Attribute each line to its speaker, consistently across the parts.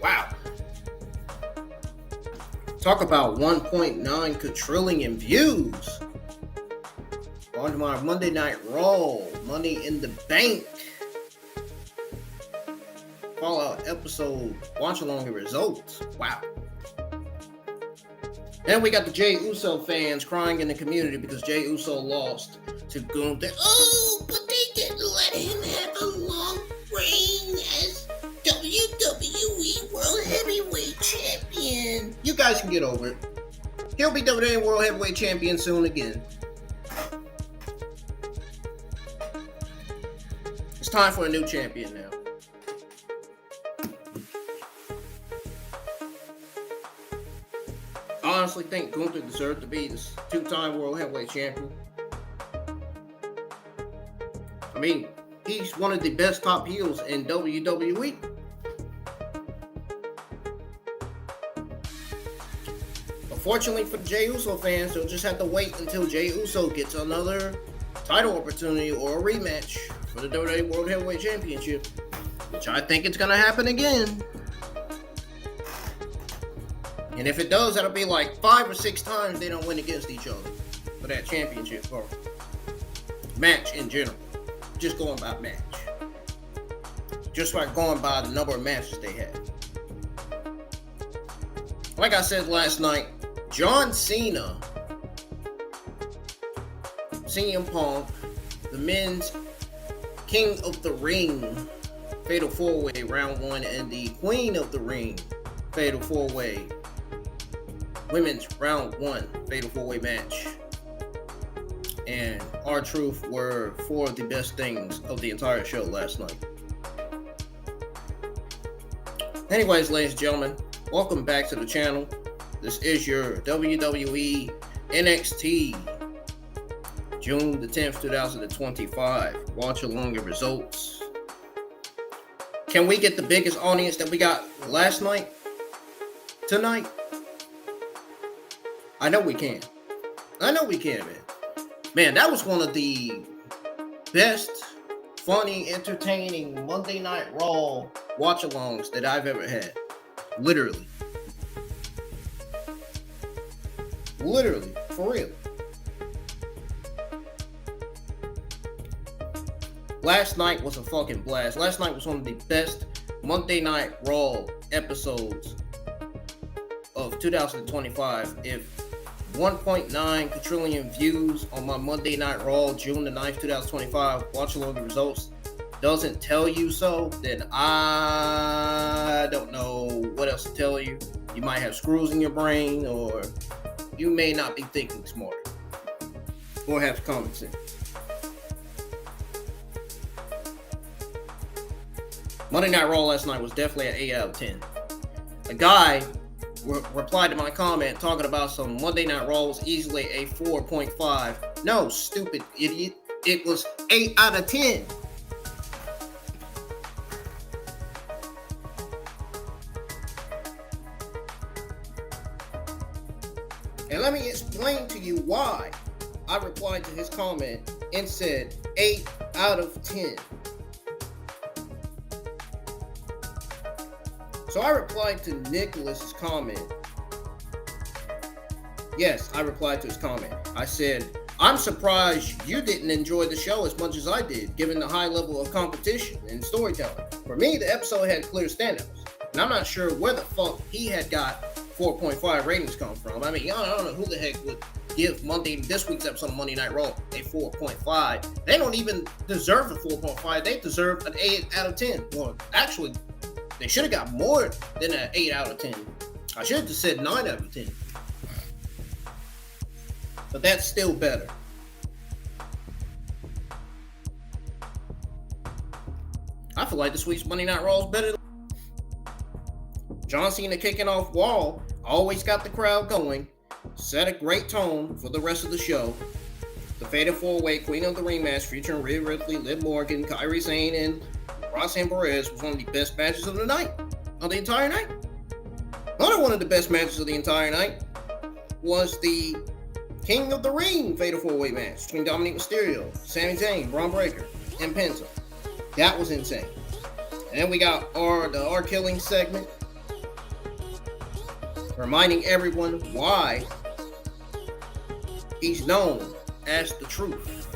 Speaker 1: Wow. Talk about 1.9 quadrillion views. On to my Monday Night Raw, Money in the Bank Fallout episode, watch along the results. Wow. Then we got the Jey Uso fans crying in the community because Jey Uso lost to Gunther. Oh, but they didn't let him have a long reign as WWE World Heavyweight Champion. You guys can get over it. He'll be WWE World Heavyweight Champion soon again. It's time for a new champion now. I honestly think Gunther deserved to be the two-time World Heavyweight Champion. I mean, he's one of the best top heels in WWE. Unfortunately for the Jey Uso fans, they'll just have to wait until Jey Uso gets another title opportunity or a rematch for the WWE World Heavyweight Championship, which I think it's going to happen again. And if it does, that'll be like 5 or 6 times they don't win against each other for that championship or match in general. Just going by match. Just like going by the number of matches they had. Like I said last night, John Cena, CM Punk, the men's King of the Ring Fatal 4-Way Round 1, and the Queen of the Ring Fatal 4-Way Women's Round 1 Fatal 4-Way match and R-Truth were 4 of the best things of the entire show last night. Anyways, ladies and gentlemen, welcome back to the channel. This is your WWE NXT June the 10th, 2025. Watch along the results. Can we get the biggest audience that we got last night? Tonight? I know we can. I know we can, man. Man, that was one of the best, funny, entertaining Monday Night Raw watch-alongs that I've ever had. Literally. Literally. For real. Last night was a fucking blast. Last night was one of the best Monday Night Raw episodes of 2025. If 1.9 quadrillion views on my Monday Night Raw, June the 9th, 2025, watch along the results, doesn't tell you so, then I don't know what else to tell you. You might have screws in your brain, or you may not be thinking smart, or have common sense. Monday Night Raw last night was definitely an 8 out of 10. a guy replied to my comment talking about some Monday Night Raw was easily a 4.5. No, stupid idiot. It was 8 out of 10. And let me explain to you why I replied to his comment and said 8 out of 10. So I replied to Nicholas's comment. Yes, I replied to his comment. I said, I'm surprised you didn't enjoy the show as much as I did, given the high level of competition and storytelling. For me, the episode had clear standouts, and I'm not sure where the fuck he had got 4.5 ratings come from. I mean, I don't know who the heck would give this week's episode of Monday Night Raw a 4.5. They don't even deserve a 4.5. They deserve an 8 out of 10. Well, actually, they should have got more than an 8 out of 10. I should have just said 9 out of 10. But that's still better. I feel like this week's Monday Night Raw is better than John Cena kicking off Wall always got the crowd going, set a great tone for the rest of the show. The Fatal 4-Way Queen of the Ring match featuring Rhea Ripley, Liv Morgan, Kairi Sane, and Roxanne Perez was one of the best matches of the night, of the entire night. Another one of the best matches of the entire night was the King of the Ring Fatal 4-Way match between Dominic Mysterio, Sami Zayn, Braun Breaker, and Penta. That was insane. And then we got the R-Killing segment, reminding everyone why he's known as the Truth.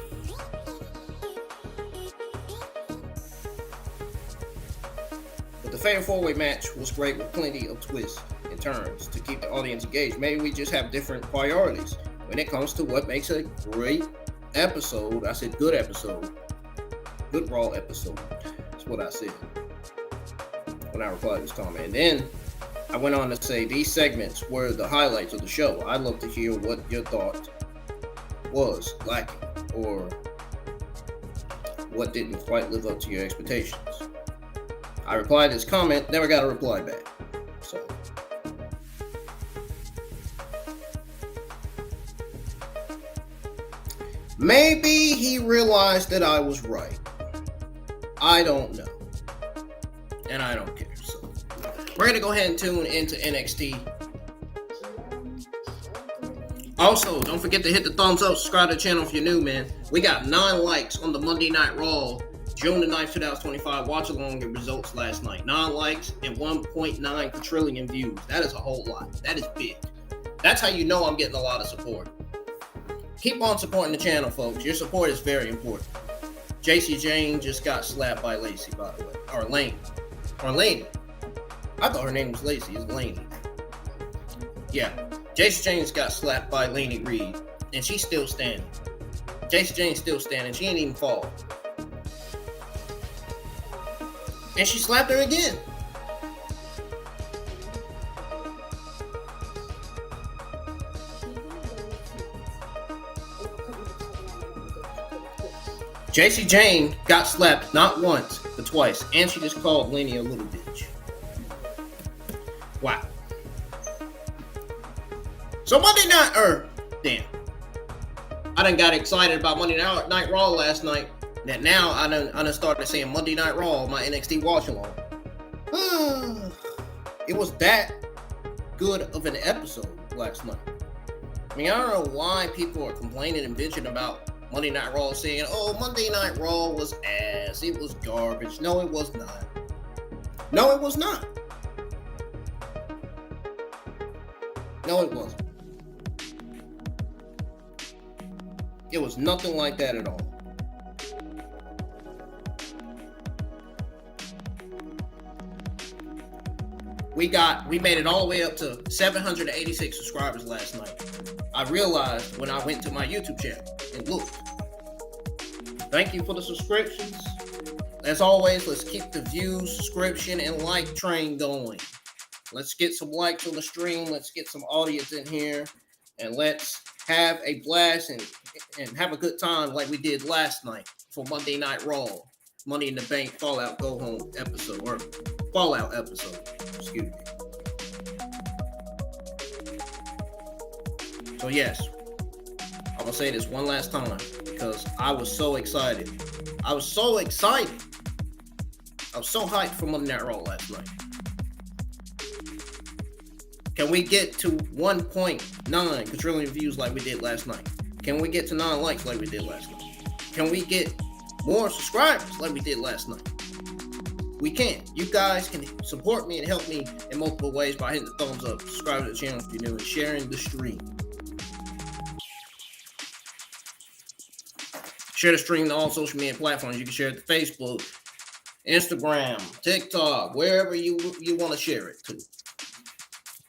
Speaker 1: But the Fatal 4-Way match was great with plenty of twists and turns to keep the audience engaged. Maybe we just have different priorities when it comes to what makes a great episode. I said good episode. Good Raw episode. That's what I said when I replied to this comment. And then I went on to say these segments were the highlights of the show. I'd love to hear what your thought was lacking or what didn't quite live up to your expectations. I replied to this comment, never got a reply back. So maybe he realized that I was right. I don't know. And I don't care. So we're going to go ahead and tune into NXT. Also, don't forget to hit the thumbs up, subscribe to the channel if you're new, man. We got 9 likes on the Monday Night Raw, June the 9th, 2025 watch along and results last night. 9 likes and 1.9 quadrillion views. That is a whole lot. That is big. That's how you know I'm getting a lot of support. Keep on supporting the channel, folks. Your support is very important. JC Jane just got slapped by Lacey, by the way. Or Lane. Or Laney. I thought her name was Lacey. It's Laney. Yeah. JC Jane's got slapped by Laney Reed. And she's still standing. JC Jane's still standing. She ain't even fall. And she slapped her again. JC Jane got slapped not once, but twice. And she just called Laney a little bitch. Wow. So Monday night, damn. I done got excited about Monday Night Raw last night. That now I done started saying Monday Night Raw, my NXT watch along. It was that good of an episode last night. I mean, I don't know why people are complaining and bitching about Monday Night Raw, saying, oh, Monday Night Raw was ass, it was garbage. No, it was not. No, it was not. No, it wasn't. It was nothing like that at all. We made it all the way up to 786 subscribers last night. I realized when I went to my YouTube channel and looked. Thank you for the subscriptions. As always, let's keep the views, subscription, and like train going. Let's get some likes on the stream. Let's get some audience in here. And let's have a blast and have a good time like we did last night for Monday Night Raw. Money in the Bank Fallout Go Home episode. Or Fallout episode. Excuse me. So yes, I'm gonna say this one last time because I was so excited. I was so hyped for Monday Night Raw last night. Can we get to 1.9 quadrillion views like we did last night? Can we get to 9 likes like we did last night? Can we get more subscribers like we did last night? We can. You guys can support me and help me in multiple ways by hitting the thumbs up, subscribing to the channel if you're new, and sharing the stream. Share the stream to all social media platforms. You can share it to Facebook, Instagram, TikTok, wherever you want to share it to.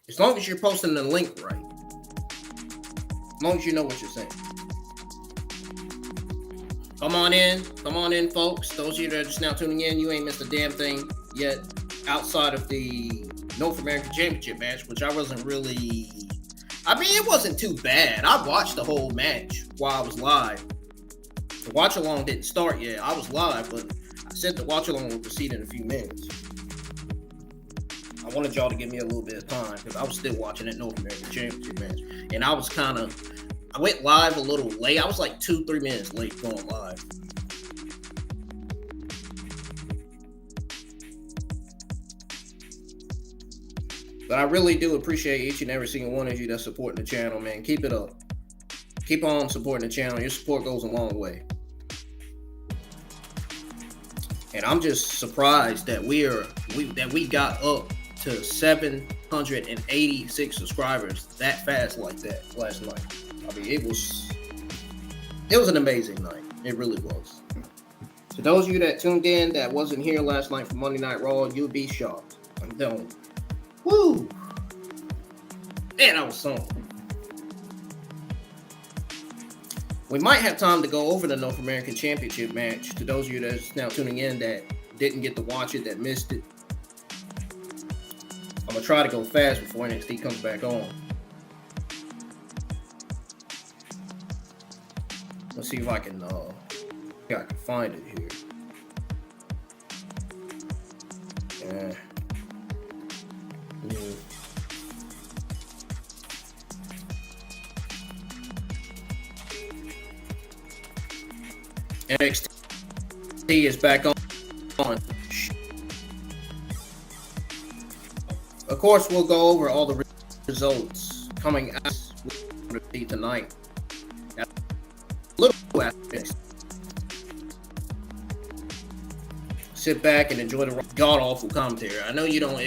Speaker 1: As long as you're posting the link right. As long as you know what you're saying. Come on in, folks. Those of you that are just now tuning in, you ain't missed a damn thing yet outside of the North American Championship match, which I wasn't really... I mean, it wasn't too bad. I watched the whole match while I was live. The watch-along didn't start yet. I was live, but I said the watch-along will proceed in a few minutes. I wanted y'all to give me a little bit of time because I was still watching that North American Championship match. And I went live a little late. I was like 2-3 minutes late going live. But I really do appreciate each and every single one of you that's supporting the channel, man. Keep it up. Keep on supporting the channel. Your support goes a long way. And I'm just surprised that we got up to 786 subscribers that fast like that last night. I mean, it was an amazing night. It really was. To those of you that tuned in that wasn't here last night for Monday Night Raw, you'll be shocked. I'm telling you. Woo! Man, I was something. We might have time to go over the North American Championship match. To those of you that's now tuning in that didn't get to watch it, that missed it. I'm going to try to go fast before NXT comes back on. Let's see if I can find it here. Yeah. NXT is back on. Of course, we'll go over all the results coming out tonight. A little after. Sit back and enjoy the god-awful commentary. I know you don't.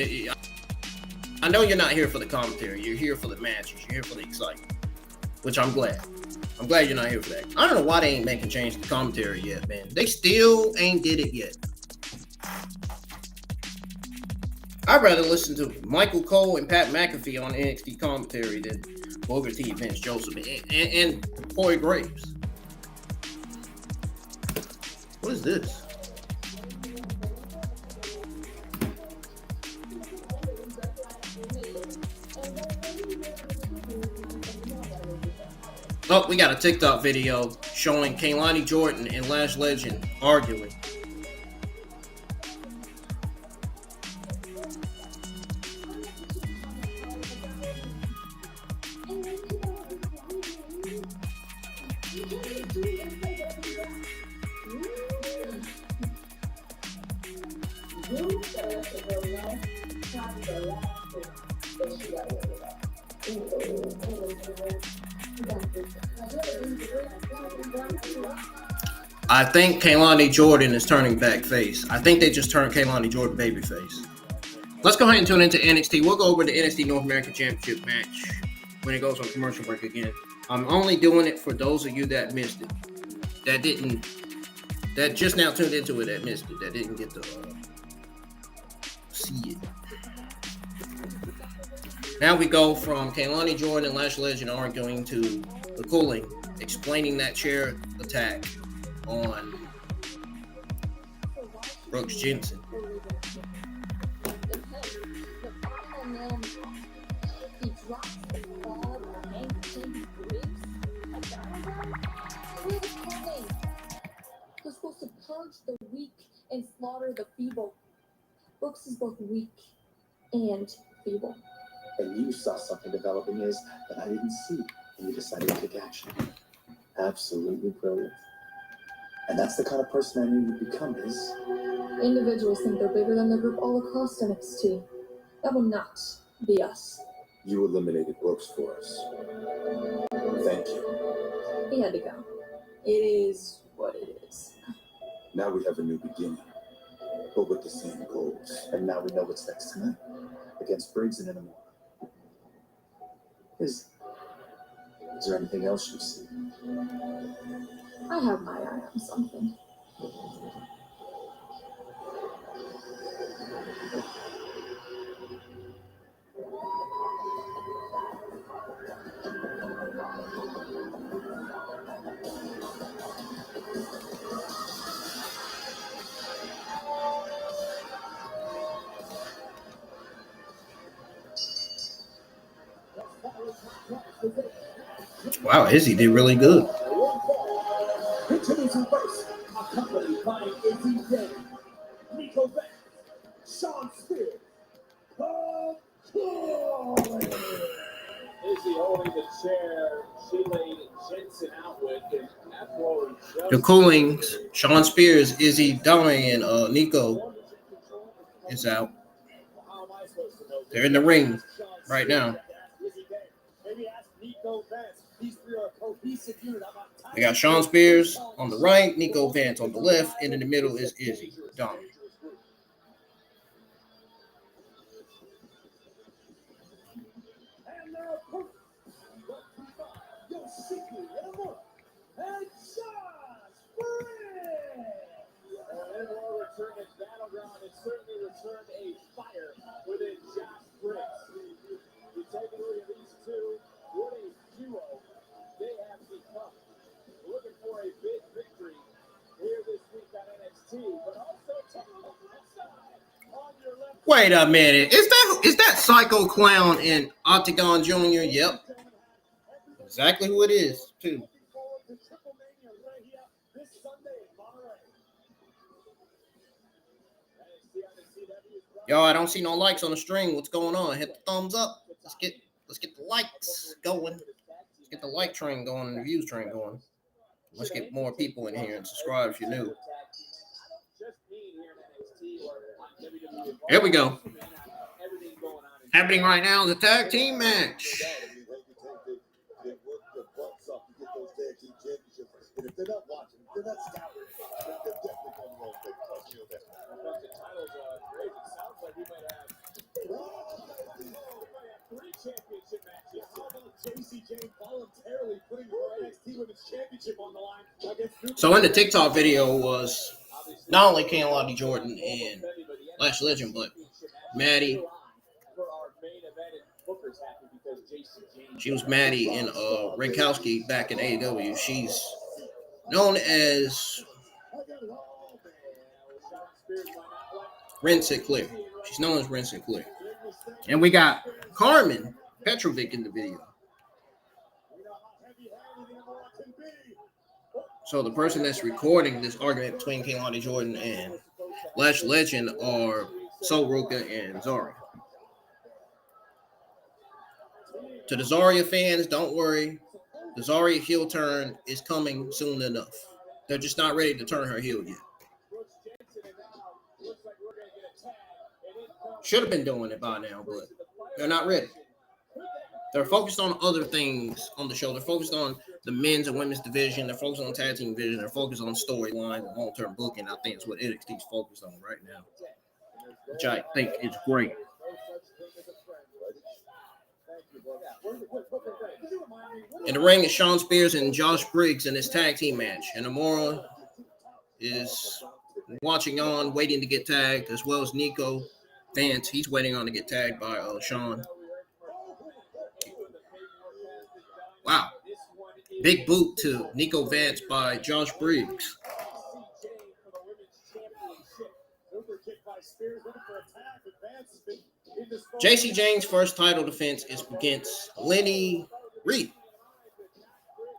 Speaker 1: I know you're not here for the commentary. You're here for the matches. You're here for the excitement, which I'm glad. I'm glad you're not here for that. I don't know why they ain't making change to the commentary yet, man. They still ain't did it yet. I'd rather listen to Michael Cole and Pat McAfee on NXT commentary than Booker T, Vince Joseph, and Corey Graves. What is this? Oh, we got a TikTok video showing Kaylani Jordan and Lash Legend arguing. I think Kaylani Jordan is turning back face. I think they just turned Kaylani Jordan babyface. Let's go ahead and tune into NXT. We'll go over the NXT North American Championship match when it goes on commercial break again. I'm only doing it for those of you that missed it, that just now tuned into it, that missed it, that didn't get to see it. Now we go from Kaylani Jordan and Lash Legend arguing to the Cooling, explaining that chair attack on Brooks Jensen.
Speaker 2: You're supposed to purge the weak and slaughter the feeble. Brooks is both weak and feeble.
Speaker 3: And you saw something developing is that I didn't see. and you decided to take action. Absolutely brilliant. And that's the kind of person I knew you'd become, is.
Speaker 2: Individuals think they're bigger than the group all across NXT. That will not be us.
Speaker 3: You eliminated Brooks for us. Thank you.
Speaker 2: He had to go. It is what it is.
Speaker 3: Now we have a new beginning, but with the same goals. And now we know what's next tonight against Briggs and Inamura. Is there anything else you see?
Speaker 2: I have my eye on something.
Speaker 1: Wow, Izzy did really good.
Speaker 4: Introducing first, accompanied by Izzy, Niko, Shawn Spears, Izzy holding the chair. She laid Jensen out with an afro.
Speaker 1: The Coolings, Shawn Spears, Izzy Downey, and Niko is out. They're in the ring right now. They got Shawn Spears on the right, Niko Vance on the left, and in the middle is Izzy Downey.
Speaker 4: And their opponent, Yoshiki, Inamura, and Jasper Troy. Inamura returned its battleground and certainly returned a fire within Josh Briggs. You take a look at these two, what a duo they have become. Looking for a big victory here this week on NXT, but also take a look outside on your left.
Speaker 1: Wait a minute. Is that Psycho Clown in Octagon Jr.? Yep. Exactly who it is, too. Yo, I don't see no likes on the stream. What's going on? Hit the thumbs up. Let's get the likes going. Let's get the like train going and the views train going. Let's get more people in here and subscribe if you're new. Here we go. Happening right now is a tag team match.
Speaker 4: Championship matches. How about JCJ voluntarily putting her NXT Women's Championship on the line against
Speaker 1: So in the TikTok video was not only Lottie Jordan and Lash Legend, but Maddie. She was Maddie in Rinkowski back in AEW. She's known as Ren Sinclair. She's known as Ren Sinclair. And we got Carmen Petrovic in the video. So the person that's recording this argument between King Lottie Jordan and Lash Legend are Sol Ruka and Zarya. To the Zarya fans, don't worry. The Zarya heel turn is coming soon enough. They're just not ready to turn her heel yet. Should have been doing it by now, but they're not ready. They're focused on other things on the show. They're focused on the men's and women's division. They're focused on tag team division. They're focused on storyline and long-term booking. I think it's what NXT is focused on right now, which I think is great. In the ring is Shawn Spears and Josh Briggs in this tag team match. And Inamura is watching on, waiting to get tagged, as well as Niko Vance. He's waiting on to get tagged by Shawn. Wow. Big boot to Niko Vance by Josh Briggs. JC Jane's first title defense is against Lenny Reed.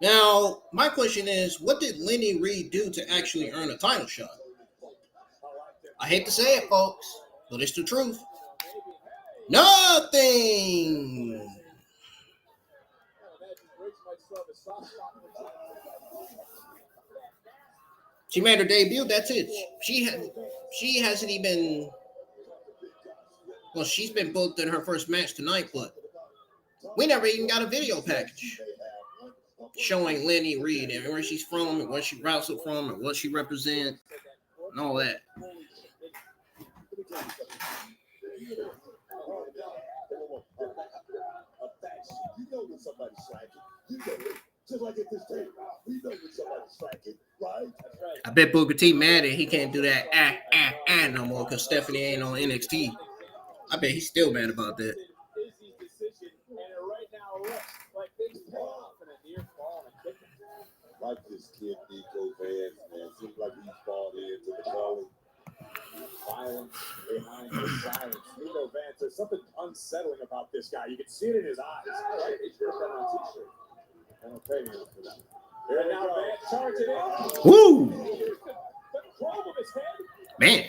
Speaker 1: Now, my question is, what did Lenny Reed do to actually earn a title shot? I hate to say it, folks, but it's the truth. Nothing. She made her debut. That's it. She hasn't even. Well, she's been booked in her first match tonight, but we never even got a video package showing Lenny Reed and where she's from and where she wrestled from and what she represents and all that.
Speaker 3: You know when somebody's slacking. You know it. Just like at this table. We know when somebody's slacking, right?
Speaker 1: I bet Booker T mad that he can't do that no more because Stephanie ain't on NXT. I bet he's still mad about that.
Speaker 3: Like this kid, Niko Vance, man. Seems like he's fallen into the calling. Violence behind the silence. Niko Vance, there's something unsettling about this guy. You can see it in his eyes. Right? He should have been on t-shirt. I don't pay me for that. Here now, Vance charging in.
Speaker 1: Woo! Man,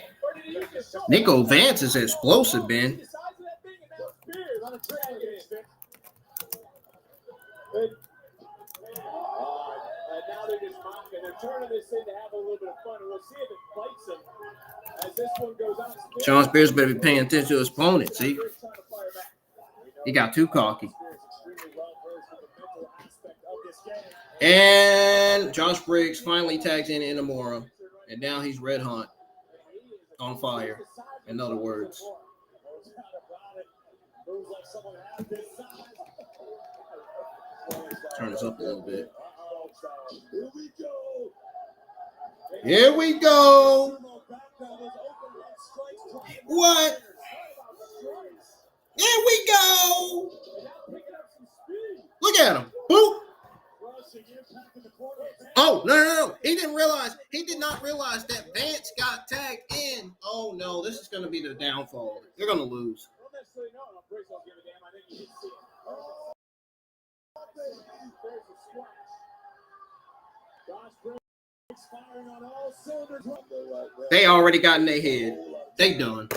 Speaker 1: Niko Vance is explosive, man.
Speaker 4: Now they're just mocking. They're turning this in to have a little bit of fun, and we'll see if it bites him as this one goes on.
Speaker 1: Sean Spears better be paying attention to his opponent. See, he got too cocky. And Josh Briggs finally tags in Inamura, and now he's red hot, on fire. In other words. Turn this up a little bit. Here we go. What? Here we go. Look at him. Boop. Oh, no. He did not realize that Vance got tagged in. Oh, no. This is going to be the downfall. They're going to lose. They already got in their head. They done.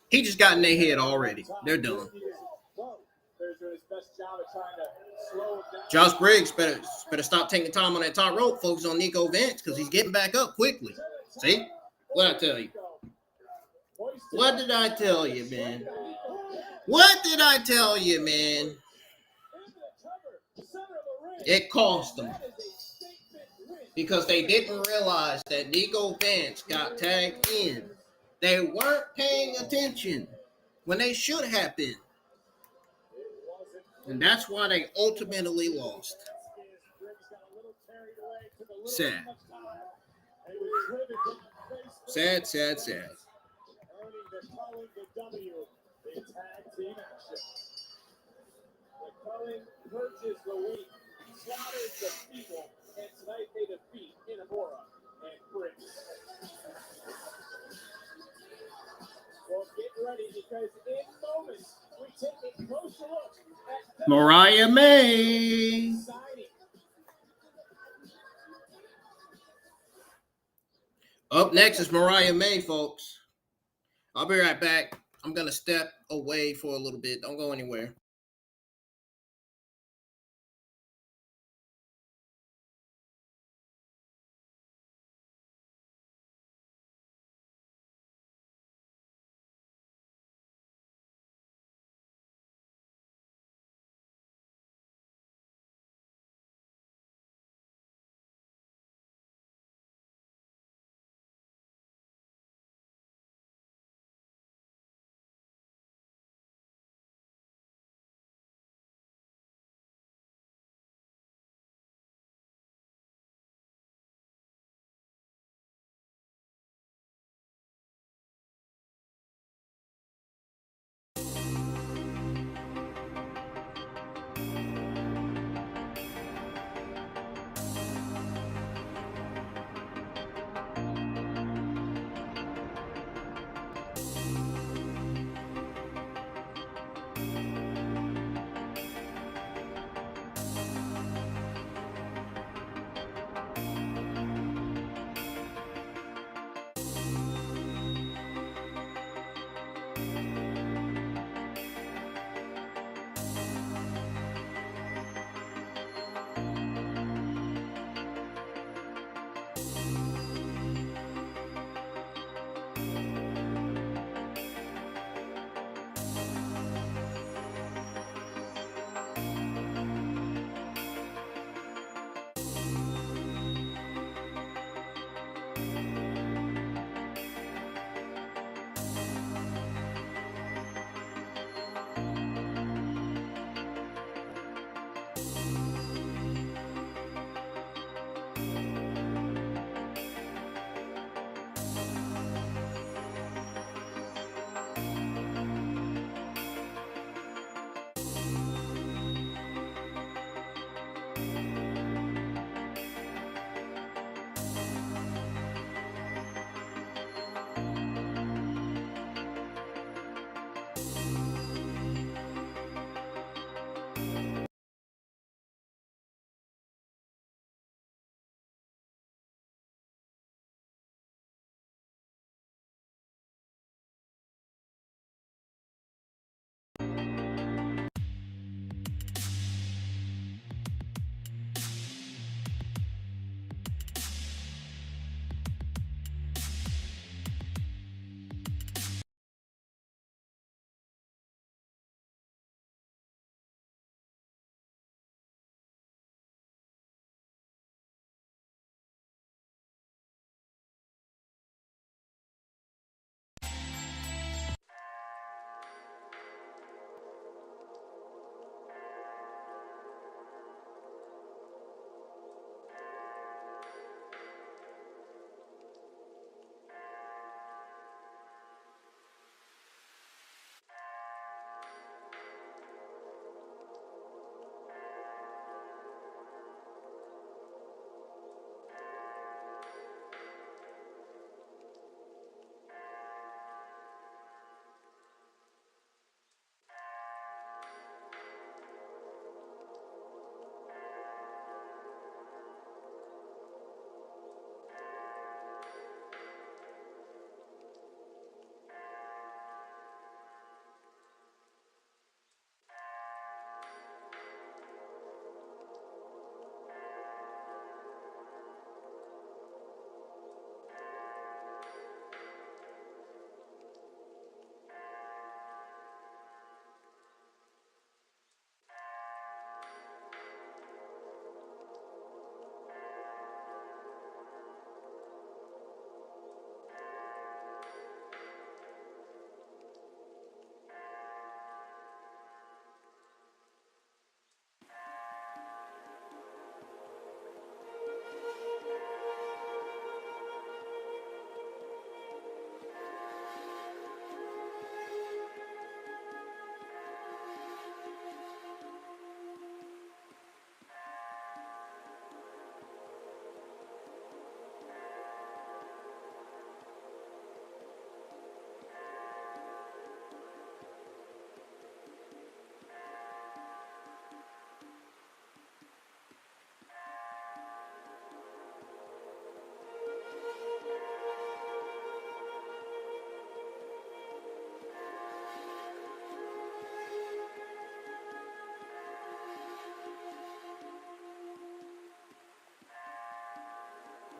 Speaker 1: He just got in their head already. They're done. Josh Briggs better stop taking time on that top rope, focus on Niko Vance because he's getting back up quickly. See? What I tell you? What did I tell you, man? What did I tell you, man? It cost them. Because they didn't realize that Niko Vance got tagged in. They weren't paying attention when they should have been. And that's why they ultimately lost. Sad. Sad.
Speaker 4: Purges the weak, slaughters the people, and tonight they defeat Inamura and Briggs. Well, get ready because in moments we take a closer look at
Speaker 1: Mariah May. Up next is Mariah May, folks. I'll be right back. I'm going to step away for a little bit. Don't go anywhere.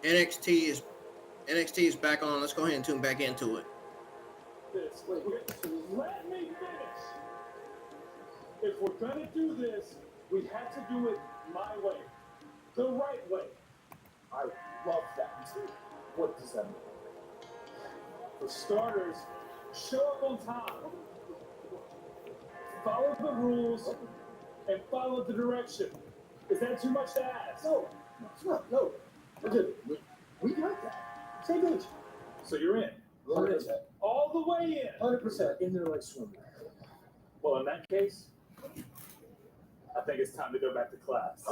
Speaker 1: NXT is back on. Let's go ahead and tune back into it.
Speaker 4: Let me finish. If we're gonna do this, we have to do it my way, the right way.
Speaker 3: I love that. What does that mean?
Speaker 4: For starters, show up on time. Follow the rules and follow the direction. Is that too much to ask?
Speaker 3: No, it's not. No, we're good. We got that. Same page.
Speaker 4: So you're in.
Speaker 3: 100%.
Speaker 4: All the way in.
Speaker 3: 100% in there like swimming.
Speaker 4: Well, in that case, I think it's time to go back to class.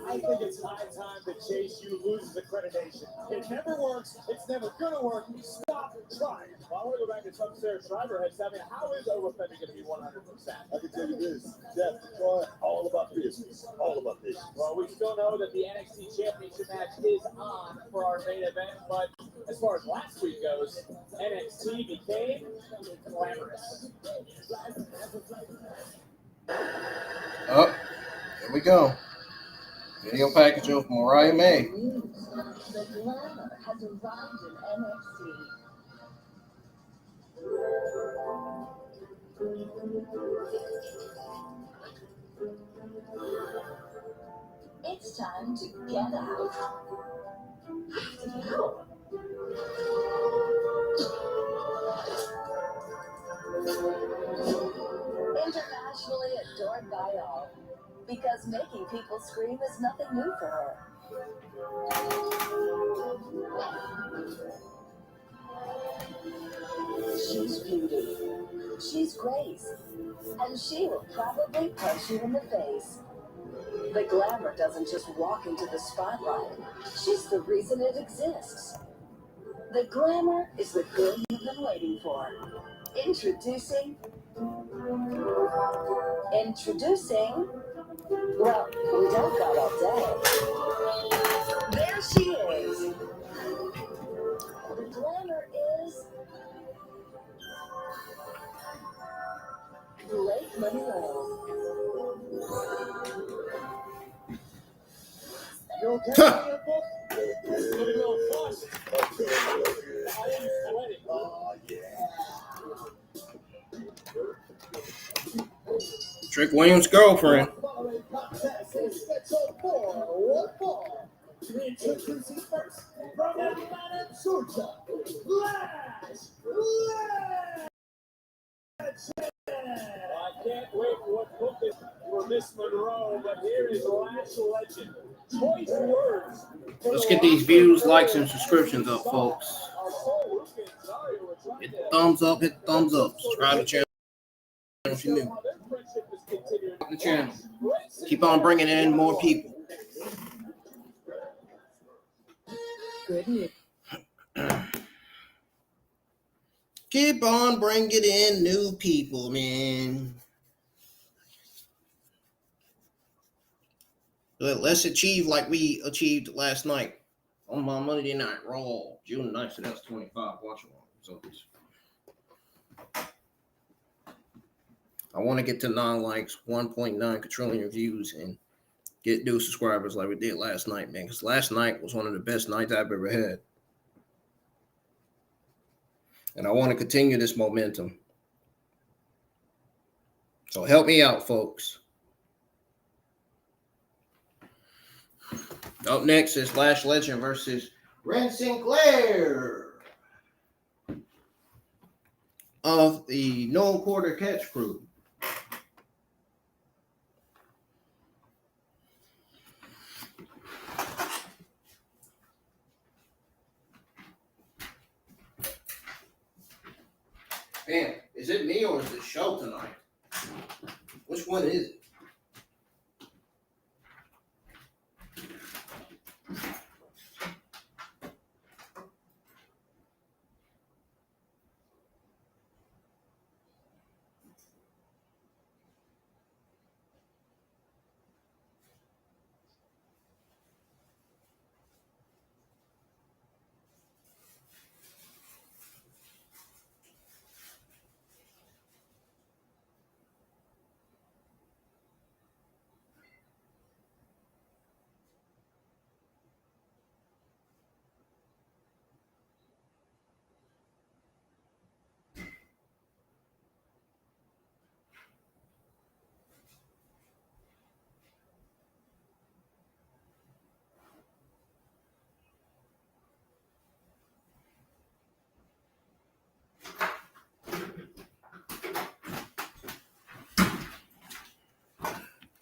Speaker 4: I think it's high time that Chase U loses accreditation. It never works. It's never gonna work. Stop trying. Well, I want to go back to some Sarah Schreiber had said, how is Oba Femi going to be 100%?
Speaker 3: I can tell you this, Jasper Troy, all about business. All about business.
Speaker 4: Well, we still know that the NXT Championship match is on for our main event, but as far as last week goes, NXT became glamorous.
Speaker 1: Oh, here we go. Video package of Mariah May.
Speaker 5: The glamour has arrived in NXT. It's time to get out. Internationally adored by all, because making people scream is nothing new for her. She's beauty, she's grace, and she will probably punch you in the face. The glamour doesn't just walk into the spotlight, she's the reason it exists. The glamour is the girl you've been waiting for. Introducing, well, we don't got all day. There she is. The glamour is Blake Monroe.
Speaker 4: You okay with your book? It's gonna go fast. I am sweating.
Speaker 3: Oh, yeah.
Speaker 1: Trick Williams' girlfriend.
Speaker 4: Following contest is scheduled for 1-4. Introducing first from Atlanta, Georgia, Flash Legend. I can't wait for what book is for Miss Monroe, but here is Lash Legend. Choice words.
Speaker 1: Let's get these views, likes, and subscriptions up, folks. Hit the thumbs up, hit the thumbs up. Subscribe to the channel if you're new. The channel. Keep on bringing in more people.
Speaker 5: Good news.
Speaker 1: Keep on bringing in new people, man. Let's achieve like we achieved last night on my Monday Night Raw, June 9th, 2025. Watch along. So I want to get to 9 likes, 1.9 quadrillion views, and get new subscribers like we did last night, man. Because last night was one of the best nights I've ever had. And I want to continue this momentum. So help me out, folks. Up next is Lash Legend versus Ren Sinclair of the No Quarter Catch crew. Man, is it me or is it show tonight? Which one is it?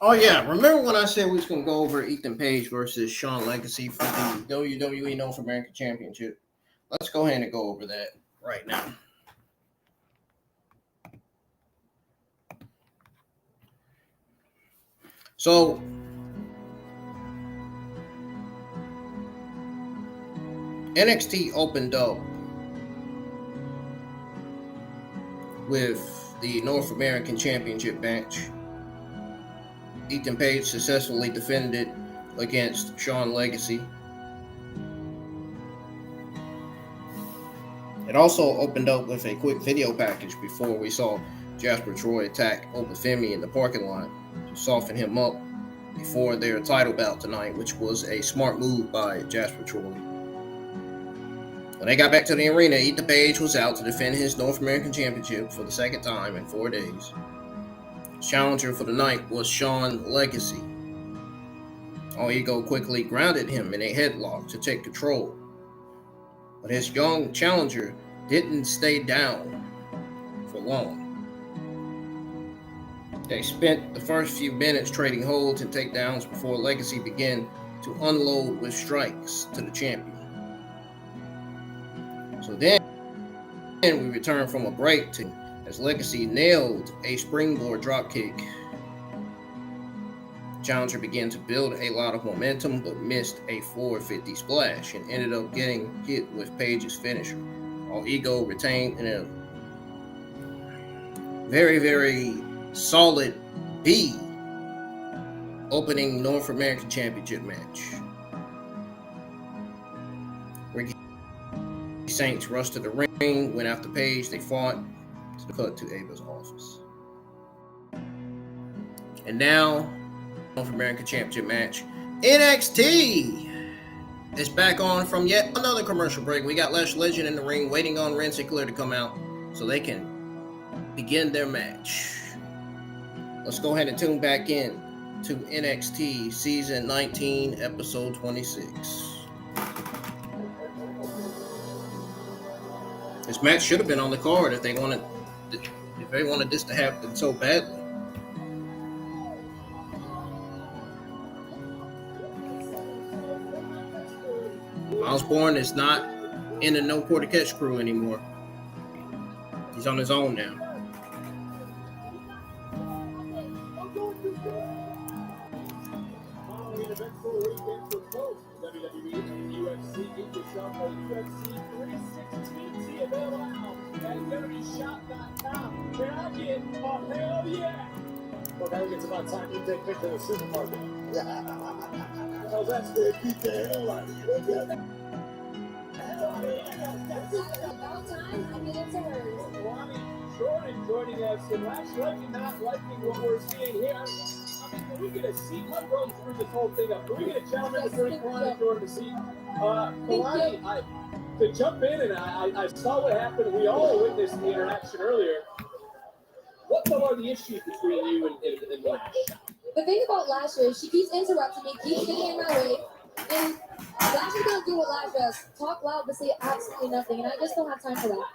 Speaker 1: Oh yeah, remember when I said we was gonna go over Ethan Page versus Shawn Legacy for the WWE North American Championship? Let's go ahead and go over that right now. So NXT opened up with the North American Championship match. Ethan Page successfully defended against Shawn Legacy. It also opened up with a quick video package before we saw Jasper Troy attack Oba Femi in the parking lot to soften him up before their title bout tonight, which was a smart move by Jasper Troy. When they got back to the arena, Ethan Page was out to defend his North American Championship for the second time in 4 days. His challenger for the night was Shawn Legacy. Ego quickly grounded him in a headlock to take control, but his young challenger didn't stay down for long. They spent the first few minutes trading holds and takedowns before Legacy began to unload with strikes to the champion. So then we returned from a break as Legacy nailed a springboard dropkick. Challenger began to build a lot of momentum, but missed a 450 splash and ended up getting hit with Page's finisher. Ego retained in a very, very solid B opening North American Championship match. Ricky Saints rushed to the ring, went after Page, they fought to cut to Ava's office. And now, North American Championship match. NXT is back on from yet another commercial break. We got Lash Legend in the ring waiting on Ren Sinclair to come out so they can begin their match. Let's go ahead and tune back in to NXT Season 19, Episode 26. This match should have been on the card if they wanted this to happen so badly. Osborne is not in the No Quarter Catch crew anymore. He's on his own now.
Speaker 4: Following an eventful weekend for both WWE and UFC, get yourself a UFC 360 available now at dirtyshop.com. Can I get a hell yeah? Look, I think it's about time you take me to the supermarket. Oh, that's good. Beat the hell out of you.
Speaker 2: About time I get into hers.
Speaker 4: Lonnie Jordan joining us, and Lash Legend not liking what we're seeing here. I mean, can we get a seat? What runs through this whole thing up? Can we get a gentleman to bring Lonnie Jordan a seat? Lonnie, to jump in, and I saw what happened. We all witnessed the interaction earlier. What are the issues between you and Lash?
Speaker 2: The thing about Lash is she keeps interrupting me, keeps getting in my way, and Lash is gonna do what Lash does: talk loud but say absolutely nothing, and I just don't have time for that.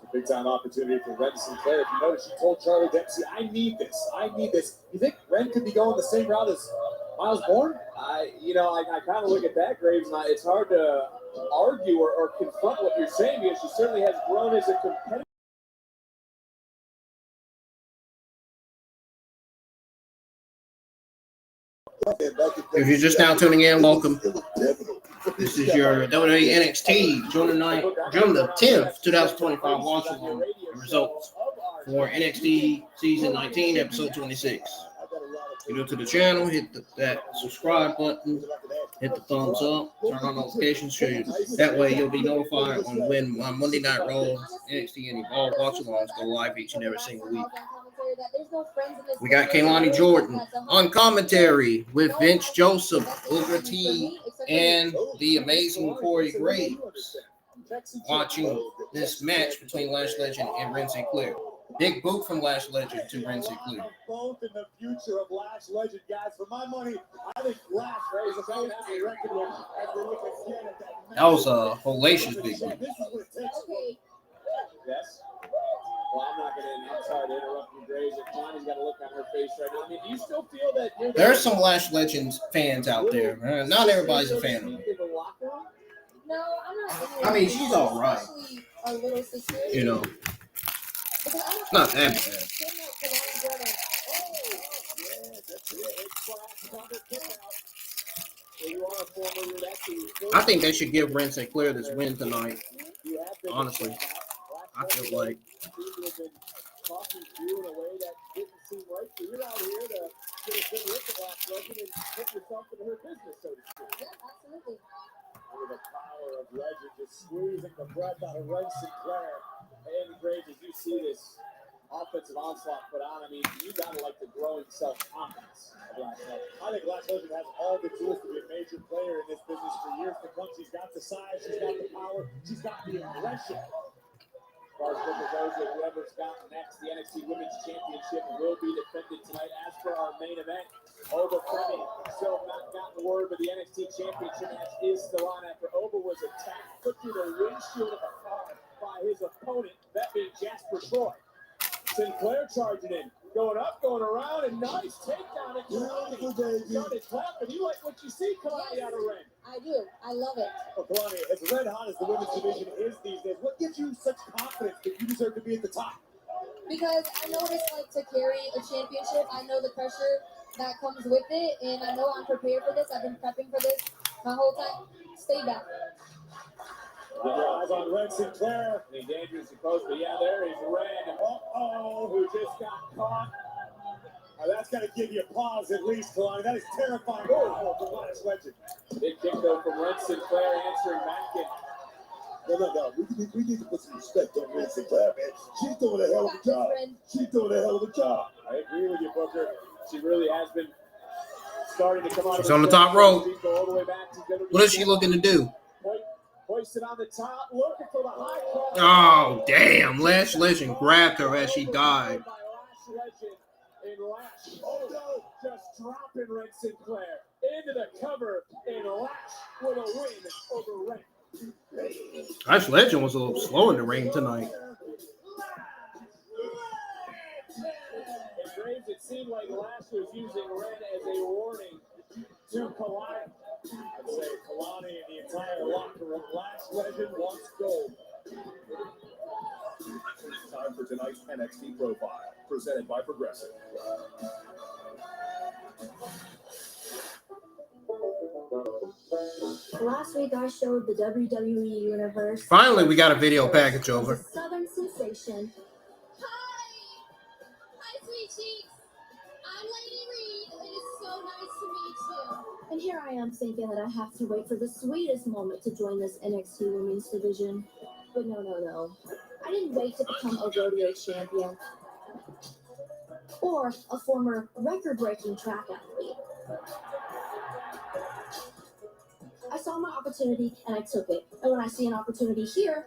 Speaker 4: It's a big time opportunity for Ren Sinclair. If you notice, she told Charlie Dempsey, I need this. You think Ren could be going the same route as Miles Bourne? I kind of look at that, Graves, and it's hard to argue or confront what you're saying, because she certainly has grown as a competitor.
Speaker 1: If you're just now tuning in, welcome. This is your WWE NXT June the 10th, 2025 watch along. The results for NXT Season 19, Episode 26. If you're new to the channel, hit that subscribe button, hit the thumbs up, turn on notifications, that way you'll be notified on when my Monday Night Raw, NXT and Evolve watch-alongs go live each and every single week. We got Kaylani Jordan on commentary with Vince Joseph, Uber T, and the amazing Corey Graves watching this match between Lash Legend and Ren Sinclair. Big boot from Lash Legend to Ren Sinclair.
Speaker 4: Both in the future of Lash Legend, guys. For my money, I think Lash raises so happy record with as we look again at that.
Speaker 1: That was a hellacious big boot.
Speaker 4: This is what it takes.
Speaker 2: Okay.
Speaker 4: Yes. Well, I'm sorry to interrupt you, Graves. If Johnny's got a look on her face right now. I mean, do you still feel that you're
Speaker 1: There's some Lash Legends fans out there, man. Not everybody's a fan of her.
Speaker 4: in the locker room?
Speaker 2: No, I'm not.
Speaker 1: I mean, she's all right.
Speaker 2: Especially our little sister.
Speaker 1: You know,
Speaker 2: Because I'm
Speaker 1: not that bad.
Speaker 4: Yeah, that's it. It's flash, cover, kick out. So you are a former Rudecki.
Speaker 1: I think they should give Ren Sinclair this win tonight.
Speaker 4: You have been
Speaker 1: Honestly, I feel like.
Speaker 4: seem to have been talking to you in a way that didn't seem right. So you're out here to get a good look at Last Legend and put yourself in her business, so to speak.
Speaker 2: Yeah, absolutely.
Speaker 4: With the power of Legend, just squeezing the breath out of Ren Sinclair. And Graves, as you see this offensive onslaught put on, I mean, you gotta like the growing self-confidence of Last Legend. I think Last Legend has all the tools to be a major player in this business for years to come. She's got the size, she's got the power, she's got the aggression. As far as Booker goes, that whoever's got next, the NXT Women's Championship will be defended tonight. As for our main event, Oba Femi still not gotten word, but the NXT Championship match is still on after Oba was attacked, put through the windshield of a car by his opponent, that being Jasper Troy. Sinclair charging in, going up, going around, and nice takedown at Kalani. Started clapping. You like what you see, Kalani, out of Ren?
Speaker 2: I do. I love it.
Speaker 4: Well, Kalani, as red hot as the women's division is these days, what gives you such confidence that you deserve to be at the top?
Speaker 2: Because I know what it's like to carry a championship. I know the pressure that comes with it, and I know I'm prepared for this. I've been prepping for this my whole time. Stay back.
Speaker 4: Keep your eyes on Ren Sinclair. Any dangerous approach, but yeah, there is Ren. Who just got caught. That's got to give you pause at least, Kalani. That is terrifying. Oh, the Last Legend. Big kick, though, from Ren Sinclair answering back in. No. We need to put some respect on Ren Sinclair, man. She's doing a hell of a job. She's doing a hell of a job. I agree with you, Booker. She really has been starting to come out.
Speaker 1: She's on the top rope.
Speaker 4: All the way back to WWE.
Speaker 1: What is she looking to do?
Speaker 4: Hoisted on the top, looking for the high cross.
Speaker 1: Oh, damn. Lash Legend grabbed her as she died.
Speaker 4: By Lash Legend and Lash. Oh, no. Just dropping Ren Sinclair into the cover, and Lash with a win over Ren.
Speaker 1: Lash Legend was a little slow in the ring tonight.
Speaker 4: And Graves, it seemed like Lash was using Ren as a warning to Kalani. I'd say Kalani and the entire locker room. Lash Legend wants gold.
Speaker 6: Time for tonight's NXT Profile, presented by Progressive.
Speaker 7: Last week I showed the WWE Universe.
Speaker 1: Finally, we got a video package
Speaker 7: the
Speaker 1: over.
Speaker 7: Southern Sensation.
Speaker 2: Hi, sweet cheeks. I'm Lady Reed. It is so nice to meet you.
Speaker 7: And here I am thinking that I have to wait for the sweetest moment to join this NXT Women's division. But no. I didn't wait to become a rodeo champion or a former record-breaking track athlete. I saw my opportunity and I took it. And when I see an opportunity here,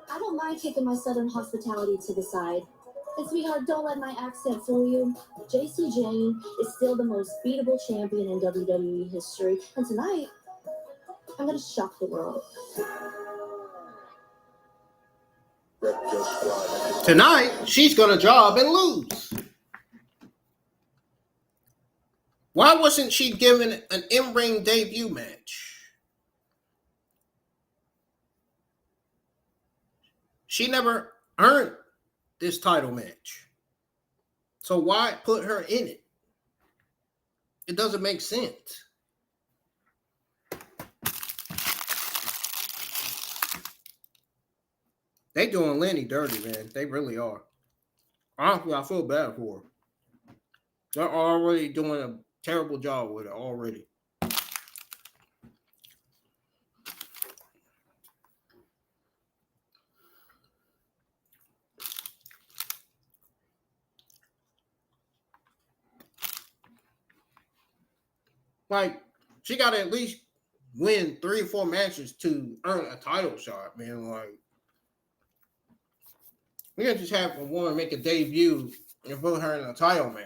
Speaker 7: I don't mind kicking my Southern hospitality to the side. And sweetheart, don't let my accent fool you. JC Jane is still the most beatable champion in WWE history. And tonight, I'm going to shock the world.
Speaker 1: Tonight, she's going to job and lose. Why wasn't she given an in-ring debut match? She never earned this title match. So why put her in it? It doesn't make sense. They doing Lenny dirty, man. They really are. Honestly, I feel bad for her. They're already doing a terrible job with it already. Like, she got to at least win 3 or 4 matches to earn a title shot, man. Like, we can't just have a woman make a debut and put her in a title match.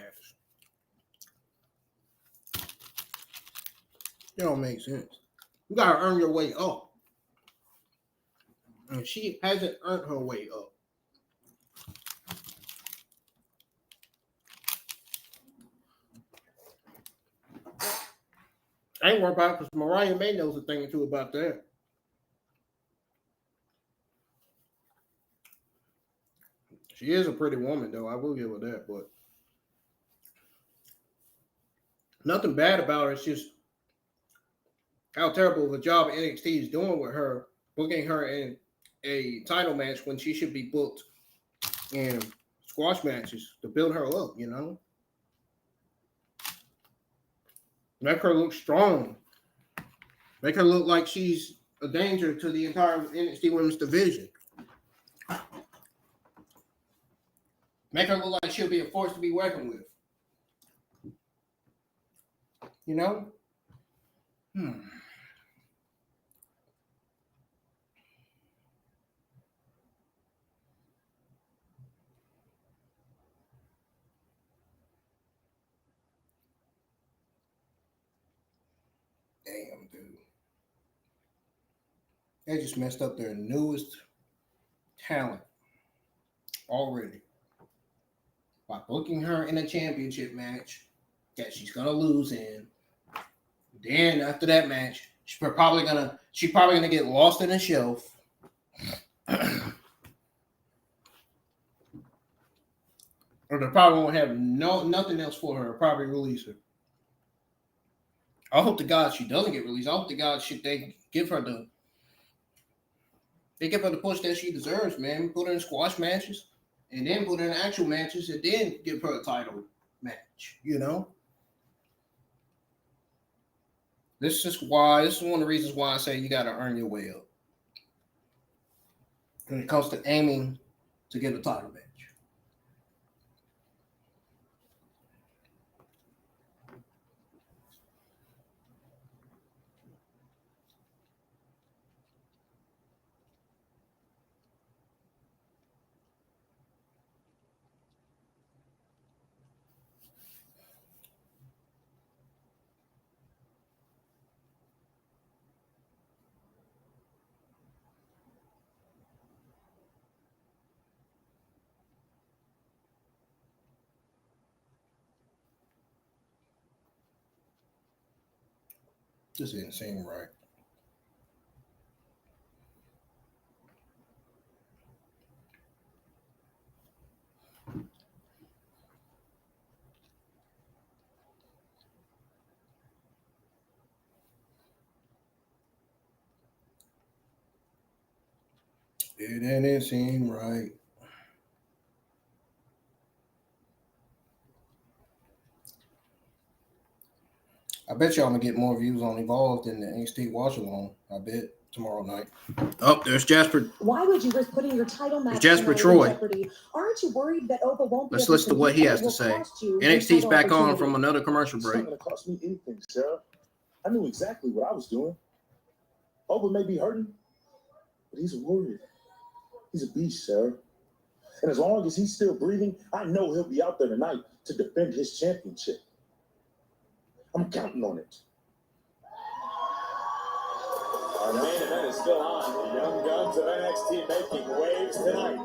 Speaker 1: It don't make sense. You got to earn your way up. And she hasn't earned her way up. I ain't worried about it because Mariah May knows a thing or two about that. She is a pretty woman, though. I will give her that, but nothing bad about her. It's just how terrible of a job NXT is doing with her, booking her in a title match when she should be booked in squash matches to build her up, you know? Make her look strong. Make her look like she's a danger to the entire NXT women's division. Make her look like she'll be a force to be reckoned with. You know? Damn, dude. They just messed up their newest talent already by booking her in a championship match that she's gonna lose in. Then after that match, she's probably gonna get lost in the shelf. Or they probably won't have nothing else for her. They'll probably release her. I hope to God she doesn't get released. I hope to God they give her the push that she deserves, man. Put her in squash matches and then put her in actual matches and then give her a title match, you know? This is one of the reasons why I say you got to earn your way up when it comes to aiming to get a title match. This didn't seem right. It didn't seem right. I bet y'all gonna get more views on Evolve than the NXT Watch Along. I bet tomorrow night. Oh, there's Jasper.
Speaker 8: Why would you risk putting your title match
Speaker 1: Jasper Troy.
Speaker 8: in jeopardy? Aren't you worried that Oba won't be
Speaker 1: Let's
Speaker 8: able
Speaker 1: listen to what he has to
Speaker 8: will
Speaker 1: say.
Speaker 8: cost you
Speaker 1: NXT's
Speaker 8: your
Speaker 1: back
Speaker 8: title
Speaker 1: on
Speaker 8: opportunity?
Speaker 1: from another commercial
Speaker 3: It's
Speaker 1: break.
Speaker 3: not going to cost me anything, Sarah. I knew exactly what I was doing. Oba may be hurting, but he's a warrior. He's a beast, Sarah. And as long as he's still breathing, I know he'll be out there tonight to defend his championship. I'm counting on it.
Speaker 4: Our main event is still on. The Young Guns of NXT making waves tonight.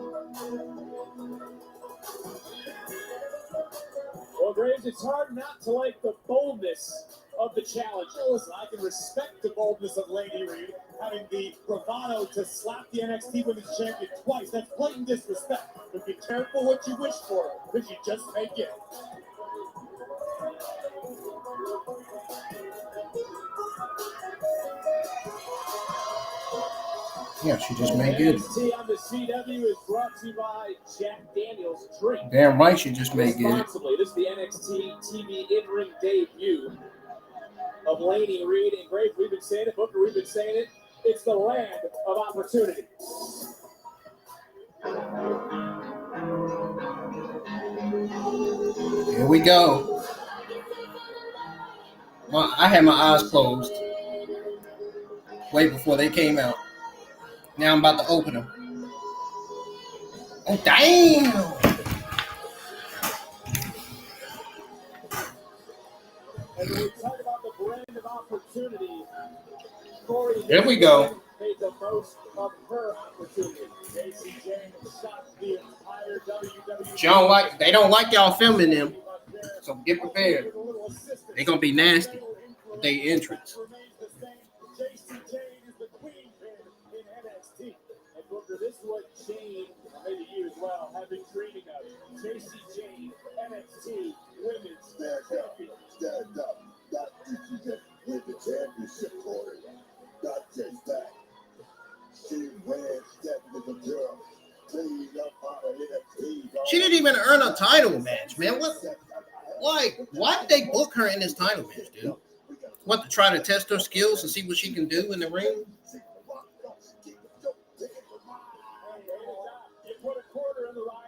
Speaker 4: Well, Graves, it's hard not to like the boldness of the challenge. Listen, I can respect the boldness of Lady Reed, having the bravado to slap the NXT Women's Champion twice. That's blatant disrespect. But be careful what you wish for, because you just may get it.
Speaker 1: Yeah, she just may get it.
Speaker 4: NXT on the CW is brought to you by Jack Daniels Drink.
Speaker 1: Damn right she just may get it.
Speaker 4: Responsibly. This is the NXT TV in-ring debut of Lady Reed and Graves. We've been saying it. Booker, we've been saying it. It's the land of opportunity.
Speaker 1: Here we go. Well, I had my eyes closed way before they came out. Now I'm about to open them. Oh, damn!
Speaker 4: And when we talk about the brand of opportunity, Corey
Speaker 1: There we go.
Speaker 4: made the most of her opportunity. Jason James shot the entire WWE.
Speaker 1: They don't like y'all filming them, so get prepared. They're gonna be nasty. They entrance.
Speaker 4: JC Jane is the queen pin in NXT. And Booker, this is what Jane, maybe you as well, have been dreaming of. JC Jane, NXT Women's Champion.
Speaker 6: Stand up. Not if you just win the championship, Corey. Not just that. She wins that little girl. Clean up out of NXT.
Speaker 1: She didn't even earn a title match, man. What? Like, why did they book her in this title match, dude? What, to try to test her skills and see what she can do in the ring?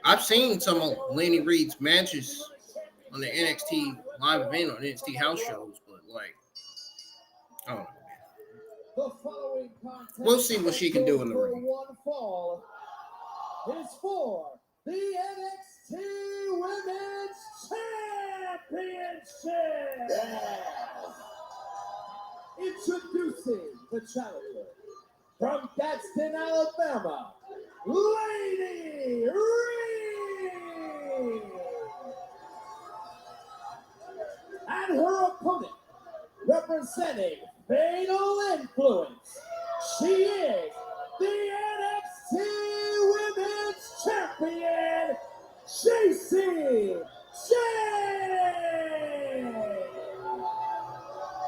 Speaker 1: I've seen some of Laney Reed's matches on the NXT live event on NXT house shows, but like, I don't know, man. We'll see what she can do in the ring.
Speaker 4: One fall is for the NXT Women's Championship.
Speaker 6: Yeah.
Speaker 4: Introducing the challenger from Gadsden, Alabama, Laney Reed. And her opponent, representing Fatal Influence, she is the NXT Women's Champion, JC Jane.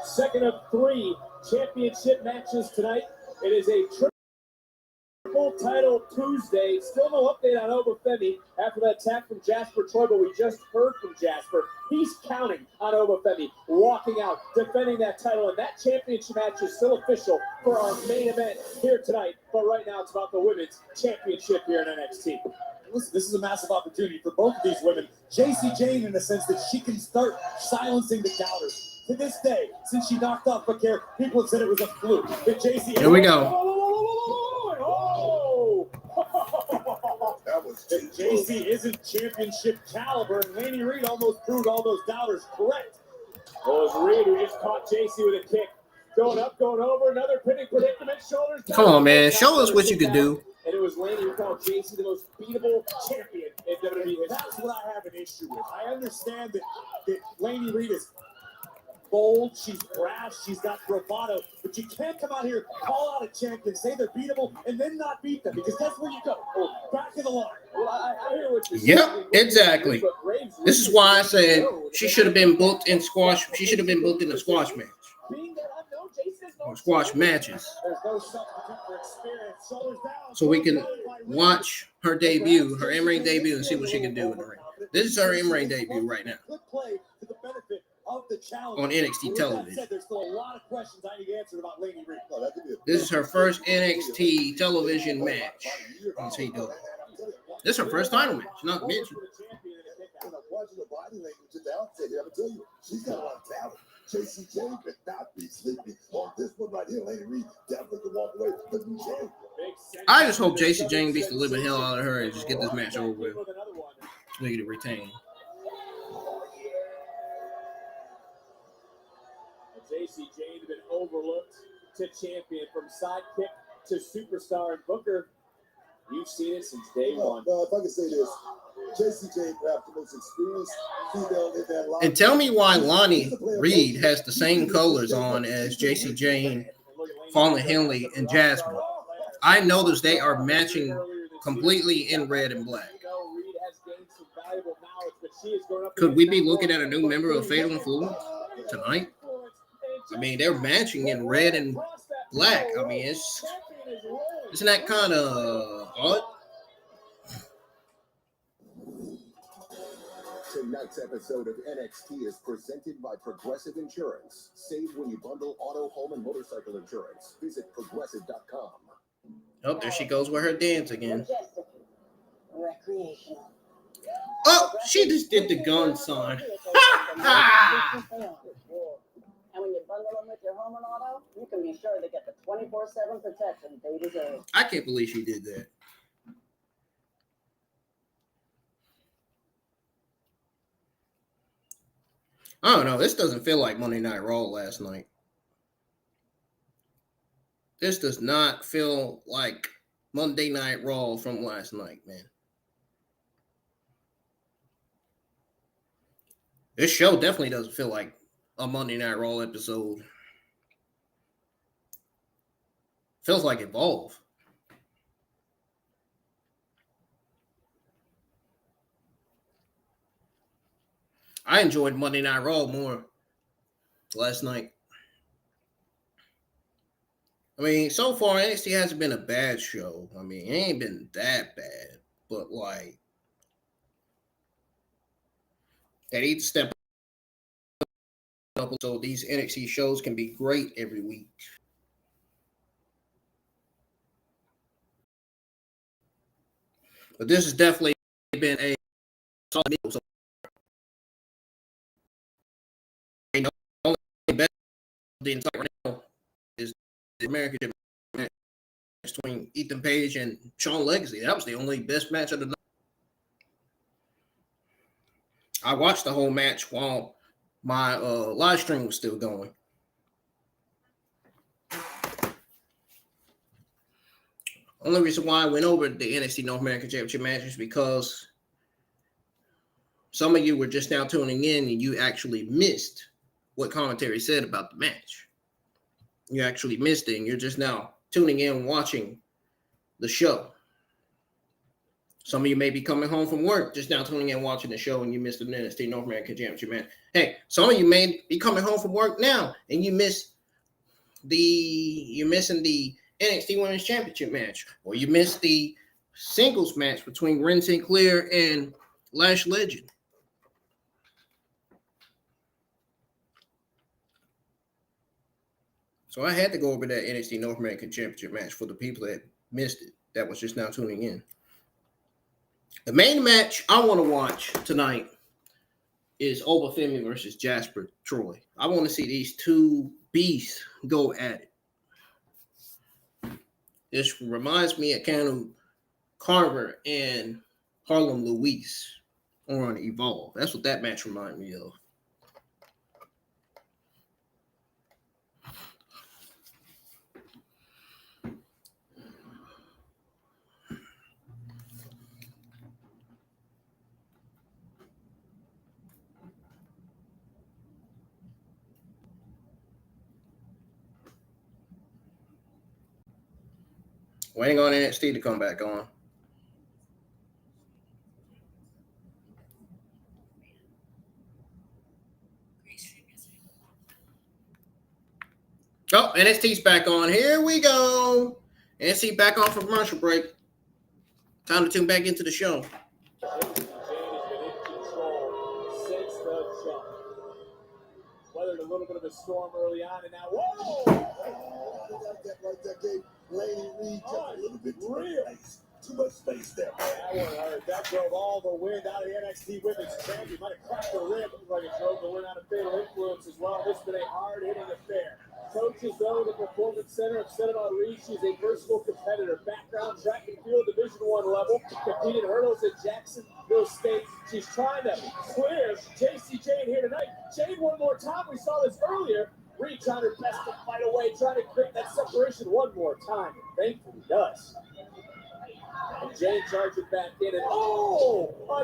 Speaker 4: Second of 3 championship matches tonight. It is a triple title Tuesday. Still no update on Oba Femi after that attack from Jasper Troy, but we just heard from Jasper. He's counting on Oba Femi walking out, defending that title, and that championship match is still official for our main event here tonight. But right now, it's about the women's championship here in NXT.
Speaker 9: Listen, this is a massive opportunity for both of these women. JC Jane, in the sense that she can start silencing the doubters. To this day, since she knocked off Bakir, people have said it was a fluke. But JC,
Speaker 1: Here we go.
Speaker 6: That was
Speaker 9: if JC isn't championship caliber, and Laney Reed almost proved all those doubters correct.
Speaker 4: Well, it's Reed who just caught JC with a kick. Going up, going over, another pinning predicament, shoulders down.
Speaker 1: Come on, man. Show us what you can do.
Speaker 4: And it was Laney who called JC the most beatable champion in WWE history.
Speaker 9: That's what I have an issue with. I understand that Laney Reed is bold, she's brash, she's got bravado, but you can't come out here, call out a champion, say they're beatable, and then not beat them, because that's where you go. Back of the line.
Speaker 4: Well, I hear what you're
Speaker 1: Yep,
Speaker 4: saying.
Speaker 1: exactly. This is why I said she should have been booked in squash. She should have been booked in a squash match.
Speaker 4: Being that unknown, JC has no
Speaker 1: Or squash matches.
Speaker 9: There's no substitute for experience. Shoulders down.
Speaker 1: So we can watch her debut, her in-ring debut, and see what she can do in the ring. This is her in-ring debut right now
Speaker 9: Good play to the benefit of the challenge.
Speaker 1: on NXT television.
Speaker 9: There's still a lot of questions I need answered about Laney Reed.
Speaker 6: Oh, that could be a
Speaker 1: This is her first NXT television match. Let's see, though. This is her first title match, not mentioned.
Speaker 6: When I'm watching the body language at the outset, I'm gonna tell you, she's got a lot of talent. JC Jane could not be sleeping on this one right here. Laney Reed definitely could walk away with the new champ.
Speaker 1: I just hope JC Jane beats the living hell out of her and just get this match over with. So they get it retained.
Speaker 4: JC Jane has been overlooked to champion, from sidekick to superstar. And Booker, you've seen it since day one.
Speaker 6: No, if I can say this, JC Jane, perhaps the most experienced female in that line.
Speaker 1: And tell me why Lonnie Reed has the same colors on as JC Jane, Fallon Henley, and Jasmine. I noticed they are matching completely in red and black. Could we be looking at a new member of Fatal Influence tonight? I mean, they're matching in red and black. I mean, isn't that kind of odd?
Speaker 6: Tonight's episode of NXT is presented by Progressive Insurance. Save when you bundle auto, home, and motorcycle insurance. Visit progressive.com.
Speaker 1: Oh, there she goes with her dance again.
Speaker 5: Recreational.
Speaker 1: Oh, she just did the gun sign. Ha ha!
Speaker 5: And when you bundle them with your home and auto, you can be sure to get the 24/7 protection they deserve.
Speaker 1: I can't believe she did that. I don't know. This doesn't feel like Monday Night Raw last night. This does not feel like Monday Night Raw from last night, man. This show definitely doesn't feel like a Monday Night Raw episode. Feels like Evolve. I enjoyed Monday Night Raw more last night. I mean, so far NXT hasn't been a bad show. I mean, it ain't been that bad, but like they need to step up so these NXT shows can be great every week. But this has definitely been a solid meal. So the only best the entire right now is the American match between Ethan Page and Shawn Legacy. That was the only best match of the night. I watched the whole match while my live stream was still going. Only reason why I went over the NXT North American Championship match is because some of you were just now tuning in and you actually missed what commentary said about the match. You actually missed it and you're just now tuning in watching the show. Some of you may be coming home from work, just now tuning in watching the show and you missed the NXT North American Championship match. Hey, some of you may be coming home from work now and you're missing the NXT Women's Championship match, or you missed the singles match between Ren Sinclair and Lash Legend. So I had to go over that NXT North American Championship match for the people that missed it, that was just now tuning in. The main match I want to watch tonight is Oba Femi versus Jasper Troy. I want to see these two beasts go at it. This reminds me of kind of Carver and Harlem Luis on Evolve. That's what that match reminded me of. Waiting on NXT to come back on. Oh, NXT's back on. Here we go. NXT back on for commercial break. Time to tune back into the show.
Speaker 4: Weathered a little bit of a storm early on, and now, whoa!
Speaker 6: That gave Lady Reed just a little bit too much space there.
Speaker 4: That one hurt. That drove all the wind out of the NXT Women's Champion. Might have cracked the rib, like it drove the wind out of Fatal Influence as well. This has been a hard-hitting affair. Coaches, though, the Performance Center have said about Reed, she's a versatile competitor. Background track and field, Division I level. Competed hurdles at Jacksonville State. She's trying to clear JC Jane here tonight. Jane one more time. We saw this earlier. Reed trying her best to fight away, trying to create that separation one more time. And thankfully does. And Jane charges back in and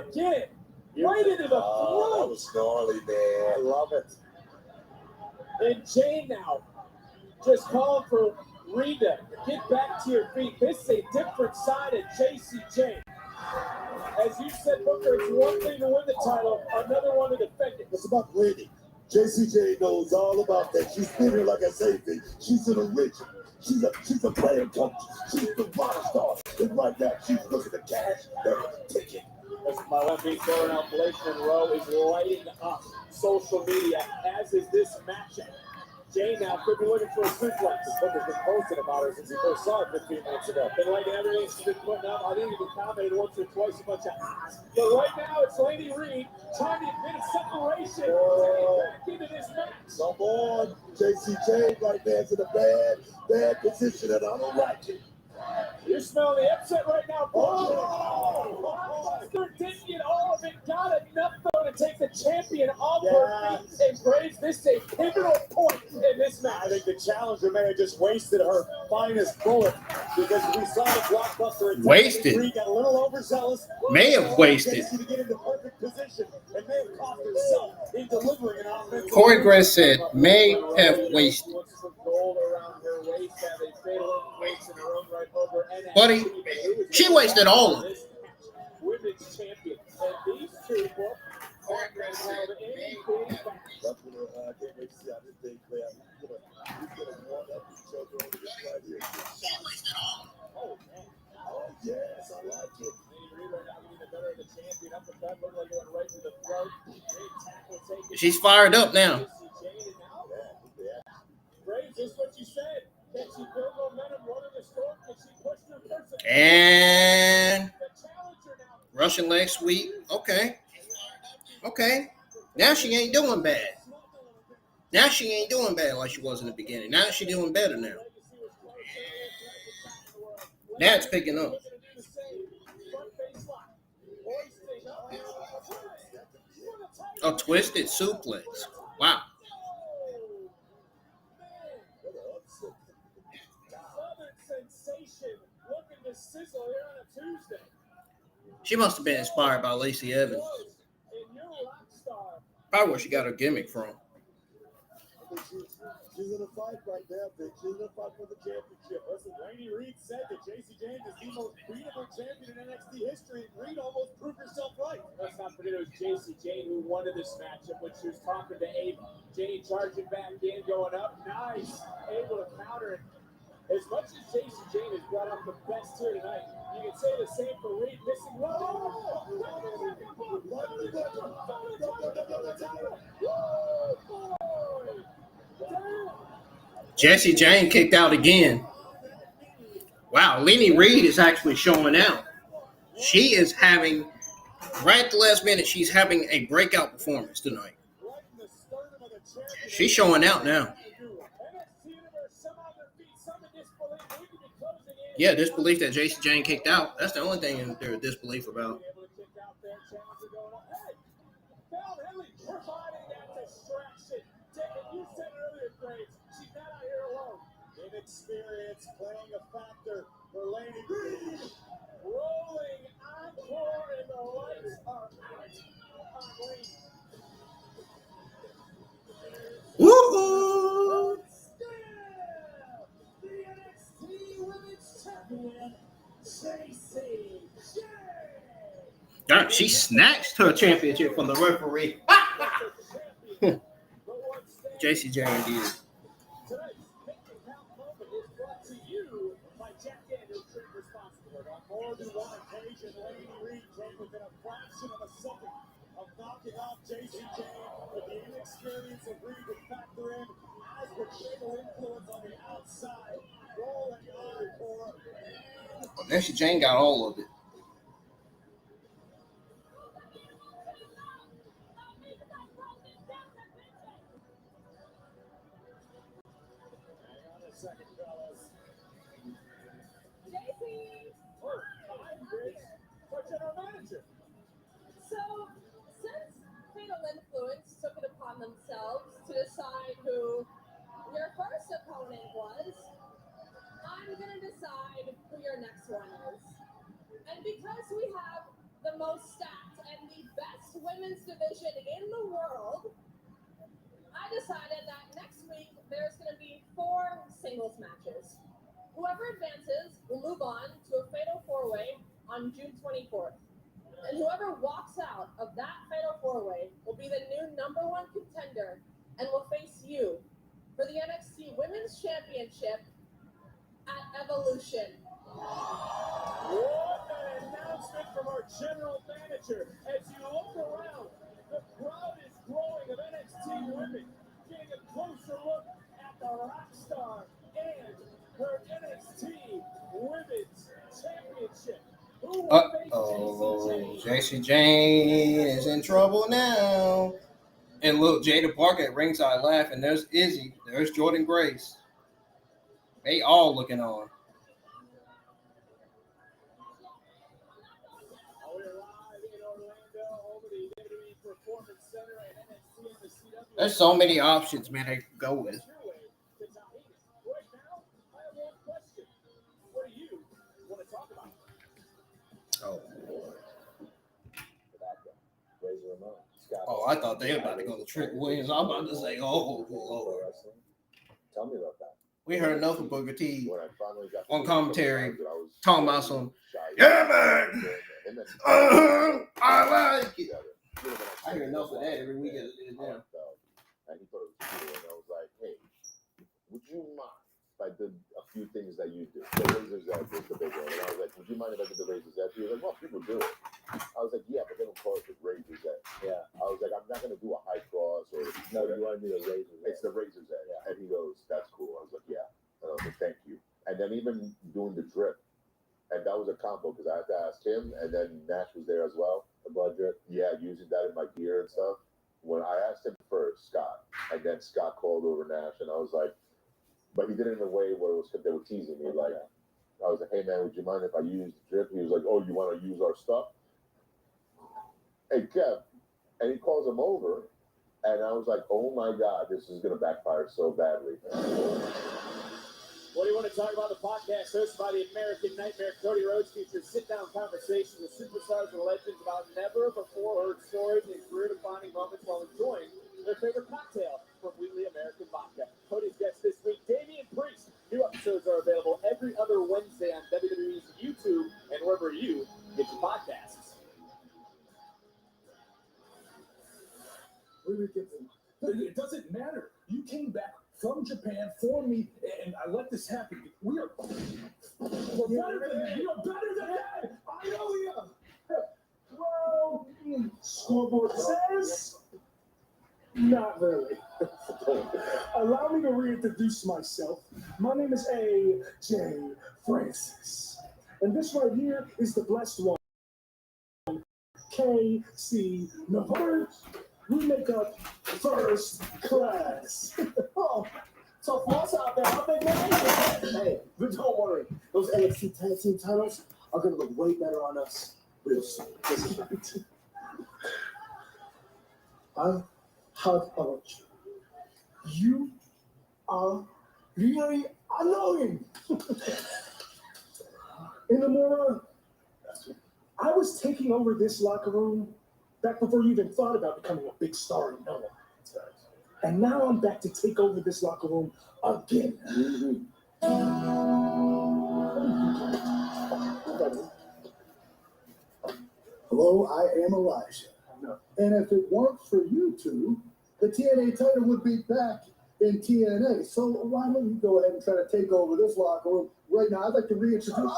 Speaker 4: again, right into the throat.
Speaker 6: That was gnarly, man.
Speaker 4: I love it. And Jane now just calling for Rita, get back to your feet. This is a different side of JC Jane. As you said, Booker, it's one thing to win the title, another one to defend it.
Speaker 6: It's about winning. JCJ knows all about that. She's been here, like I say, she's an original. She's a player coach. She's the rock star. And right now, she's looking to cash her ticket.
Speaker 4: As my left beat thrower now, Blake Monroe is lighting up social media, as is this matchup. Jane now could be looking for a suplex. Booker's been posting about her since he first saw her 15 minutes ago. Been liking everything she's been putting up. I think he commented once or twice a bunch of eyes. But right now, it's Lady Reed trying to get a separation back into this match.
Speaker 6: Come on, JCJ right there's in a bad position, and I don't like it.
Speaker 4: You're smelling the upset right now, Buster didn't get all of it. Got enough, though, to take the champion off her feet and Briggs. This is a pivotal point in this match.
Speaker 9: I think the challenger may have just wasted her finest bullet. Because we saw the blockbuster attack.
Speaker 1: Wasted.
Speaker 9: Reed got a little overzealous.
Speaker 1: May have wasted.
Speaker 9: To get into perfect position and may have cost herself in delivering an offensive.
Speaker 1: Corey Grace said, may have wasted. Buddy, she wasted all of it.
Speaker 4: Women's champion. And these two both are going to have anything back.
Speaker 6: That's what I can't wait to see how this thing play out. He's gonna warm up each other over this right here. Oh, man. Oh, yes, I like it.
Speaker 1: She's fired up now.
Speaker 4: Briggs, is what you said. Can she build momentum, running the storm? Can she push her person?
Speaker 1: And Russian leg sweep. Okay. Okay. Now she ain't doing bad. Now she ain't doing bad like she was in the beginning. Now she's doing better now. Now it's picking up. A twisted suplex. Wow. She must have been inspired by Lacey Evans. Probably where she got her gimmick from.
Speaker 6: She's in a fight right now, bitch. She's in a fight for the championship.
Speaker 9: Listen, Laney Reed said that Jacy Jayne is the most beatable champion in NXT history, and Reed almost proved herself right.
Speaker 4: Let's not forget it was Jacy Jayne who wanted this matchup when she was talking to Ava. Jayne charging back in, going up. Nice. Able to counter it. As much as Jacy Jayne has brought up the best here tonight, you can say the same for Reed. Missing
Speaker 1: Jacy Jayne kicked out again. Wow, Laney Reed is actually showing out. She is having, right at the last minute, she's having a breakout performance tonight. She's showing out now. Yeah, disbelief that Jacy Jayne kicked out. That's the only thing they're disbelief about.
Speaker 9: Inexperience playing a factor for Laney Reed. Rolling encore and the lights are out on Laney.
Speaker 1: Woo-hoo!
Speaker 9: The NXT Women's Champion, Jacy Jayne.
Speaker 1: Darn, she snatched her championship from the referee. Jacy Jayne did.
Speaker 9: Tonight's Make the Count moment is brought to you by Jack Daniels Drink Responsibly. On more than one occasion, Laney Reed came within a fraction of a second of knocking off Jacy Jayne, but the inexperience of Reed would factor in, as would fatal influence on the outside. Rolling encore.
Speaker 1: Jacy Jayne got all of it.
Speaker 9: Second, fellas.
Speaker 2: JC!
Speaker 9: Oh, hi, Briggs. Our general manager.
Speaker 2: So, since Fatal Influence took it upon themselves to decide who your first opponent was, I'm going to decide who your next one is. And because we have the most stacked and the best women's division in the world, I decided that next week there's going to be 4 singles matches. Whoever advances will move on to a Fatal 4-Way on June 24th. And whoever walks out of that Fatal 4-Way will be the new #1 contender and will face you for the NXT Women's Championship at Evolution.
Speaker 9: What an announcement from our general manager. As you look around, the crowd is growing of NXT women, getting a closer look at the rock star and her NXT Women's Championship. Who will face
Speaker 1: Uh-oh.
Speaker 9: Jacy Jayne?
Speaker 1: Jacy Jayne is in trouble now. And look, Jada Parker at ringside laughing. There's Izzy. There's Jordan Grace. They all looking on.
Speaker 9: We're live in Orlando over the WWE Performance Center and NXT on the CW.
Speaker 1: There's so many options, man, they could go with.
Speaker 9: Right now, I have one question. What do you
Speaker 1: Oh,
Speaker 4: Razor Ramon. Scott
Speaker 1: oh, I thought they were about to go to Trick Williams. I'm about to say, oh, Lord.
Speaker 4: Tell me about that.
Speaker 1: We heard enough of Booker T
Speaker 4: When I finally got
Speaker 1: on commentary
Speaker 4: I was
Speaker 1: talking about some,
Speaker 4: shy.
Speaker 1: yeah, man. I like it. I hear enough of that every week.
Speaker 4: And he thought it was cool, and I was like, hey, would you mind if I did a few things that you do? The Razor's Edge was the big one, and I was like, would you mind if I did the Razor's Edge? He was like, well, people do it. I was like, yeah, but they don't call it the Razor's Edge. Yeah. I was like, I'm not going to do a high cross or... No, you want to do the Razor's Edge. It's the Razor's Edge. Yeah. And he goes, that's cool. I was like, yeah. And I was like, thank you. And then even doing the drip, and that was a combo because I had to ask him, and then Nash was there as well. The blood drip. Yeah, using that in my gear and stuff. When I asked him first, Scott, and then Scott called over Nash, and I was like, but he did it in a way where it was they were teasing me. Like, I was like, hey man, would you mind if I use the drip? He was like, oh, you want to use our stuff? Hey Kev, and he calls him over, and I was like, oh my God, this is gonna backfire so badly.
Speaker 9: What do you want to talk about? The podcast hosted by the American Nightmare, Cody Rhodes, features sit-down conversations with superstars and legends about never-before-heard stories and career-defining moments while enjoying their favorite cocktail from Wheatley American Vodka. Cody's guest this week, Damian Priest. New episodes are available every other Wednesday on WWE's YouTube and wherever you get your podcasts.
Speaker 6: It doesn't matter. You came back from Japan for me, and I let this happen. We're better than that. You're better than that. I know you. Well, scoreboard says not really. Allow me to reintroduce myself. My name is A.J. Francis, and this right here is the blessed one, K.C. Navarre. We make up first class. Oh, tough loss out there, huh, big man? Hey, but don't worry. Those NXT tag team titles are going to look way better on us real soon. I have about you. You are really annoying. Inamura, I was taking over this locker room back before you even thought about becoming a big star in Noah. And now I'm back to take over this locker room again. Hello, I am Elijah. And if it weren't for you two, the TNA title would be back in TNA. So why don't you go ahead and try to take over this locker room right now? I'd like to reintroduce...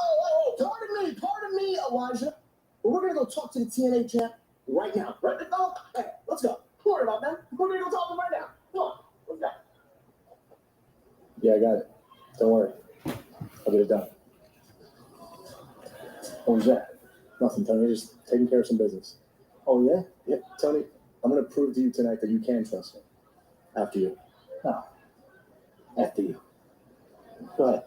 Speaker 6: Pardon me, Elijah. But we're going to go talk to the TNA champ right now. Right now? Hey, let's go. Don't worry about that. We're going to go talk to him right now. Come on. Let's go. Yeah, I got it. Don't worry. I'll get it done. What was that? Nothing, Tony. Just taking care of some business. Oh, yeah? Yeah, Tony, I'm going to prove to you tonight that you can trust me. After you. No. After you. Go ahead.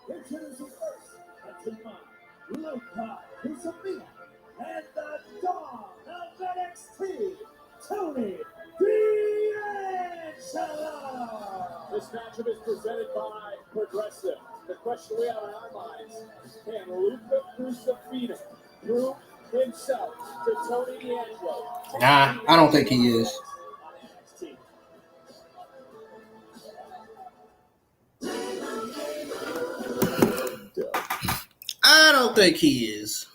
Speaker 6: Introducing first, Luca, Crusifino, and the Dawn of NXT, Tony D'Angelo.
Speaker 9: This matchup is presented by Progressive. The question we have in our minds, can Luca Crusifino prove himself to Tony D'Angelo?
Speaker 1: Nah, I don't think he is. I don't think he is.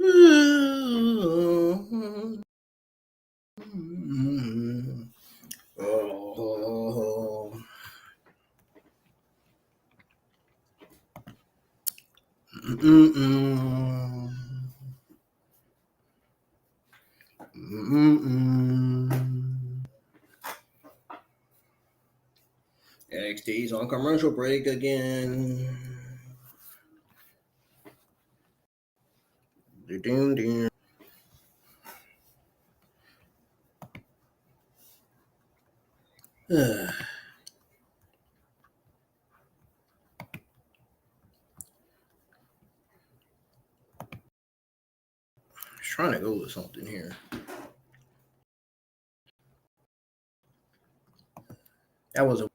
Speaker 1: Oh. NXT's on commercial break again. Doom. Trying to go with something here. That was a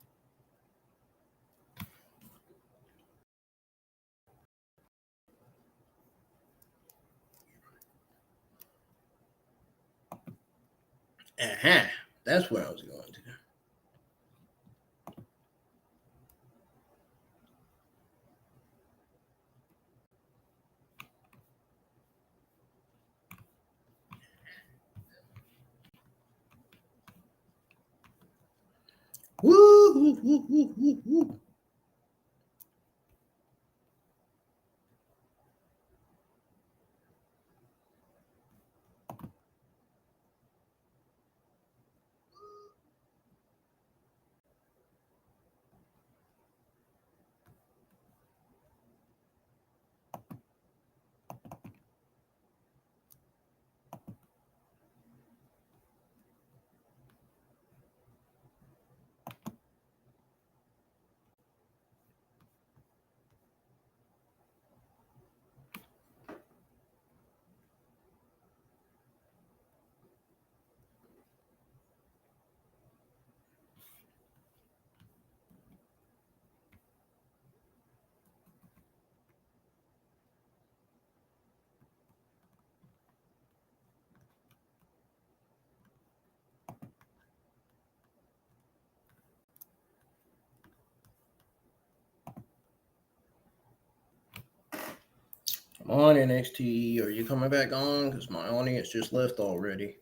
Speaker 1: that's where I was going to. Woo. I'm on NXT. Are you coming back on? Because my audience just left already.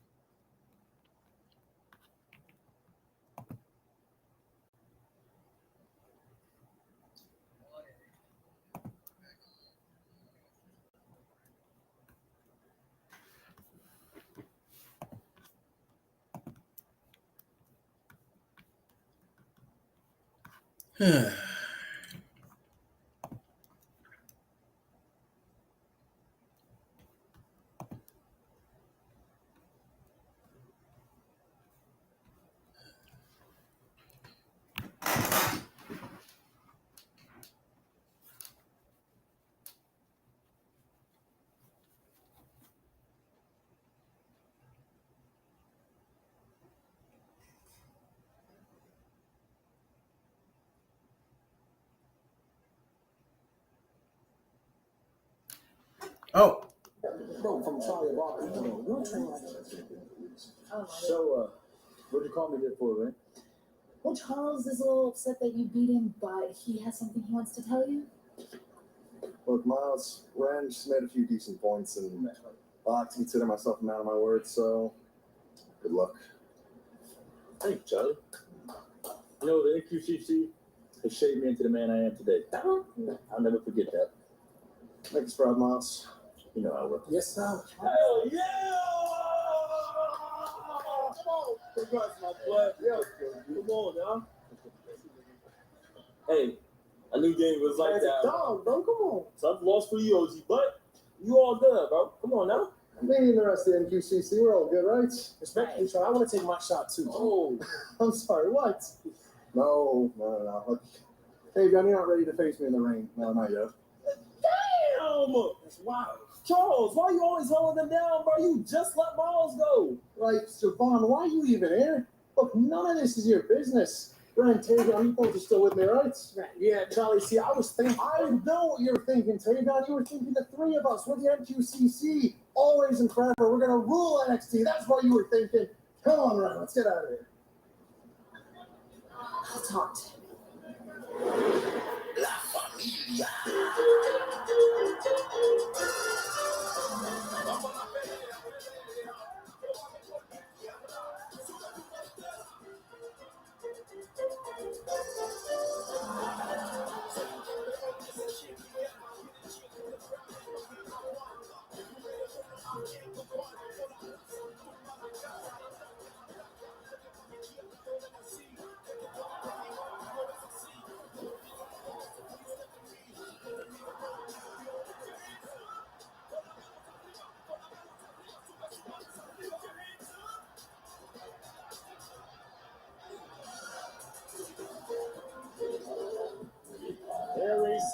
Speaker 1: Oh.
Speaker 9: Bro, from Charlie Walker, you don't train like that. So, what'd you call me here for, right?
Speaker 10: Well, Charles is a little upset that you beat him, but he has something he wants to tell you.
Speaker 3: Look, Miles, Ren just made a few decent points, and I like to consider myself a man of my word, so good luck.
Speaker 9: Thank you, Charlie. You know, the NQCC has shaped me into the man I am today. I'll never forget that.
Speaker 3: Make us proud, Miles. You know I will.
Speaker 9: Yes, sir. Hell yeah! Come on. Congrats, my boy. Yeah. Come on, now. Hey, I knew game was like that. Dog, bro. Come on. Tough loss for you, OG, but you all good, bro. Come on, now.
Speaker 3: Me and the rest of the NQCC, we're all good, right?
Speaker 9: Respectfully, Sean, I want to take my shot, too. Oh.
Speaker 3: I'm sorry, what? No. Look, hey, John, you're not ready to face me in the ring. No, not yet.
Speaker 9: Damn! That's wild. Charles, why you always holding them down, bro? You just let Miles go.
Speaker 3: Like, Savon, why are you even here? Look, none of this is your business. Brian, Tavion, you both are still with me, right?
Speaker 9: Yeah, Charlie, see, I was thinking.
Speaker 3: I know what you were thinking, Tavion. You were thinking the three of us. We're the NQCC. Always and forever. We're going to rule NXT. That's what you were thinking. Come on, Ryan. Let's get out of here.
Speaker 10: I'll talk to him.
Speaker 6: La familia.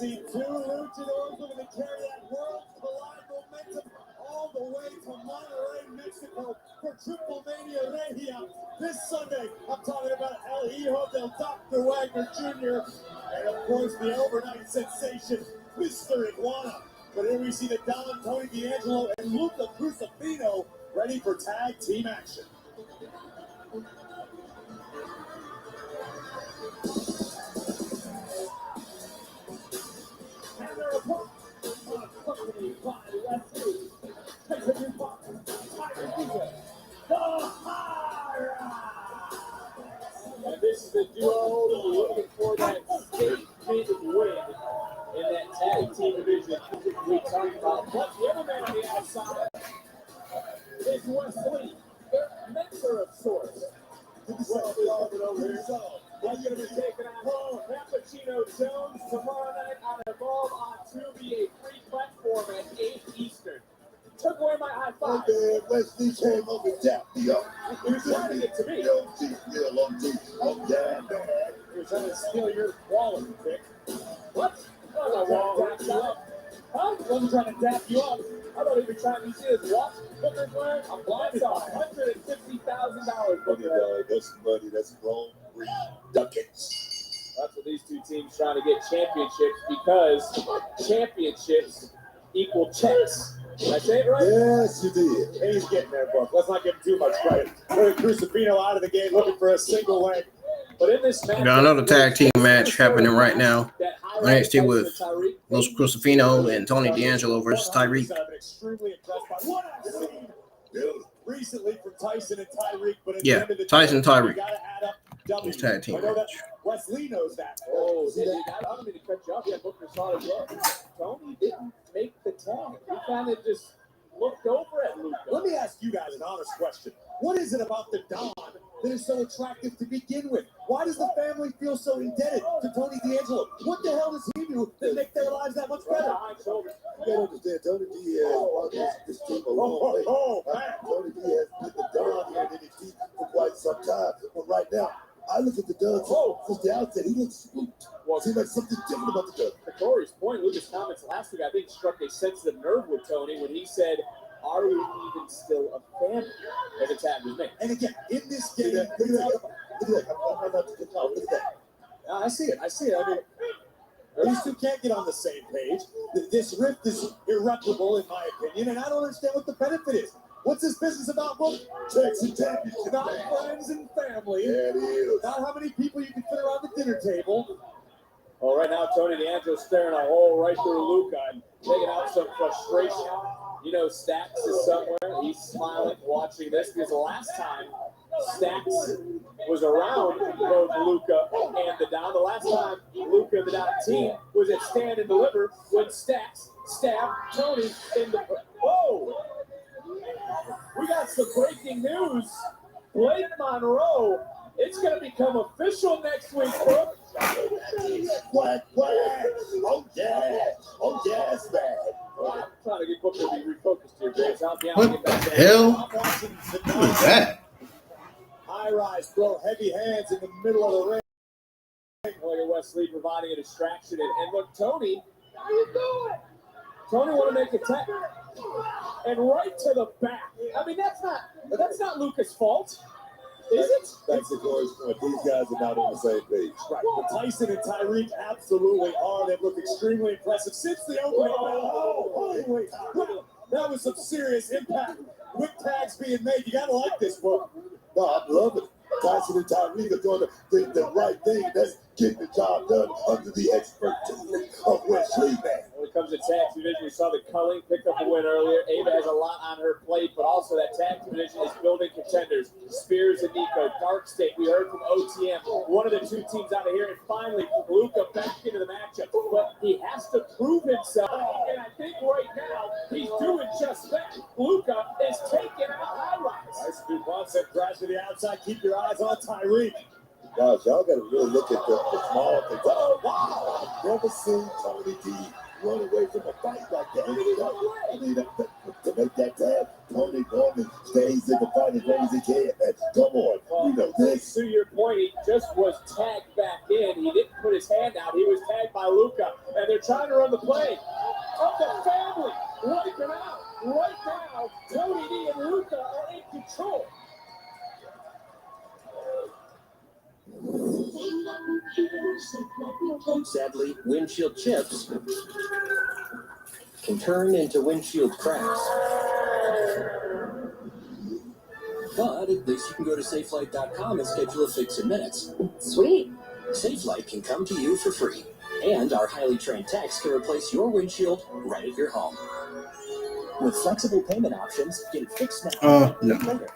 Speaker 9: see two luchadors looking to carry that World Collide momentum all the way to Monterrey, Mexico for Triple Mania Regia this Sunday. I'm talking about El Hijo del Dr. Wagner Jr. and of course the overnight sensation, Mr. Iguana. But here we see the Don, Tony D'Angelo, and Luca Crusifino ready for tag team action. And they're accompanied by Restream, Tyson, Dupont, Igwe, the High. And this is the duo looking for that statement win in that tag team division we talked about. But the other man on the outside is Wesley, their mentor of sorts. Well, over here. So, he's going to be taking on Cappuccino Jones tomorrow night on Evolve on Tubi, a free platform at 8 Eastern. Took away my high five.
Speaker 6: Okay, Wesley came over and tapped me up.
Speaker 9: He was trying to get to me.
Speaker 6: Yo, G, yeah, long G. Oh, yeah, man.
Speaker 9: He was trying to steal your wallet, Vic. What? Oh, the wallet. Dap you up. Huh? He wasn't trying to dap you up. I thought he was trying to see his watch. Booker's wearing a blind off $150,000. Booker.
Speaker 6: That's money. That's grown breed ducats.
Speaker 9: That's what these two teams trying to get championships because championships equal checks. Did I say it right?
Speaker 6: Yes, you did.
Speaker 9: And he's getting there, Buck. Let's not give him too much credit. Putting Crusifino out of the game, looking for a single leg. But in this match,
Speaker 1: We got another tag team match happening right now. NXT with Los Crusifino and Tony D'Angelo versus Tyriek.
Speaker 9: I've been extremely impressed by what I've seen recently from Tyson and Tyriek. But at the end of the
Speaker 1: Tyson
Speaker 9: day,
Speaker 1: Tyriek.
Speaker 9: you gotta add up W's.
Speaker 1: Tag team
Speaker 9: I know that
Speaker 1: match.
Speaker 9: Wesley knows that. Oh, I don't mean to cut you off. Yeah, Booker saw it again. Tony didn't make the tag. He kind of just looked over at Luca. Let me ask you guys an honest question. What is it about the Don that is so attractive to begin with? Why does the family feel so indebted to Tony D'Angelo? What the hell does he do that make their lives that much better?
Speaker 6: You gotta understand, Tony D has brought this team a long way. Tony D has been the Don here in NXT for quite some time. But right now, I look at the Don since the outset. He looks spooked. Seems like something different about the Don.
Speaker 9: To Corey's point, Lucas' comments last week, I think, struck a sensitive nerve with Tony when he said, "Are we even still a family?" When the tag was made. And again, in this game,
Speaker 6: Look at that. I'm not to get out. Look at that.
Speaker 9: I see it. I mean, these two can't get on the same page. This rift is irreparable, in my opinion, and I don't understand what the benefit is. What's this business about, bro?
Speaker 6: Checks and championship.
Speaker 9: Not friends and family.
Speaker 6: Yeah, it is.
Speaker 9: Not how many people you can fit around the dinner table. Well, right now, Tony D'Angelo staring a hole right through Luca and taking out some frustration. You know, Stacks is somewhere. He's smiling, watching this, because the last time Stacks was around both Luca and the Don, the last time Luca and the Don team was at Stand and Deliver when Stacks stabbed Tony in the... Whoa! We got some breaking news. Blake Monroe, it's going to become official next week, bro.
Speaker 6: Quack, quack. Oh, yeah. Oh, yes, man.
Speaker 9: I'm trying to get Booker to be refocused here, Grace.
Speaker 1: What the hell? What is that?
Speaker 9: High rise, throw heavy hands in the middle of the ring. Look at Wesley providing a distraction. And look, Tony, how you doing? Tony want to make a tap. And right to the back. I mean, that's not Luca's fault. Is it?
Speaker 6: That's the Corey's point. These guys are not on the same page.
Speaker 9: Right. But Tyson and Tyriek absolutely are. They've looked extremely impressive since the opening. Wait. That was some serious impact. Whip tags being made. You got to like this, bro.
Speaker 6: No, I love it. Tyson and Tyriek are doing the right thing. That's getting the job done under the expertise of Wesley, man.
Speaker 9: When it comes to tag team division, we saw the Culling pick up a win earlier. Ava has a lot on her plate, but also that tag team division is building contenders. Spears and Niko, Dark State. We heard from OTM, one of the two teams out of here, and finally Luca back into the matchup. But he has to prove himself, and I think right now he's doing just that. Luca is taking out High Rise. Nice Dupont said, crash to the outside. Keep your eyes on Tyriek.
Speaker 6: Gosh, y'all got to really look at the small things. Oh, wow. Never seen Tony D run away from a fight like that. I mean, to make that tag, Tony normally stays in the fight as long as he can, man. Come on, we know this.
Speaker 4: To your point, he just was tagged back in. He didn't put his hand out. He was tagged by Luca, and they're trying to run the play of the family. Wipe him out. Right now, Tony D and Luca are in control.
Speaker 11: Sadly, windshield chips can turn into windshield cracks. But at least you can go to SafeLight.com and schedule a fix in minutes.
Speaker 5: Sweet.
Speaker 11: SafeLight can come to you for free, and our highly trained techs can replace your windshield right at your home. With flexible payment options, get it fixed now.
Speaker 1: No.
Speaker 11: Later.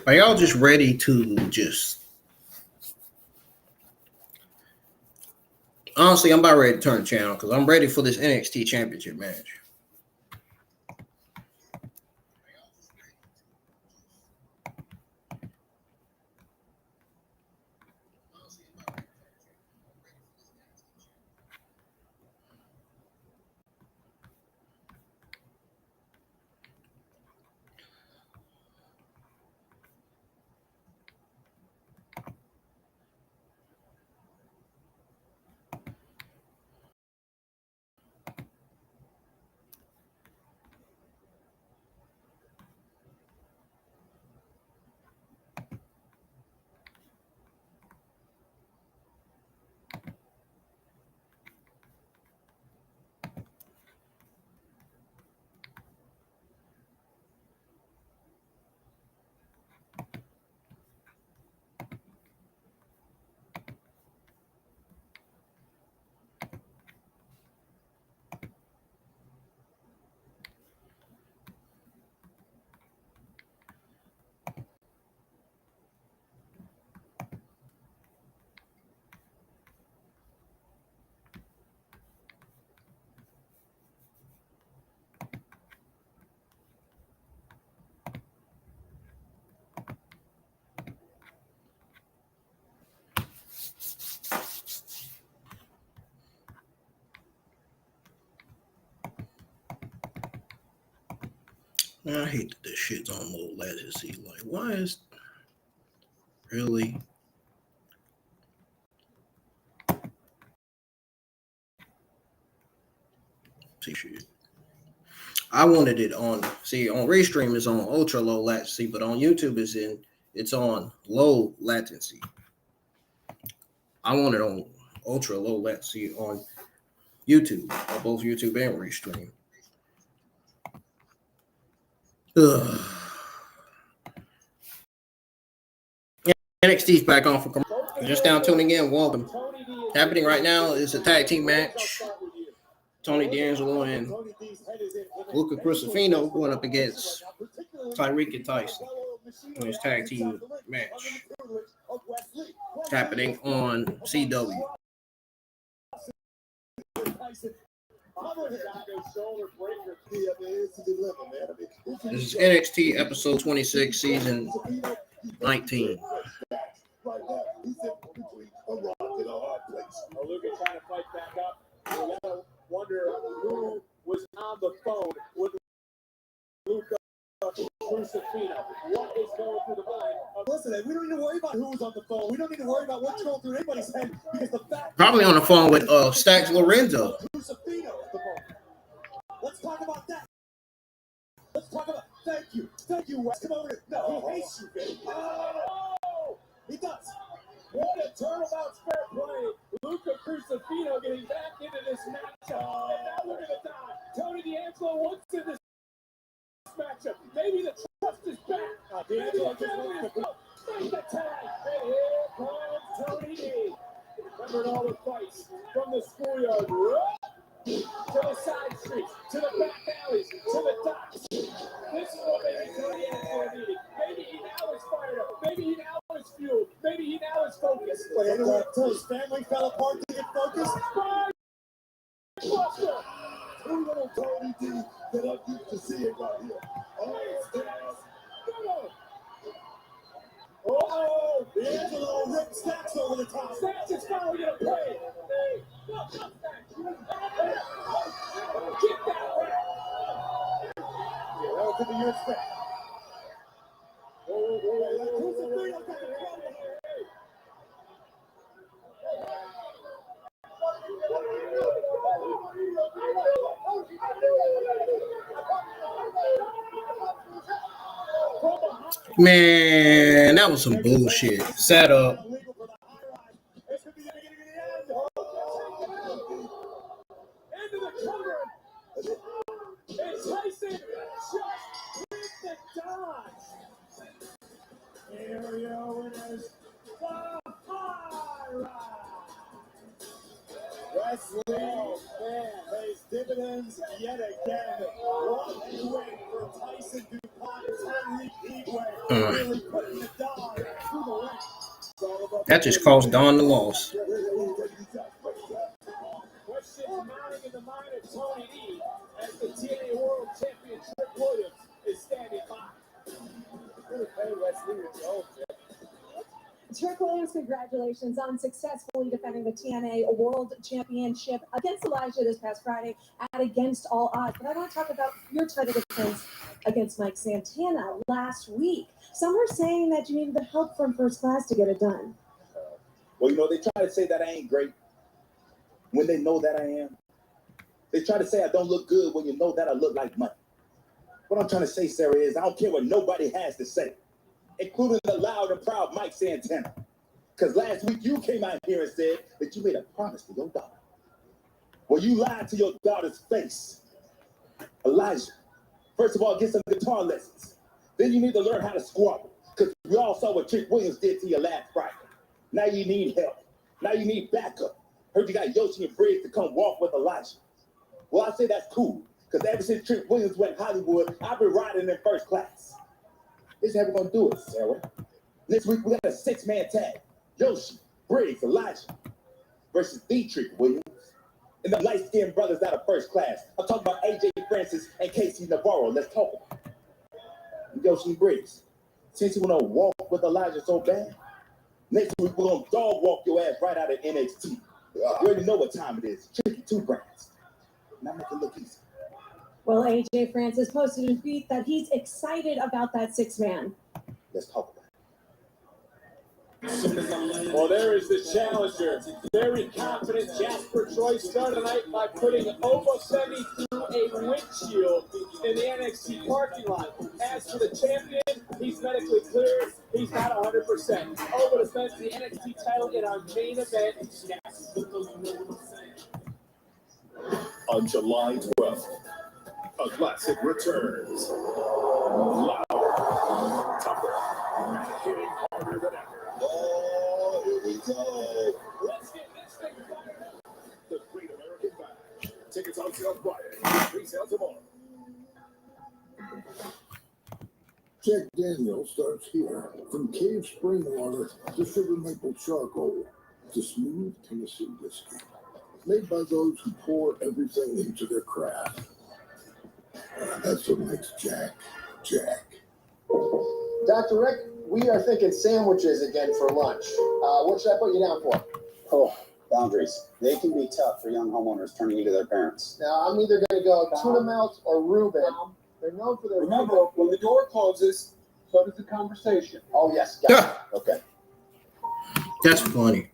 Speaker 1: Are y'all just ready to just... Honestly, I'm about ready to turn the channel because I'm ready for this NXT Championship match. Man, I hate that this shit's on low latency. Like, why is... Really? See shit. I wanted it on... See, on Restream it's on ultra low latency, but on YouTube it's on low latency. I want it on ultra low latency on YouTube, on both YouTube and Restream. Ugh. NXT's back on for commercial. Just now tuning in, welcome. Happening right now is a tag team match. Tony D'Angelo and Luca Crusifino going up against Tyriek and Tyson in this tag team match. Happening on CW. This is NXT episode 26, season 19.
Speaker 4: Luca trying to fight back up. You gotta wonder who was on the phone with Luca Crusifino. What is going through the mind of...
Speaker 9: Listen, we don't need to worry about who was on the phone. We don't need to worry about what's going through anybody's head because the fact...
Speaker 1: Probably on the phone with Stax Lorenzo.
Speaker 9: Crusifino at the moment. Let's talk about that. Let's talk about Thank you, Wes. Come over here. No, he hates you, baby. Oh, he does.
Speaker 4: What a turnabout fair play. Luca Crusifino getting back into this matchup. And now we're going to die. Tony D'Angelo wants in this matchup. Maybe the trust is back.
Speaker 9: D'Angelo just wants to
Speaker 4: make the tag. And here comes Tony D. Remembered all the fights from the schoolyard. To the side streets, to the back alleys, to the docks. This is what maybe Tony D'Angelo needed. Maybe he now is fired up. Maybe he now is fueled. Maybe he now is focused.
Speaker 9: His family fell apart to get focused.
Speaker 4: Buster!
Speaker 6: Two little Tony D that I'm used to seeing right here.
Speaker 4: Oh,
Speaker 9: D'Angelo ripped Stacks over the top.
Speaker 4: Stacks is finally going to play. Get that right.
Speaker 9: That could be your step. Crusifino got the problem.
Speaker 1: Man, that was some bullshit. Set up.
Speaker 4: Into the cover. And Tyson just with the dodge.
Speaker 9: Here we go, winners. The High Ride. Wrestling pays dividends yet again. What a win for Tyson Dupont, Tyriek, Igwe, really putting the dog through the ring.
Speaker 1: That just cost Don the loss.
Speaker 4: Questions mounting in the mind of Tony D as the TNA World Champion Trick Williams is standing by. Hey, Wesley, it's your own, Jeff.
Speaker 8: Trick Williams, congratulations on successfully defending the TNA World Championship against Elijah this past Friday at Against All Odds. But I want to talk about your title defense against Mike Santana last week. Some are saying that you needed the help from First Class to get it done.
Speaker 12: Well, you know, they try to say that I ain't great when they know that I am. They try to say I don't look good when you know that I look like money. What I'm trying to say, Sarah, is I don't care what nobody has to say, including the loud and proud Mike Santana. Because last week you came out here and said that you made a promise to your daughter. Well, you lied to your daughter's face. Elijah, first of all, get some guitar lessons. Then you need to learn how to squabble. Because we all saw what Trick Williams did to you last Friday. Now you need help. Now you need backup. Heard you got Yoshi and Briggs to come walk with Elijah. Well, I say that's cool. Because ever since Trick Williams went Hollywood, I've been riding in First Class. This is how we're going to do it, Sarah. Next week, we got a 6-man tag. Yoshi, Briggs, Elijah versus the Trick Williams. And the light-skinned brothers out of First Class. I'm talking about AJ Francis and Casey Navarro. Let's talk about it. Yoshi Briggs, since you want to walk with Elijah so bad, next week we're going to dog walk your ass right out of NXT. You already know what time it is. Tricky 2 brands. Now make it look easy.
Speaker 8: Well, AJ Francis posted a tweet that he's excited about that 6-man.
Speaker 12: Let's talk about it.
Speaker 4: Well, there is the challenger. Very confident Jasper Troy started tonight by putting Oba Femi through a windshield in the NXT parking lot. As for the champion, he's medically cleared. He's not 100%. Oba defends the NXT title in our main event. Yes.
Speaker 6: On July 12th, a classic returns. Louder, tougher, and hitting harder than ever. Oh, here we go.
Speaker 4: Let's get this thing fired up.
Speaker 6: The Great American Bash. Tickets on sale Friday. Resale tomorrow.
Speaker 13: Jack Daniels starts here. From cave spring water to sugar maple charcoal to smooth Tennessee whiskey. Made by those who pour everything into their craft. That's what makes Jack, Jack.
Speaker 14: Dr. Rick, we are thinking sandwiches again for lunch. What should I put you down for?
Speaker 15: Oh, boundaries. They can be tough for young homeowners turning into their parents.
Speaker 14: Now, I'm either going to go tuna melt or Reuben. They're known for their...
Speaker 15: Remember, when the door closes, so does the conversation.
Speaker 14: Oh, yes. Got it. Okay.
Speaker 1: That's funny.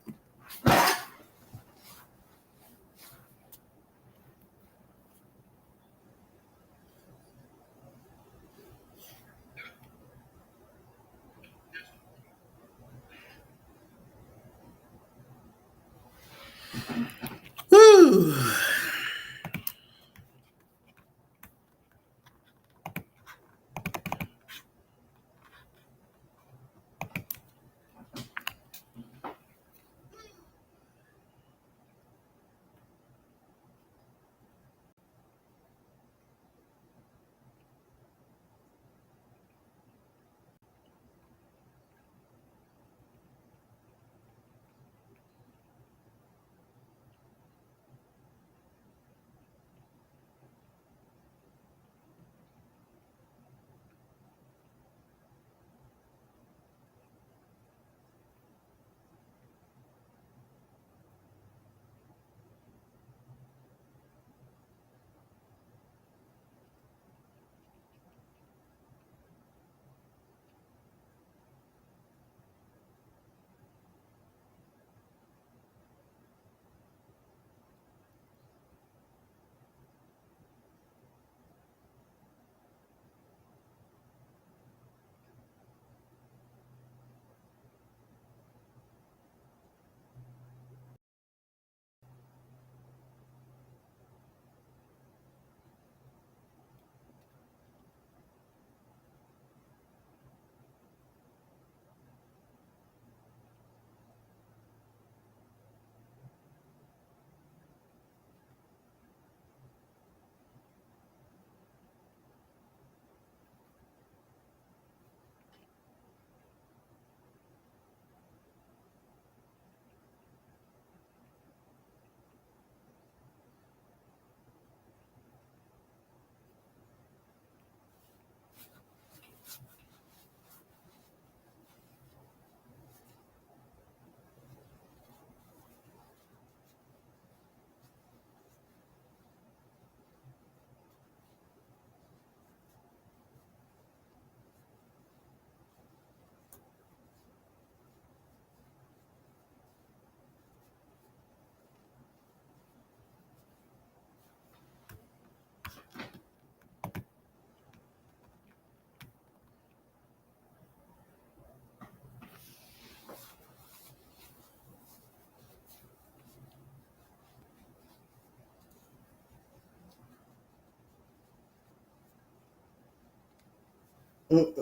Speaker 1: I'm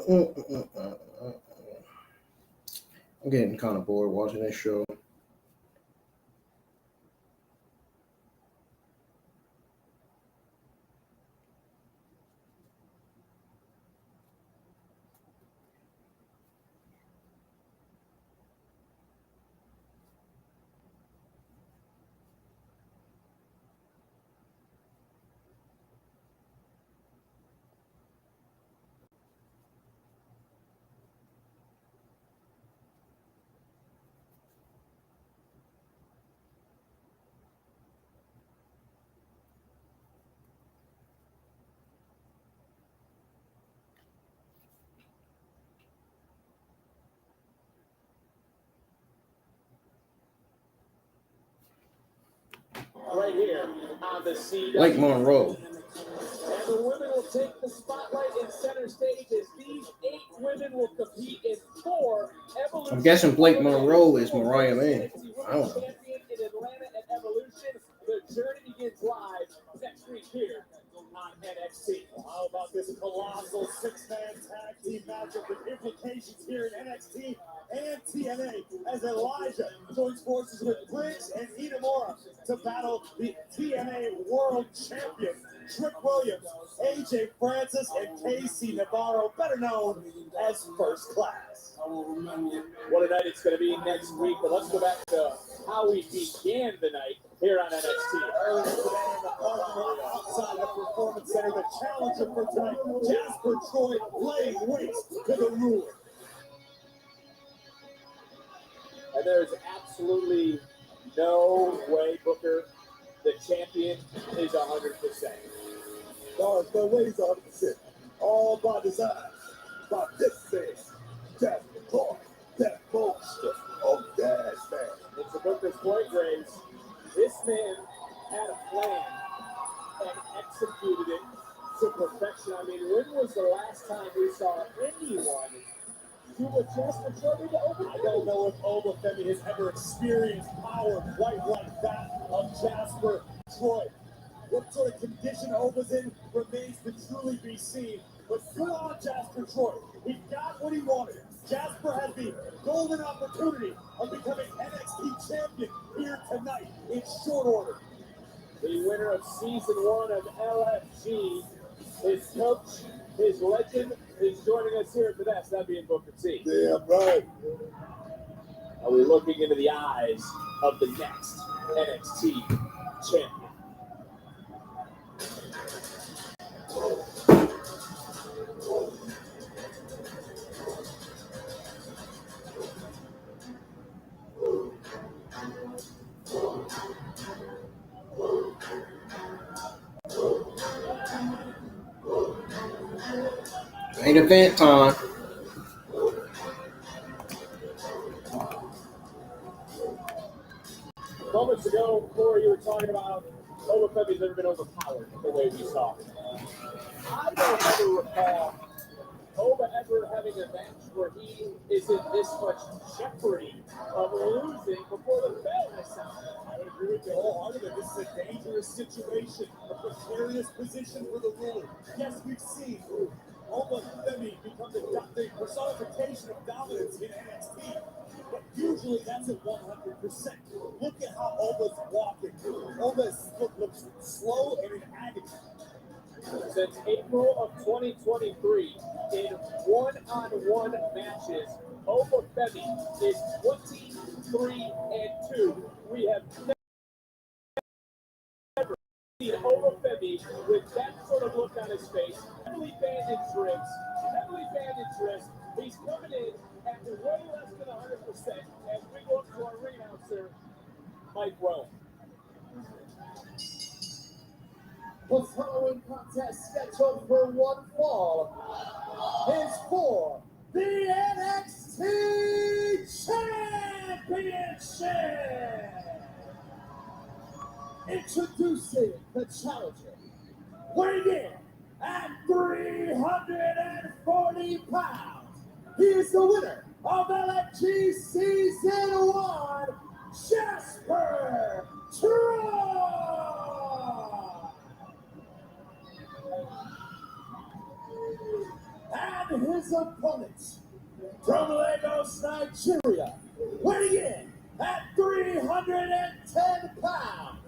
Speaker 1: getting kind of bored watching this show.
Speaker 4: Right here on the CW.
Speaker 1: Blake Monroe.
Speaker 4: And the women will take the spotlight in center stage as these 8 women will compete in 4 Evolution.
Speaker 1: I'm guessing Blake Monroe is Mariah May. I don't know.
Speaker 4: Champion in Atlanta at Evolution. The journey begins live next week here on NXT.
Speaker 9: How about this colossal 6-man tag team matchup with implications here in NXT and TNA as Elijah joins forces with Briggs and Inamura to battle the TNA World Champion Trick Williams, AJ Francis, and KC Navarro, better known as First Class.
Speaker 4: What a night it's going to be next week, but let's go back to how we began the night here on NXT.
Speaker 9: Earlier today in the parking lot outside the Performance Center, the challenger for tonight, Jasper Troy, laying waste to the ruler.
Speaker 4: And there's absolutely no way, Booker, the champion is 100%.
Speaker 6: Stars no ways 100%. All by design. By this face. Jasper Troy, that monster of Dash Man.
Speaker 4: It's a Booker's point, Graves. This man had a plan and executed it to perfection. I mean, when was the last time we saw anyone do what Jasper Troy did to Oba Femi?
Speaker 9: I don't know if Oba Femi has ever experienced power quite like that of Jasper Troy. What sort of condition Oba's in remains to truly be seen. But good on Jasper Troy. He got what he wanted. Jasper had the golden opportunity of becoming NXT champion here tonight in short order.
Speaker 4: The winner of season 1 of LFG, his coach, his legend, is joining us here at the desk. That being Booker T.
Speaker 6: Damn right.
Speaker 4: Are we looking into the eyes of the next NXT champion?
Speaker 1: Main event time.
Speaker 4: Moments ago, Corey, you were talking about Oba Femi's never been overpowered the way we saw it. I don't ever recall Oba ever having a match where he is in this much jeopardy of losing before the bell has sounded.
Speaker 9: I would agree with you wholeheartedly. This is a dangerous situation, a precarious position for the ruler. Yes, we've seen Oba Femi become the personification of dominance in NXT, but usually that's at 100%. Look at how Oba's walking. Oba looks slow and in agony.
Speaker 4: Since April of 2023, in one-on-one matches, Oba Femi is 23-2. We have never seen Oba Femi with that sort of look on his face. Heavily bandaged wrist. He's coming in at way less than 100% as we go up to our ring announcer, Mike Rowe.
Speaker 14: The following contest scheduled for one fall is for the NXT Championship. Introducing the challenger, weighing in at 340 pounds. He is the winner of LFG Season 1, Jasper Troy. And
Speaker 9: And his opponent from Lagos, Nigeria, weighing in at 310 pounds,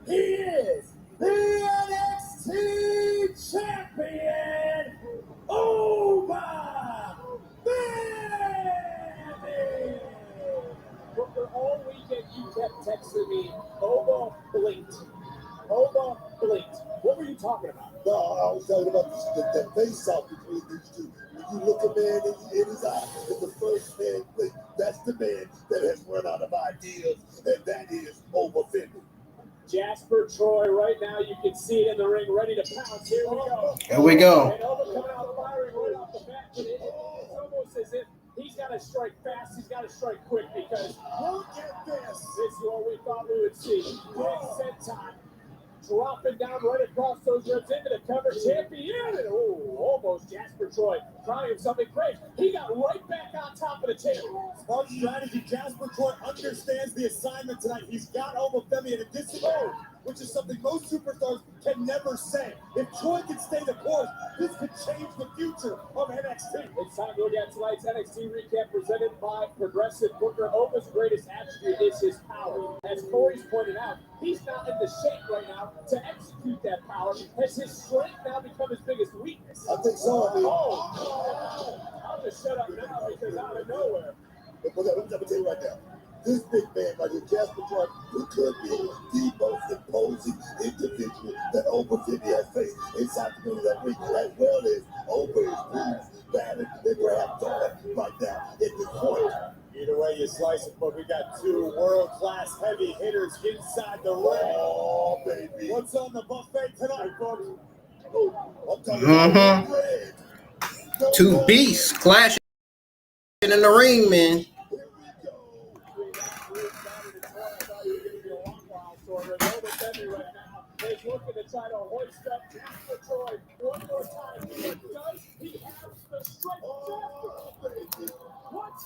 Speaker 9: he is the NXT champion, Oba Femi.
Speaker 4: Booker, all weekend you kept texting me, Oba blinked. Oba blinked. What were you talking about?
Speaker 6: No, I was talking about the face-off between these two. When you look a man in his eye, and the first man blink, that's the man that has run out of ideas, and that is Oba Femi.
Speaker 4: Jasper Troy, right now you can see it in the ring, ready to pounce. Here we go.
Speaker 1: Here we go.
Speaker 4: And Oba coming out firing right off the bat. But it's almost as if he's got to strike fast, he's got to strike quick, because look at this. This is what we thought we would see. Big senton. Dropping down right across those ribs into the cover. Champion. And almost Jasper Troy trying something great. He got right back on top of the table.
Speaker 9: Smart strategy. Jasper Troy understands the assignment tonight. He's got Oba Femi in a disadvantage, which is something most superstars can never say. If Troy can stay the course, this could change the future of NXT.
Speaker 4: It's time to look at tonight's NXT recap presented by Progressive. Booker. Oba's greatest attribute is his power. As Corey's pointed out, he's not in the shape right now to execute that power. Has his strength now become his biggest weakness?
Speaker 6: I think so. I mean,
Speaker 4: I'll just shut up now because out of nowhere.
Speaker 6: but let me tell you right now. This big man right here, Jasper Troy, who could be the most imposing individual that Oba Femi has faced inside the middle of that ring, as well as Oba is bruised, battered, and perhaps torn right now at this point.
Speaker 9: Either way you slice it, but we got two world-class heavy hitters inside the ring.
Speaker 6: Oh, baby.
Speaker 9: What's on the buffet tonight, folks?
Speaker 6: I'm talking about bread.
Speaker 1: Two beasts clashing in the ring, man.
Speaker 4: He's looking to try to hoist up Jasper Troy one more time. But does he have the strength? What?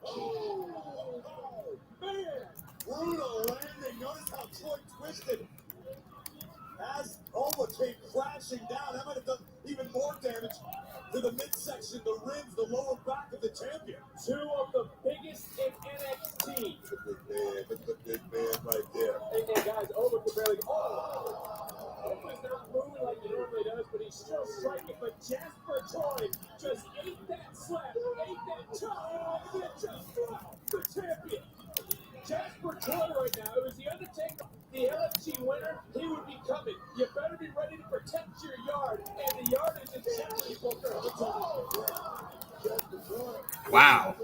Speaker 4: Oh, man.
Speaker 9: Brutal landing. Notice how Troy twisted as Oba came crashing down. That might have done even more damage to the midsection, the ribs, the lower back of the champion.
Speaker 4: Two of the biggest in NXT.
Speaker 6: That's a big man right there.
Speaker 4: And guys, Oba can barely. Oba's not moving like he normally does, but he's still striking. But Jasper Troy just ate that slap, ate that chop, and then just dropped the champion. Jasper Troy right now, it was the Undertaker, the LFG winner, he would be coming. You better be ready to protect your yard, and the yard is in jeopardy, Booker.
Speaker 1: Wow.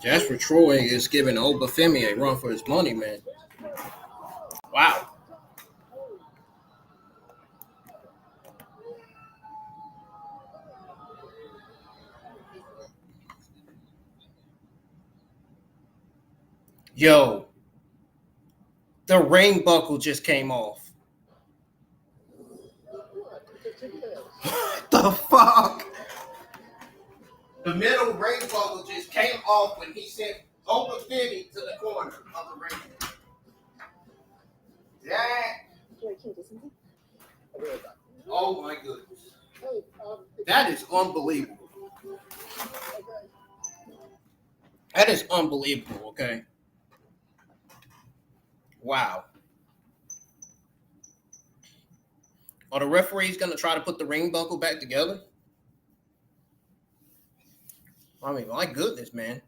Speaker 1: Jasper Troy is giving Oba Femi a run for his money, man. Wow. Yo, the ring buckle just came off. What the fuck? The middle ring buckle just came off when he sent Oba Femi to the corner of the ring. Oh my goodness. That is unbelievable. That is unbelievable, okay? Wow. Are the referees going to try to put the ring buckle back together? I mean, my goodness, man.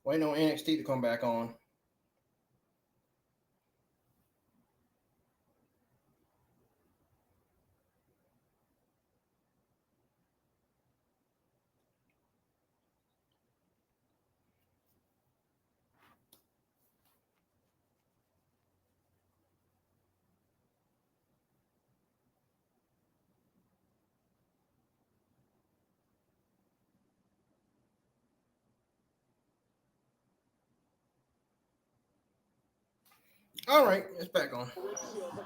Speaker 1: Waiting on NXT to come back on. All right, it's back on.
Speaker 4: But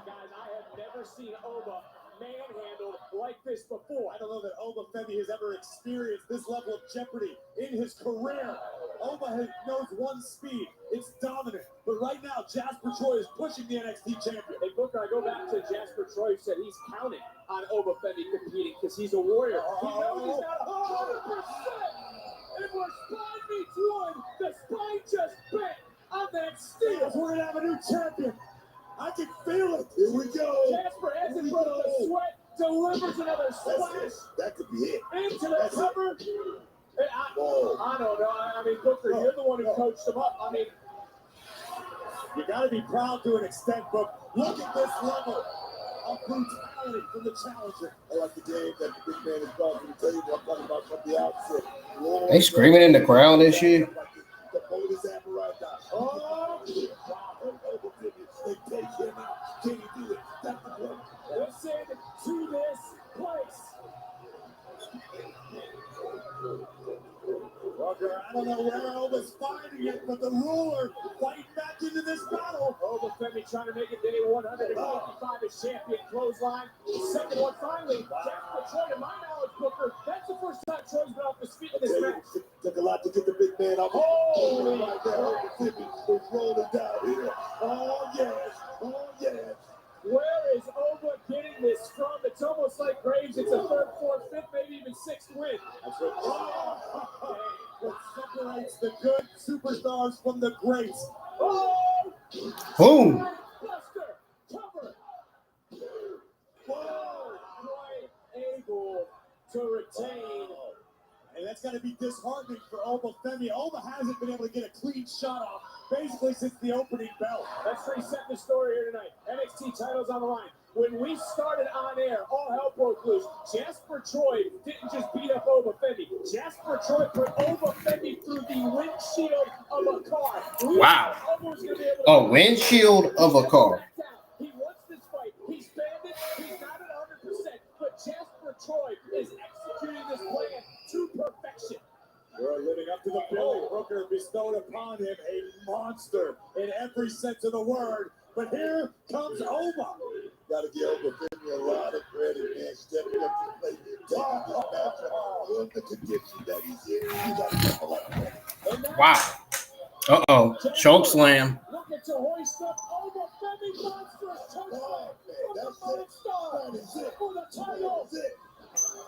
Speaker 4: guys, I have never seen Oba manhandled like this before.
Speaker 9: I don't know that Oba Femi has ever experienced this level of jeopardy in his career. Oba knows one speed. It's dominant. But right now, Jasper Troy is pushing the NXT champion.
Speaker 4: Hey, Booker, I go back to Jasper Troy, who said he's counting on Oba Femi competing because he's a warrior. He knows he's not 100%. And where spine meets wood, the spine just bent on that steel.
Speaker 9: We're going to have a new champion. I can feel it. Here we go.
Speaker 4: Jasper has it from the sweat, delivers another splash.
Speaker 6: That could be it.
Speaker 4: Into the cover. I don't know. I mean, Booker, you're the one who coached him up. I mean,
Speaker 9: you got to be proud to an extent, but look at this level of brutality from the challenger.
Speaker 6: I like the game that the big man is brought to the table. I'm talking about from the outset. Lord,
Speaker 1: They screaming in the crowd and shit.
Speaker 6: The boldest hammer right now. Oh, they take him out. Can he do it? That's the play.
Speaker 4: Listen to this place.
Speaker 9: Walker, I don't know where Oba's finding it, but the ruler fighting back into this battle.
Speaker 4: Oba Femi trying to make it day 155 as champion. Clothesline. Second one finally. Jasper Troy, to my knowledge, Booker, that's the first time Troy's been off his feet in this match.
Speaker 6: Took a lot to get the big man off.
Speaker 4: Holy
Speaker 6: right there. Oba Femi is rolling down here. Oh, yes. Oh, yes.
Speaker 4: Where is Oba getting this from? It's almost like Graves. It's a third, fourth, fifth, maybe even sixth win.
Speaker 9: That's what what separates the good superstars from the greats.
Speaker 4: Oh!
Speaker 1: Boom!
Speaker 4: Buster! Cover! Whoa! Quite able to retain.
Speaker 9: And that's got to be disheartening for Oba Femi. Oba hasn't been able to get a clean shot off basically since the opening bell.
Speaker 4: Let's reset the story here tonight. NXT titles on the line. When we started on air, all hell broke loose. Jasper Troy didn't just beat up Oba Femi. Jasper Troy put Oba Femi through the windshield of a car.
Speaker 1: Wow. A windshield of a car.
Speaker 4: He wants this fight. He's banded. He's not at 100%. But Jasper Troy is executing this plan to perfection.
Speaker 9: We're living up to the Billy Brooker bestowed upon him, a monster in every sense of the word. But here comes Oba.
Speaker 6: Got to give Oba Femi a lot of credit, man. Stepping up to the plate, taking this matchup in the condition that he's in. You got to give him a lot of credit.
Speaker 1: Wow. Uh-oh. Choke slam.
Speaker 4: Looking to hoist up Oba Femi monstrous choke slam from the Moon Star for the title.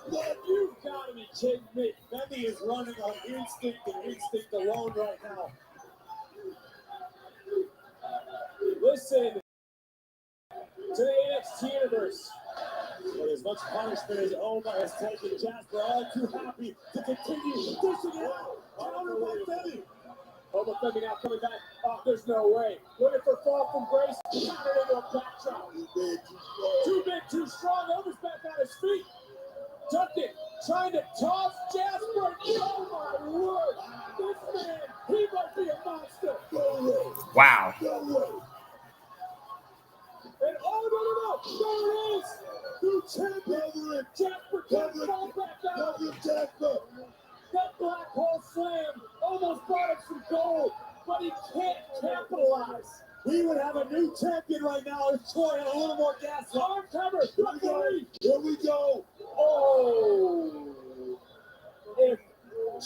Speaker 4: But you've got to be kidding me.
Speaker 9: Femi is running on instinct and instinct alone right now.
Speaker 4: Listen to the NXT universe.
Speaker 9: But as much punishment as Oba has taken, Jasper all too happy to continue dishing it out. Counter by Femi.
Speaker 4: Oba Femi now coming back. Oh, there's no way. Looking for fall from grace. Counter into a backdrop. Too big, too strong. Oba's back on his feet. Ducking, trying to toss Jasper. Oh my word. This man, he might be a monster.
Speaker 1: Wow.
Speaker 4: And oh, no. There it is.
Speaker 6: New champion.
Speaker 4: Jasper can't fall back out.
Speaker 6: Jasper.
Speaker 4: That black hole slam almost brought him some gold, but he can't capitalize.
Speaker 9: We would have a new champion right now if Troy had a little more gas.
Speaker 4: Arm cover.
Speaker 6: Here we go.
Speaker 4: Oh. If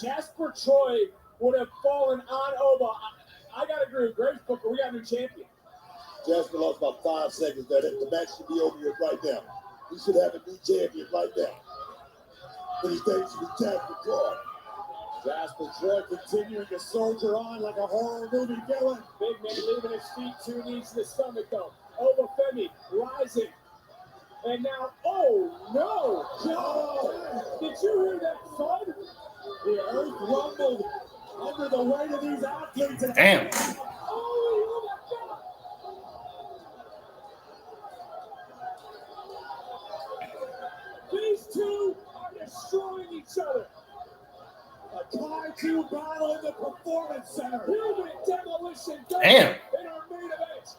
Speaker 4: Jasper Troy would have fallen on Oba, I got to agree with Graves Booker. We got a new champion.
Speaker 6: Jasper lost about 5 seconds there. The match should be over here right now. We should have a new champion right now. But his name should be Jasper Troy.
Speaker 9: Jasper Troy continuing to soldier on like a horror movie villain.
Speaker 4: Big man leaving his feet, 2 knees to the stomach though. Oba Femi rising. And now, oh no! God. Did you hear that thud?
Speaker 9: The earth rumbled Under the weight of these athletes.
Speaker 1: Damn.
Speaker 9: These two are destroying each other. A Kaiju battle in the Performance Center. Human demolition.
Speaker 1: Damn.
Speaker 9: In our main event.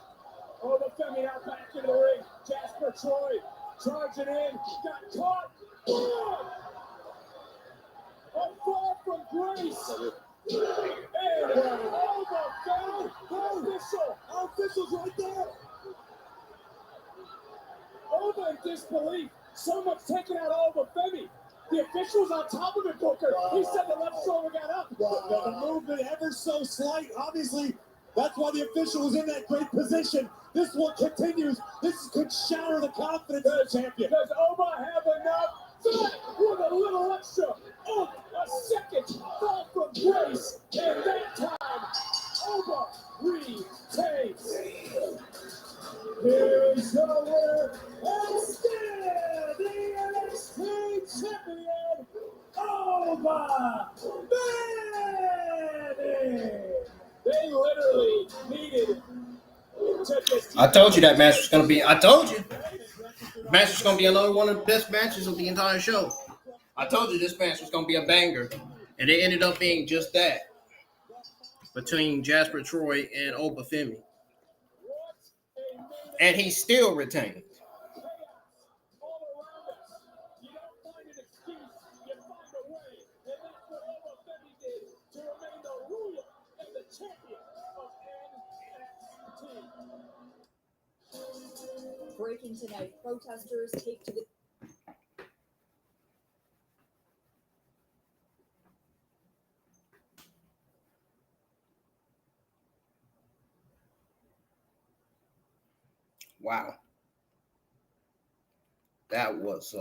Speaker 9: Oba Femi now back into the ring. Jasper Troy charging in. Got caught. Boom! A fall from grace. And Oba Femi. Our official's right there. Oba in disbelief. So much taken out of Oba Femi. The official's on top of it, Booker. He said the left shoulder got up.
Speaker 6: The movement ever so slight. Obviously, that's why the official was in that great position. This one continues. This could shatter the confidence of the champion.
Speaker 9: Does Oba have enough? With a little extra. Oh, a second fall from grace. And that time, Oba retains. Here's the winner. And still the NXT champion, Oba Femi. They literally needed to just.
Speaker 1: I told you that match was gonna be. I told you. The match was gonna be another one of the best matches of the entire show. I told you this match was gonna be a banger, and it ended up being just that. Between Jasper Troy and Oba Femi. And he still retained.
Speaker 2: Breaking tonight, protesters take to the
Speaker 1: Wow. That was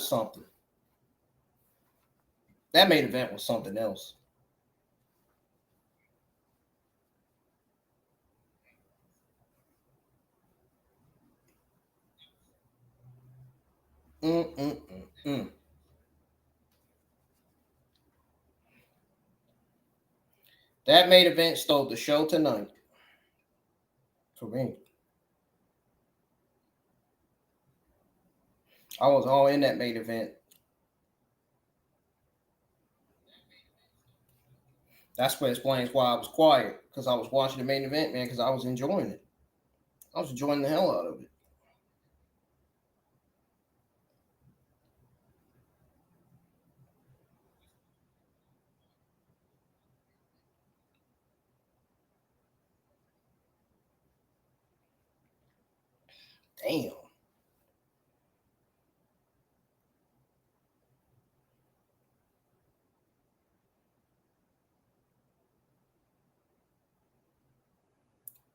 Speaker 1: something. That main event was something else. That main event stole the show tonight. For me. I was all in that main event. That's what explains why I was quiet. Because I was watching the main event, man, because I was enjoying it. I was enjoying the hell out of it. Damn.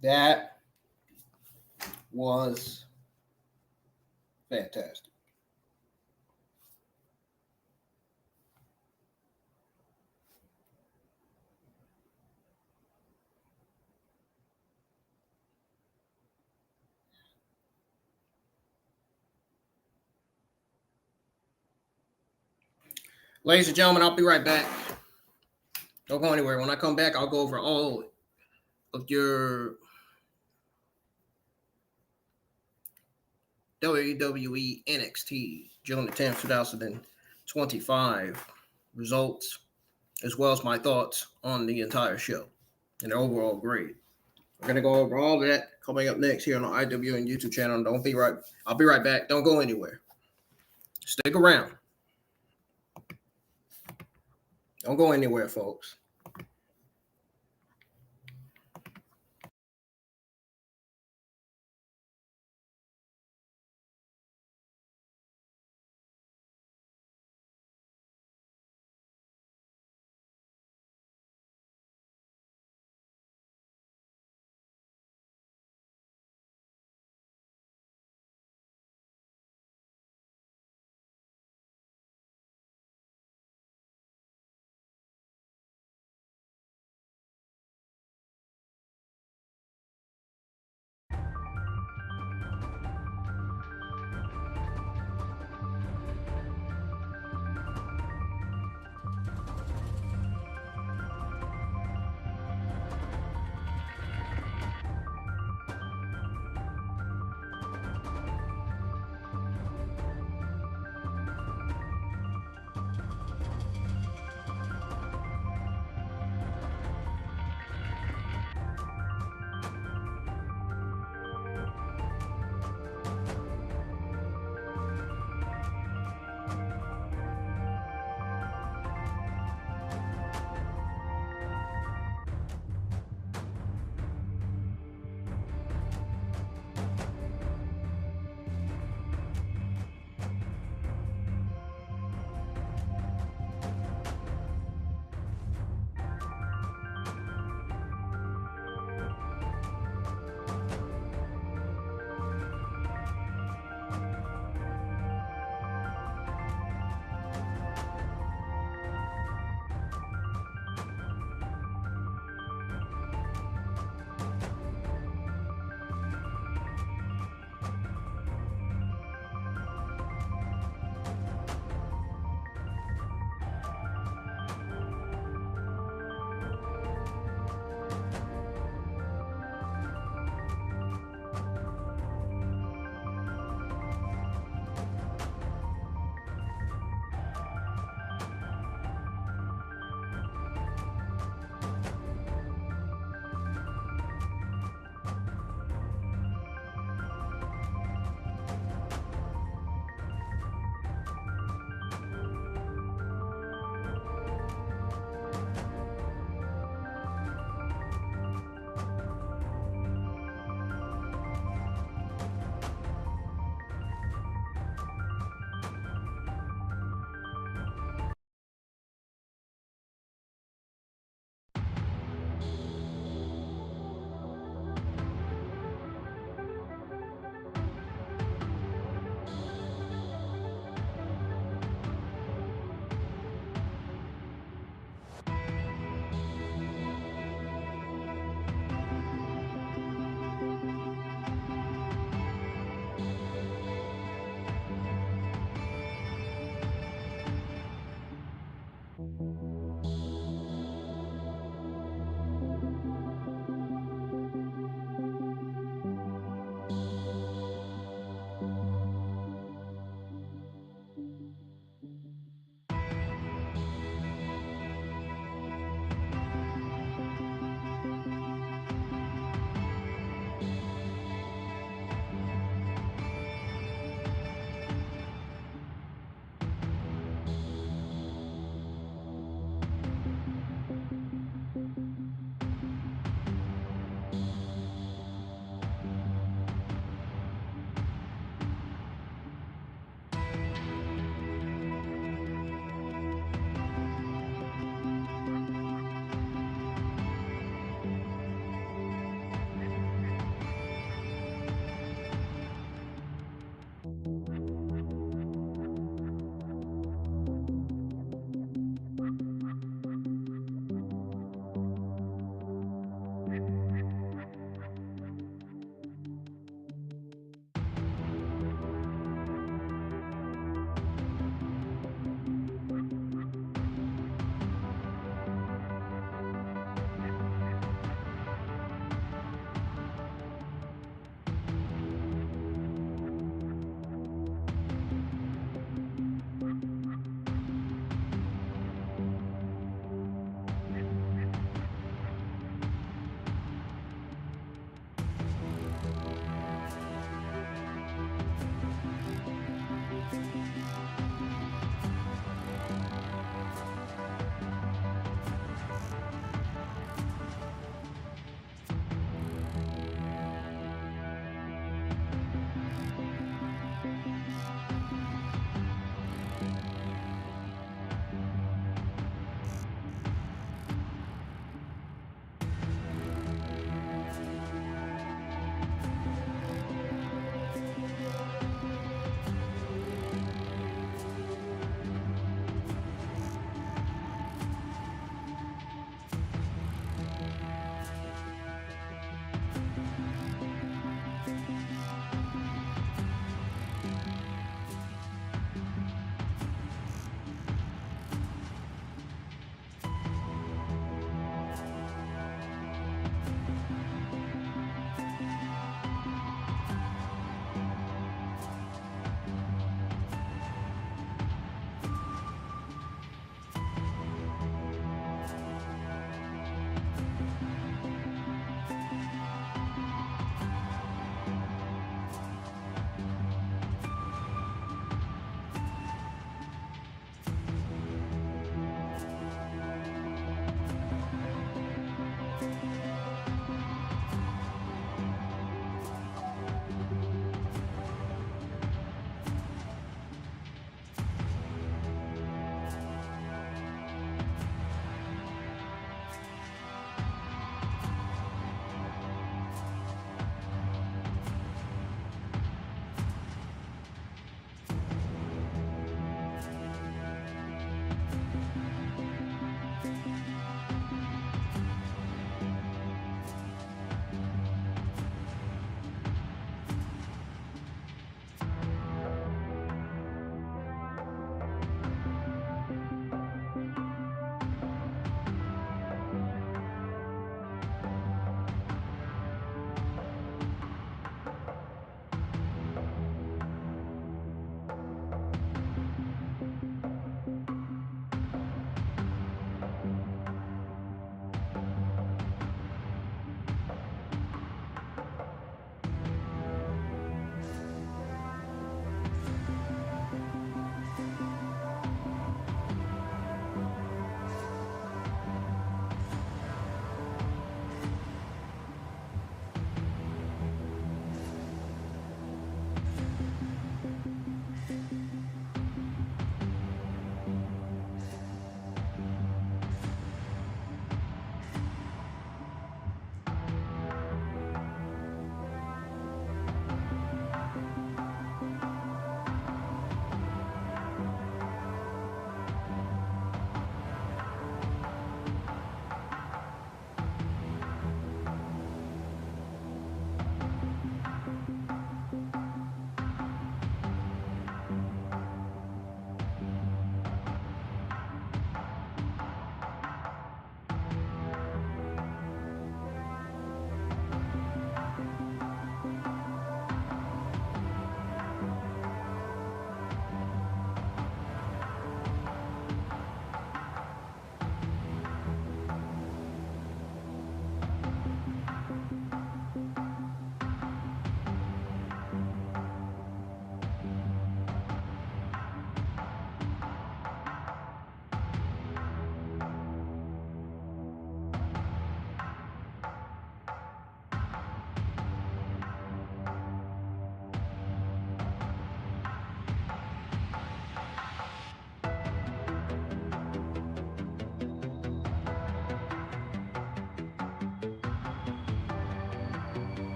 Speaker 1: That was fantastic. Ladies and gentlemen, I'll be right back. Don't go anywhere. When I come back, I'll go over all of your WWE NXT June the 10th, 2025 results, as well as my thoughts on the entire show and the overall grade. We're going to go over all of that coming up next here on the IWN YouTube channel. I'll be right back. Don't go anywhere. Stick around. Don't go anywhere, folks.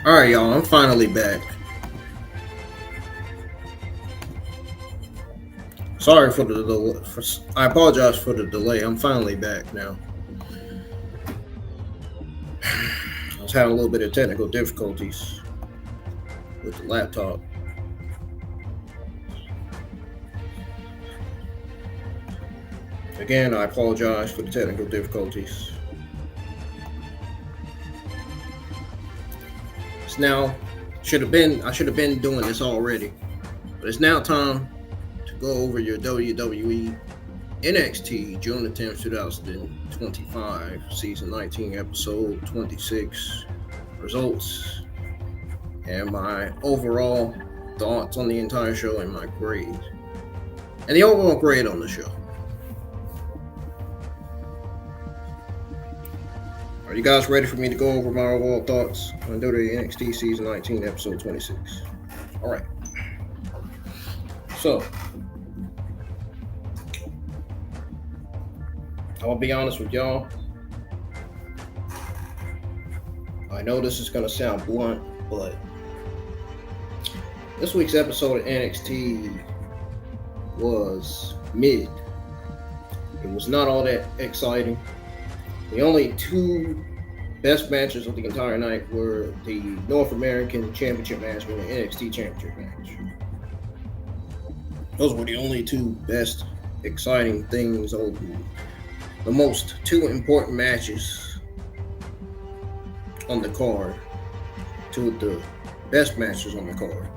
Speaker 1: All right, y'all. I'm finally back. Sorry for the delay. I apologize for the delay. I'm finally back now. I was having a little bit of technical difficulties with the laptop. Again, I apologize for the technical difficulties. It's now I should have been doing this already, but it's now time to go over your WWE NXT June the 10th, 2025, season 19, episode 26 results, and my overall thoughts on the entire show and my grade, and the overall grade on the show. Are you guys ready for me to go over my overall thoughts on WWE NXT season 19, episode 26? All right. So, I'll be honest with y'all. I know this is going to sound blunt, but this week's episode of NXT was mid. It was not all that exciting. The only two best matches of the entire night were the North American Championship match and the NXT Championship match. Those were the only two best exciting things, the most two important matches on the card. Two of the best matches on the card.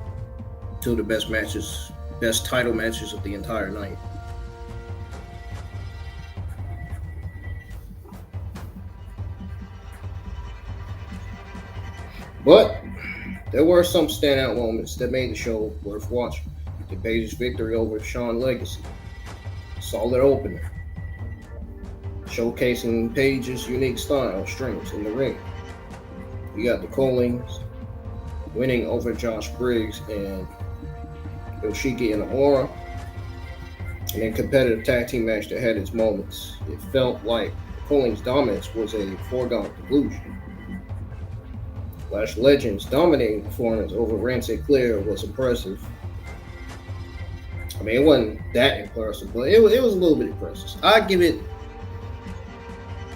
Speaker 1: Two of the best matches, best title matches of the entire night. But there were some standout moments that made the show worth watching. The Paige's victory over Shawn Legacy. Solid opener. Showcasing Paige's unique style, strengths in the ring. You got the Colings winning over Josh Briggs and Yoshiki and Inamura. And a competitive tag team match that had its moments. It felt like Colings' dominance was a foregone conclusion. Lash Legends' dominating performance over Rance and Clear was impressive. I mean, it wasn't that impressive, but it was a little bit impressive. I'd give it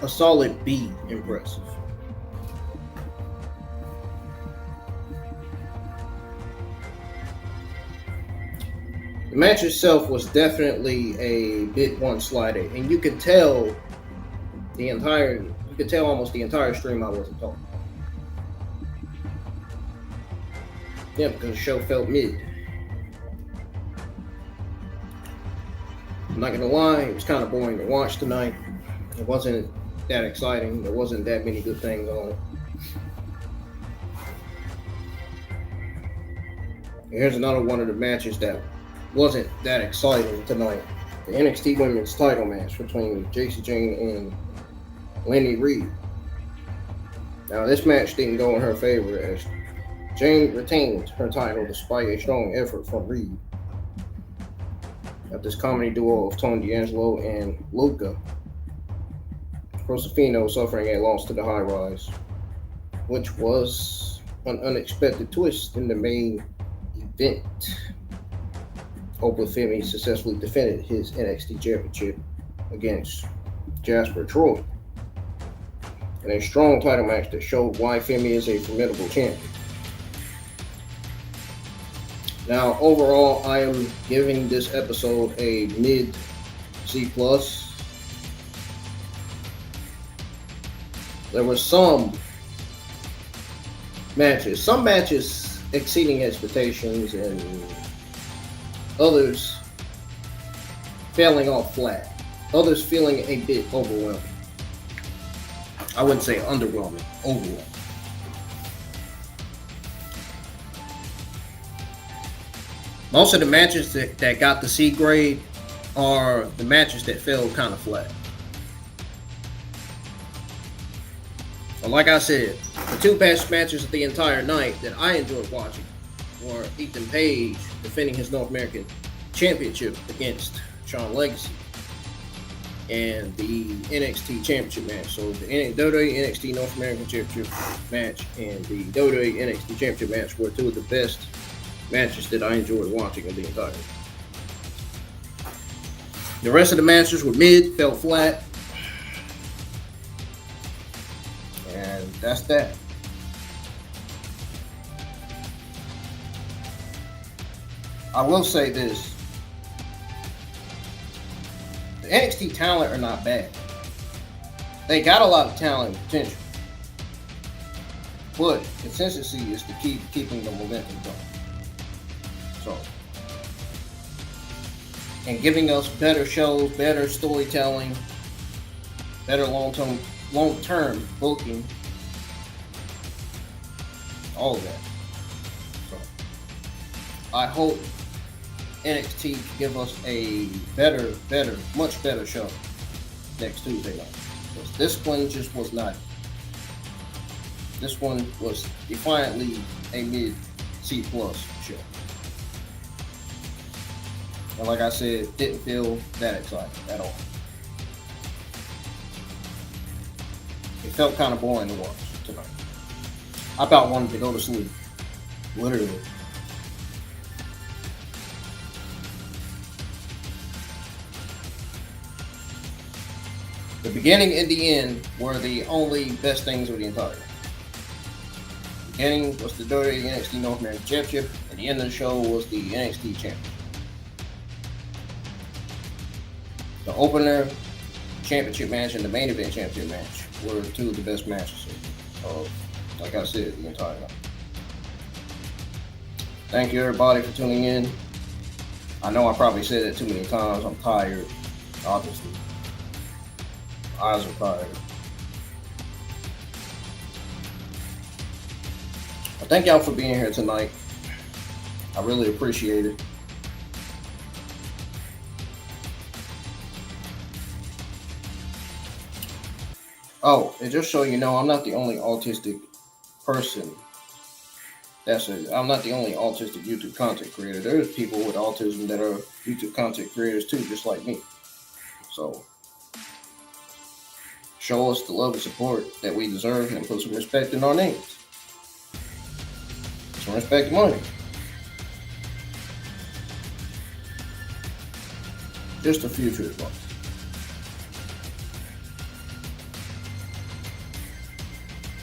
Speaker 1: a solid B impressive. The match itself was definitely a bit one-sided, and you could tell almost the entire stream I wasn't talking. Yeah, because the show felt mid. I'm not gonna lie, it was kind of boring to watch tonight. It wasn't that exciting. There wasn't that many good things on it. And here's another one of the matches that wasn't that exciting tonight. The NXT Women's title match between Jacy Jayne and Laney Reed. Now, this match didn't go in her favor as Jayne retained her title despite a strong effort from Reed. At this comedy duo of Tony D'Angelo and Luca, Crusifino suffering a loss to the High Rise, which was an unexpected twist in the main event. Oba Femi successfully defended his NXT Championship against Jasper Troy in a strong title match that showed why Femi is a formidable champion. Now, overall, I am giving this episode a mid C+. There were some matches exceeding expectations and others failing off flat. Others feeling a bit overwhelming. I wouldn't say underwhelming, overwhelming. Most of the matches that got the C grade are the matches that fell kind of flat. But like I said, the two best matches of the entire night that I enjoyed watching were Ethan Page defending his North American Championship against Shawn Legacy, and the NXT Championship match. So the WWE NXT North American Championship match and the WWE NXT Championship match were two of the best matches that I enjoyed watching in the entire. The rest of the matches were mid, fell flat, and that's that. I will say this. The NXT talent are not bad. They got a lot of talent and potential. But consistency is the key to keeping the momentum going. So, and giving us better shows, better storytelling, better long-term booking, all of that. So, I hope NXT can give us a better, much better show next Tuesday night. Because this one just was not. This one was defiantly a mid-C plus show. And like I said, didn't feel that exciting at all. It felt kind of boring to watch tonight. I about wanted to go to sleep. Literally. The beginning and the end were the only best things of the entire. The beginning was the WWE NXT North American Championship, and the end of the show was the NXT Championship. The opener championship match and the main event championship match were two of the best matches of, like I said, the entire night. Thank you everybody for tuning in. I know I probably said it too many times. I'm tired, obviously. Eyes are tired. I thank y'all for being here tonight. I really appreciate it. Oh, and just so you know, I'm not the only autistic person. I'm not the only autistic YouTube content creator. There's people with autism that are YouTube content creators too, just like me. So, show us the love and support that we deserve and put some respect in our names. Some respect in my name. Just a future advice.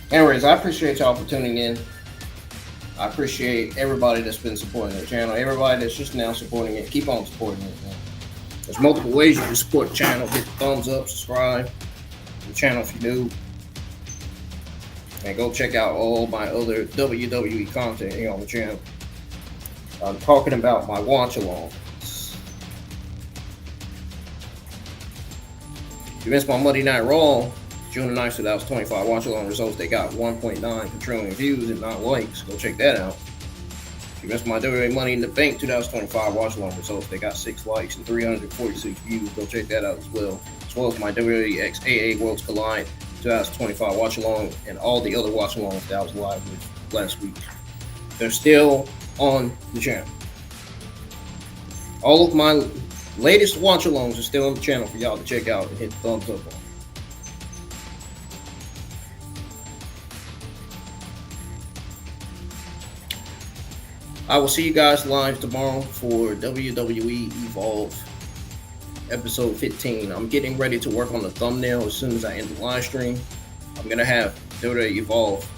Speaker 1: Anyways, I appreciate y'all for tuning in. I appreciate everybody that's been supporting the channel. Everybody that's just now supporting it. Keep on supporting it, man. There's multiple ways you can support the channel. Hit the thumbs up, subscribe to the channel if you're new. And go check out all my other WWE content here on the channel. I'm talking about my watch-along. If you missed my Monday Night Raw, June 9th, 2025 watch-along results, they got 1.9 trillion views and not likes. Go check that out. If you missed my WWE Money in the Bank 2025 watch-along results, they got 6 likes and 346 views. Go check that out as well as my WWE XAA Worlds Collide 2025 watch-along and all the other watch-alongs that I was live with last week. They're still on the channel. All of my latest watch-alongs are still on the channel for y'all to check out and hit the thumbs up on. I will see you guys live tomorrow for WWE Evolve episode 15. I'm getting ready to work on the thumbnail as soon as I end the live stream. I'm going to have WWE Evolve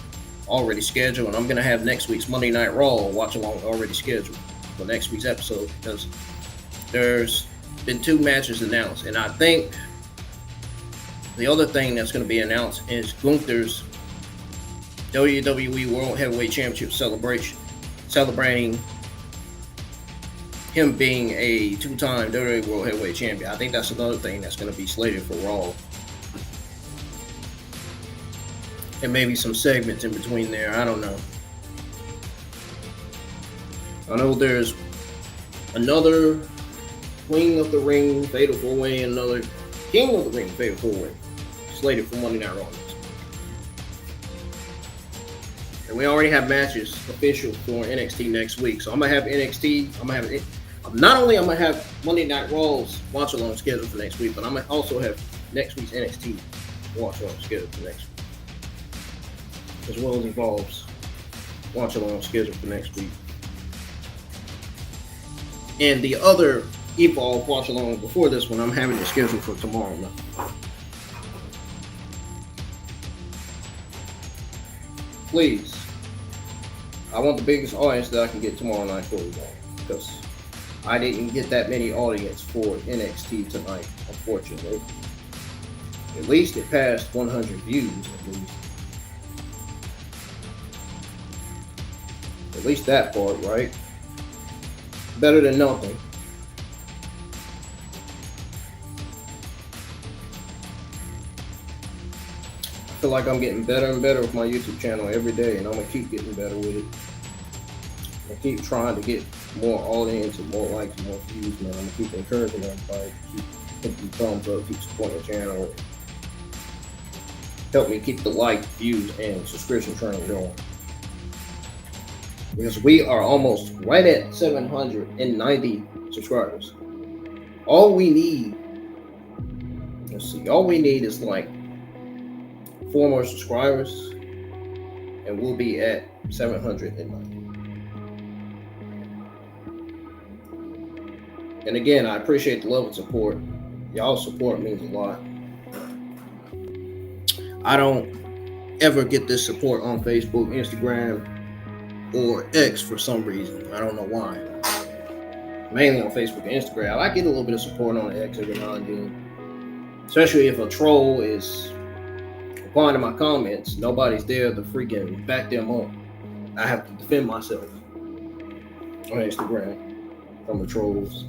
Speaker 1: already scheduled, and I'm going to have next week's Monday Night Raw watch along already scheduled for next week's episode, because there's been 2 matches announced, and I think the other thing that's going to be announced is Gunther's WWE World Heavyweight Championship celebration, celebrating him being a 2-time WWE World Heavyweight Champion. I think that's another thing that's going to be slated for Raw. And maybe some segments in between there. I don't know. I know there's another Queen of the Ring Fatal 4-Way and another King of the Ring Fatal 4-Way slated for Monday Night Raw. And we already have matches official for NXT next week. So I'm going to have NXT. Not only I'm going to have Monday Night Raw's watch along scheduled for next week, but I'm gonna also have next week's NXT watch along scheduled for next week, as well as Evolve's watch along scheduled for next week. And the other Evolve watch along before this one, I'm having it scheduled for tomorrow night. Please, I want the biggest audience that I can get tomorrow night for you all, because I didn't get that many audience for NXT tonight, unfortunately. At least it passed 100 views, at least that part, right? Better than nothing. I feel like I'm getting better and better with my YouTube channel every day, and I'm gonna keep getting better with it. I keep trying to get more audience and more likes and more views, man. I'm gonna keep encouraging everybody, keep hitting the thumbs up, keep supporting the channel. Help me keep the like, views, and subscription train going. Because we are almost right at 790 subscribers. All we need, all we need is like 4 more subscribers, and we'll be at 790. And again, I appreciate the love and support. Y'all's support means a lot. I don't ever get this support on Facebook, Instagram, or X for some reason. I don't know why. Mainly on Facebook and Instagram. I get a little bit of support on X every now and then. Especially if a troll is replying to my comments, nobody's there to freaking back them up. I have to defend myself on Instagram from the trolls.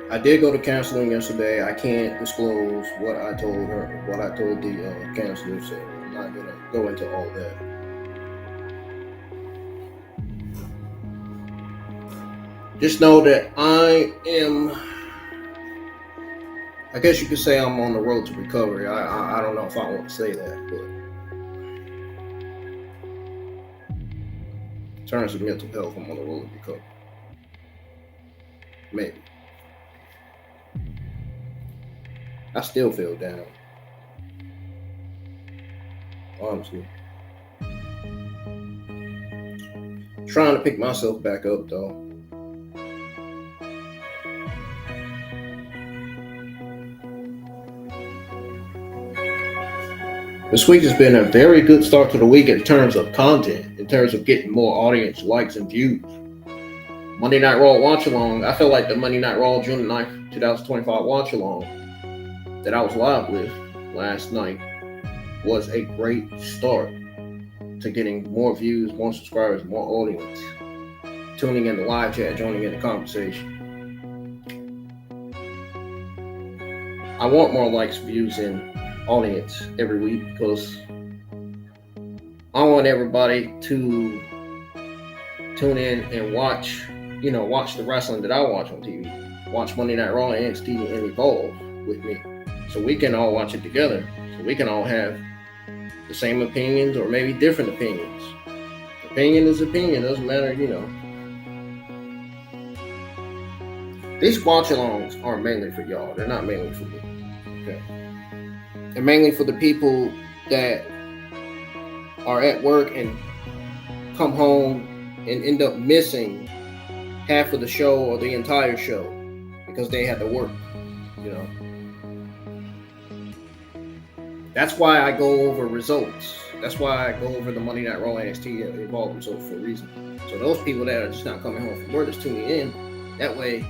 Speaker 1: I did go to counseling yesterday. I can't disclose what I told her, what I told the counselor, so I'm not gonna go into all that. Just know that I guess you could say I'm on the road to recovery. I don't know if I want to say that, but in terms of mental health, I'm on the road to recovery. Maybe. I still feel down. Honestly. Trying to pick myself back up though. This week has been a very good start to the week in terms of content, in terms of getting more audience, likes, and views. Monday Night Raw watch-along, I feel like the Monday Night Raw June 9th, 2025 watch-along that I was live with last night was a great start to getting more views, more subscribers, more audience, tuning in the live chat, joining in the conversation. I want more likes, views, and audience every week because I want everybody to tune in and watch the wrestling that I watch on TV. Watch Monday Night Raw, NXT, and Evolve with me. So we can all watch it together. So we can all have the same opinions or maybe different opinions. Opinion is opinion. Doesn't matter, These watch-alongs are mainly for y'all. They're not mainly for me. Okay. They're mainly for the people that are at work and come home and end up missing half of the show or the entire show because they had to work, That's why I go over results. That's why I go over the Monday Night Raw NXT Evolve results for a reason. So those people that are just not coming home from work, just tuning in, that way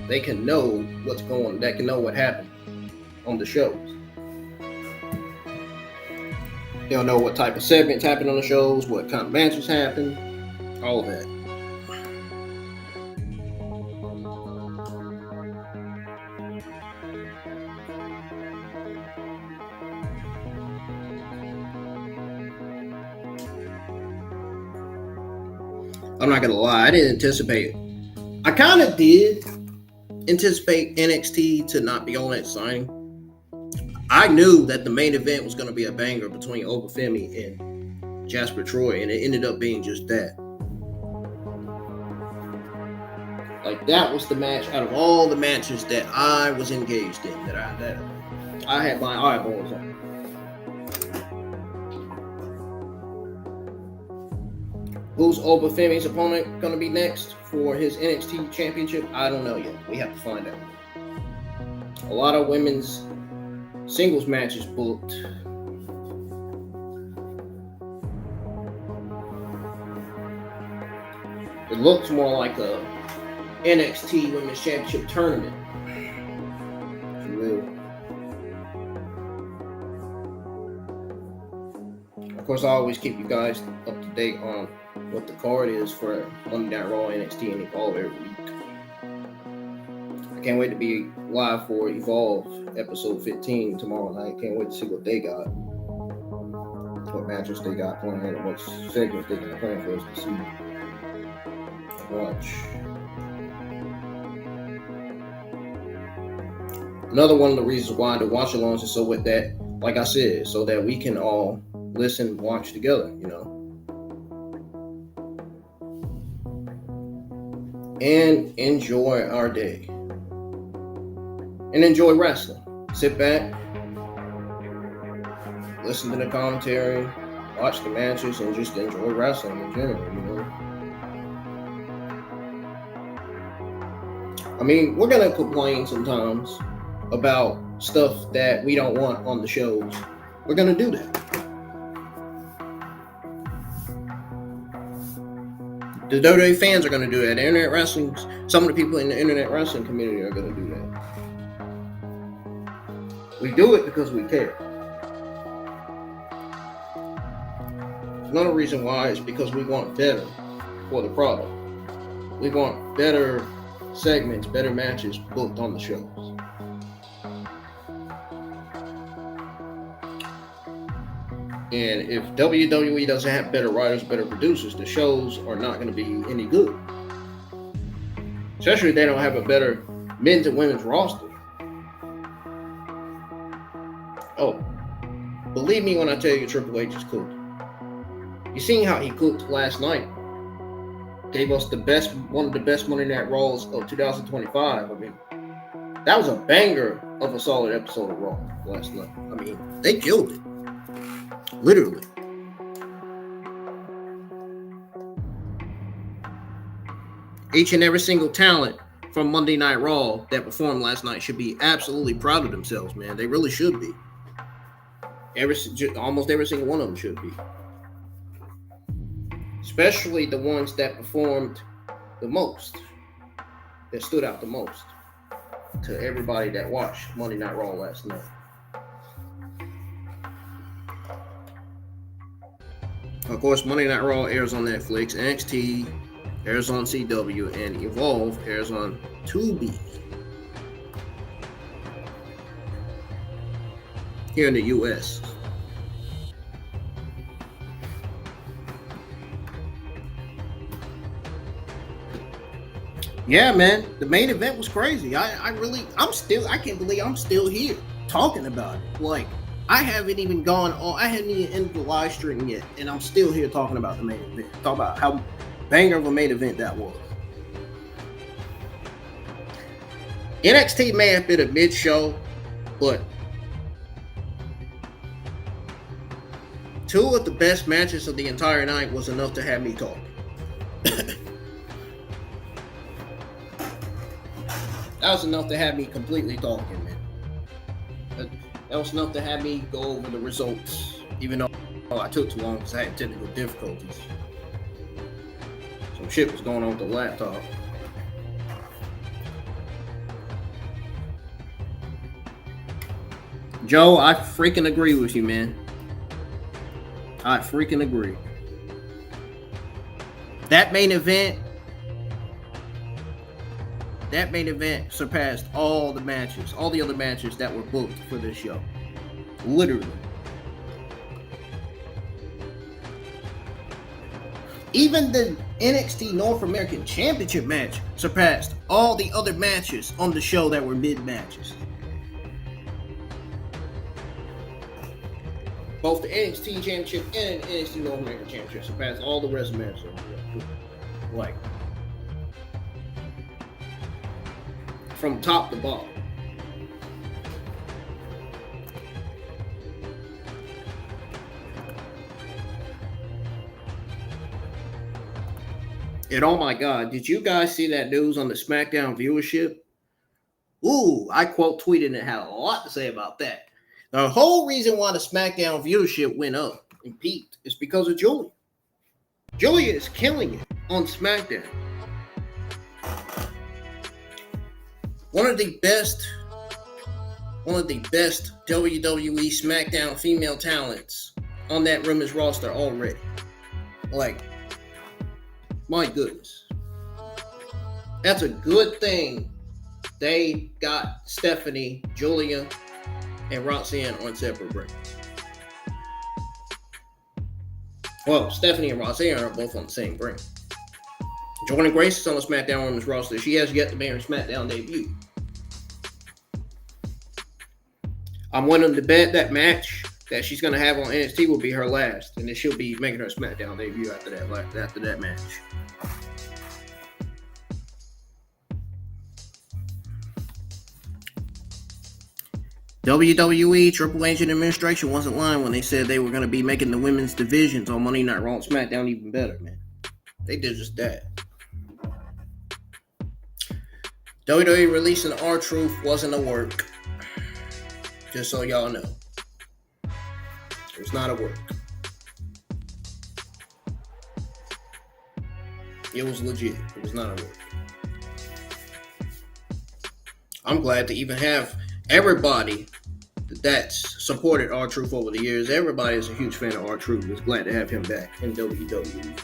Speaker 1: they can know what's going on. They can know what happened on the shows. They'll know what type of segments happen on the shows, what kind of matches happen, all of that. I'm not gonna lie, I kind of did anticipate NXT to not be on that signing. I knew that the main event was going to be a banger between Oba Femi and Jasper Troy, and it ended up being just that. Like, that was the match out of all the matches that I was engaged in, that I had my eyeballs on. Who's Oba Femi's opponent going to be next for his NXT Championship? I don't know yet. We have to find out. A lot of women's singles matches booked. It looks more like a NXT Women's Championship tournament. If you will. Of course, I always keep you guys up to date on what the card is for Monday Night Raw, NXT, and Evolve every week. I can't wait to be live for Evolve episode 15 tomorrow night. Can't wait to see what they got. What matches they got planned, and what segments they got planned for us to see. Watch. Another one of the reasons why the watch alongs is so with that, like I said, so that we can all listen and watch together, you know. And enjoy our day. And enjoy wrestling. Sit back, listen to the commentary, watch the matches, and just enjoy wrestling in general, you know. I mean, we're going to complain sometimes about stuff that we don't want on the shows. We're going to do that. The WWE fans are going to do that. The internet wrestling, some of the people in the internet wrestling community are going to do that. We do it because we care. Another reason why is because we want better for the product. We want better segments, better matches booked on the shows. And if WWE doesn't have better writers, better producers, the shows are not going to be any good. Especially if they don't have a better men's and women's roster. Oh, believe me when I tell you Triple H is cooked. You seen how he cooked last night? Gave us one of the best Monday Night Raws of 2025. I mean, that was a banger of a solid episode of Raw last night. I mean, they killed it. Literally. Each and every single talent from Monday Night Raw that performed last night should be absolutely proud of themselves, man. They really should be. Almost every single one of them should be. Especially the ones that performed the most, that stood out the most to everybody that watched Monday Night Raw last night. Of course, Monday Night Raw airs on Netflix, NXT airs on CW, and Evolve airs on Tubi here in the US. Yeah, man, the main event was crazy. I can't believe I'm still here talking about it. Like, I haven't even ended the live stream yet, and I'm still here talking about the main event. Talk about how banger of a main event that was. NXT may have been a mid-show, but two of the best matches of the entire night was enough to have me talking. That was enough to have me completely talking, man. That was enough to have me go over the results, even though I took too long because I had technical difficulties. Some shit was going on with the laptop. Joe, I freaking agree with you, man. I freaking agree. That main event surpassed all the other matches that were booked for this show. Literally. Even the NXT North American Championship match surpassed all the other matches on the show that were mid-matches. both the NXT Championship and NXT North American Championship. Surpassed all the rest of matches. Like, from top to bottom. And oh my God, did you guys see that news on the SmackDown viewership? Ooh, I quote tweeted and had a lot to say about that. The whole reason why the SmackDown viewership went up and peaked is because of Julia. Julia is killing it on SmackDown. One of the best WWE SmackDown female talents on that women's roster already. Like, my goodness. That's a good thing they got Stephanie, Julia, and Roxanne on separate brands. Well, Stephanie and Roxanne are both on the same brand. Jordan Grace is on the SmackDown Women's roster. She has yet to make her SmackDown debut. I'm willing to bet that match that she's going to have on NXT will be her last, and then she'll be making her SmackDown debut after that match. WWE Triple H and administration wasn't lying when they said they were going to be making the women's divisions on Monday Night Raw and SmackDown even better, man. They did just that. WWE releasing R-Truth wasn't a work. Just so y'all know. It was not a work. It was legit. It was not a work. I'm glad to even have everybody that's supported R-Truth over the years. Everybody is a huge fan of R-Truth. Is glad to have him back in WWE.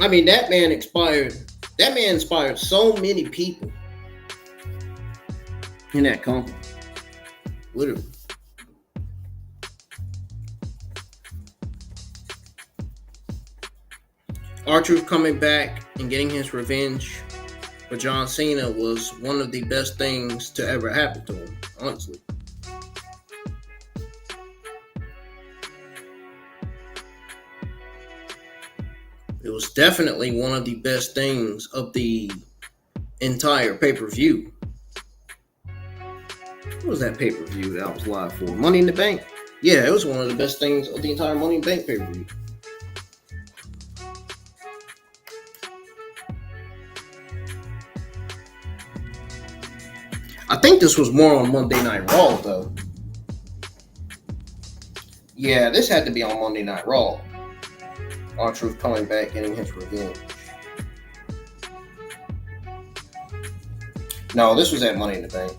Speaker 1: I mean, that man inspired so many people in that company. Literally. R-Truth coming back and getting his revenge for John Cena was one of the best things to ever happen to him, honestly. It was definitely one of the best things of the entire pay-per-view. What was that pay-per-view that I was live for? Money in the Bank? Yeah, it was one of the best things of the entire Money in the Bank pay-per-view. I think this was more on Monday Night Raw, though. Yeah, this had to be on Monday Night Raw. R-Truth coming back, getting his revenge. No, this was at Money in the Bank.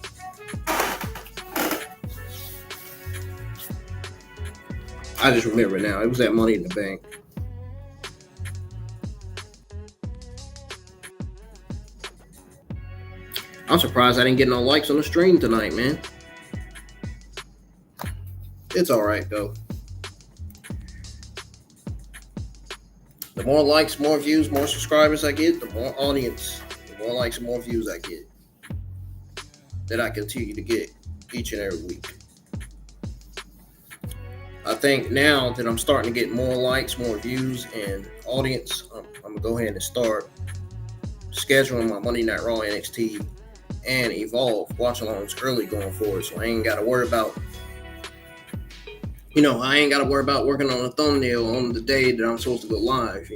Speaker 1: I just remember now. It was at Money in the Bank. I'm surprised I didn't get no likes on the stream tonight, man. It's alright, though. The more likes, more views, more subscribers I get, the more audience, the more likes and more views I get. That I continue to get each and every week. I think now that I'm starting to get more likes, more views, and audience, I'm going to go ahead and start scheduling my Monday Night Raw NXT and Evolve watch-alongs early going forward, so I ain't got to worry about, working on a thumbnail on the day that I'm supposed to go live,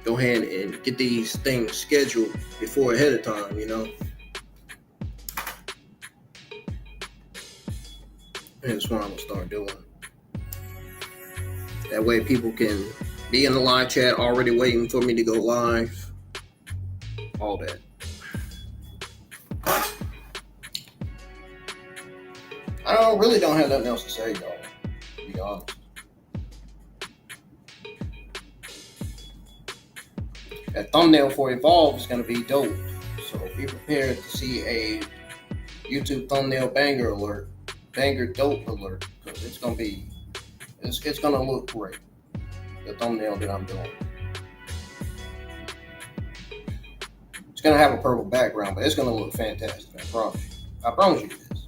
Speaker 1: Go ahead and get these things scheduled before ahead of time, And that's what I'm going to start doing. That way people can be in the live chat already waiting for me to go live. All that. I really don't have nothing else to say, y'all, to be honest. That thumbnail for Evolve is going to be dope. So be prepared to see a YouTube thumbnail banger dope alert, because it's going to look great. The thumbnail that I'm doing. It's going to have a purple background, but it's going to look fantastic. I promise you this.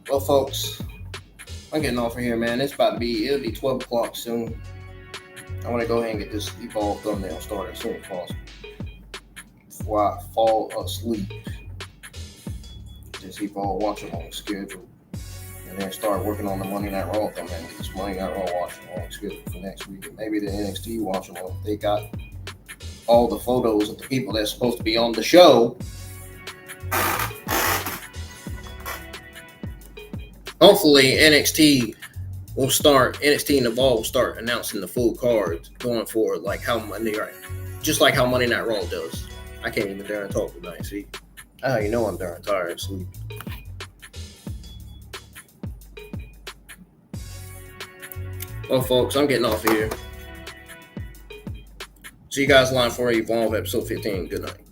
Speaker 1: Well, folks, I'm getting off of here, man. It'll be 12 o'clock soon. I want to go ahead and get this Evolve thumbnail started as soon as possible before I fall asleep. Just Evolve watching on schedule, and then start working on the Monday Night Raw thumbnail. Get this Monday Night Raw watching on schedule for next week, and maybe the NXT watching on. They got all the photos of the people that's supposed to be on the show. Hopefully, NXT and Evolve will start announcing the full cards going forward, like how Monday, right? Just like how Monday Night Raw does. I can't even dare talk tonight. See, how you know I'm darn tired of sleep. Well, folks, I'm getting off here. See you guys live for Evolve episode 15. Good night.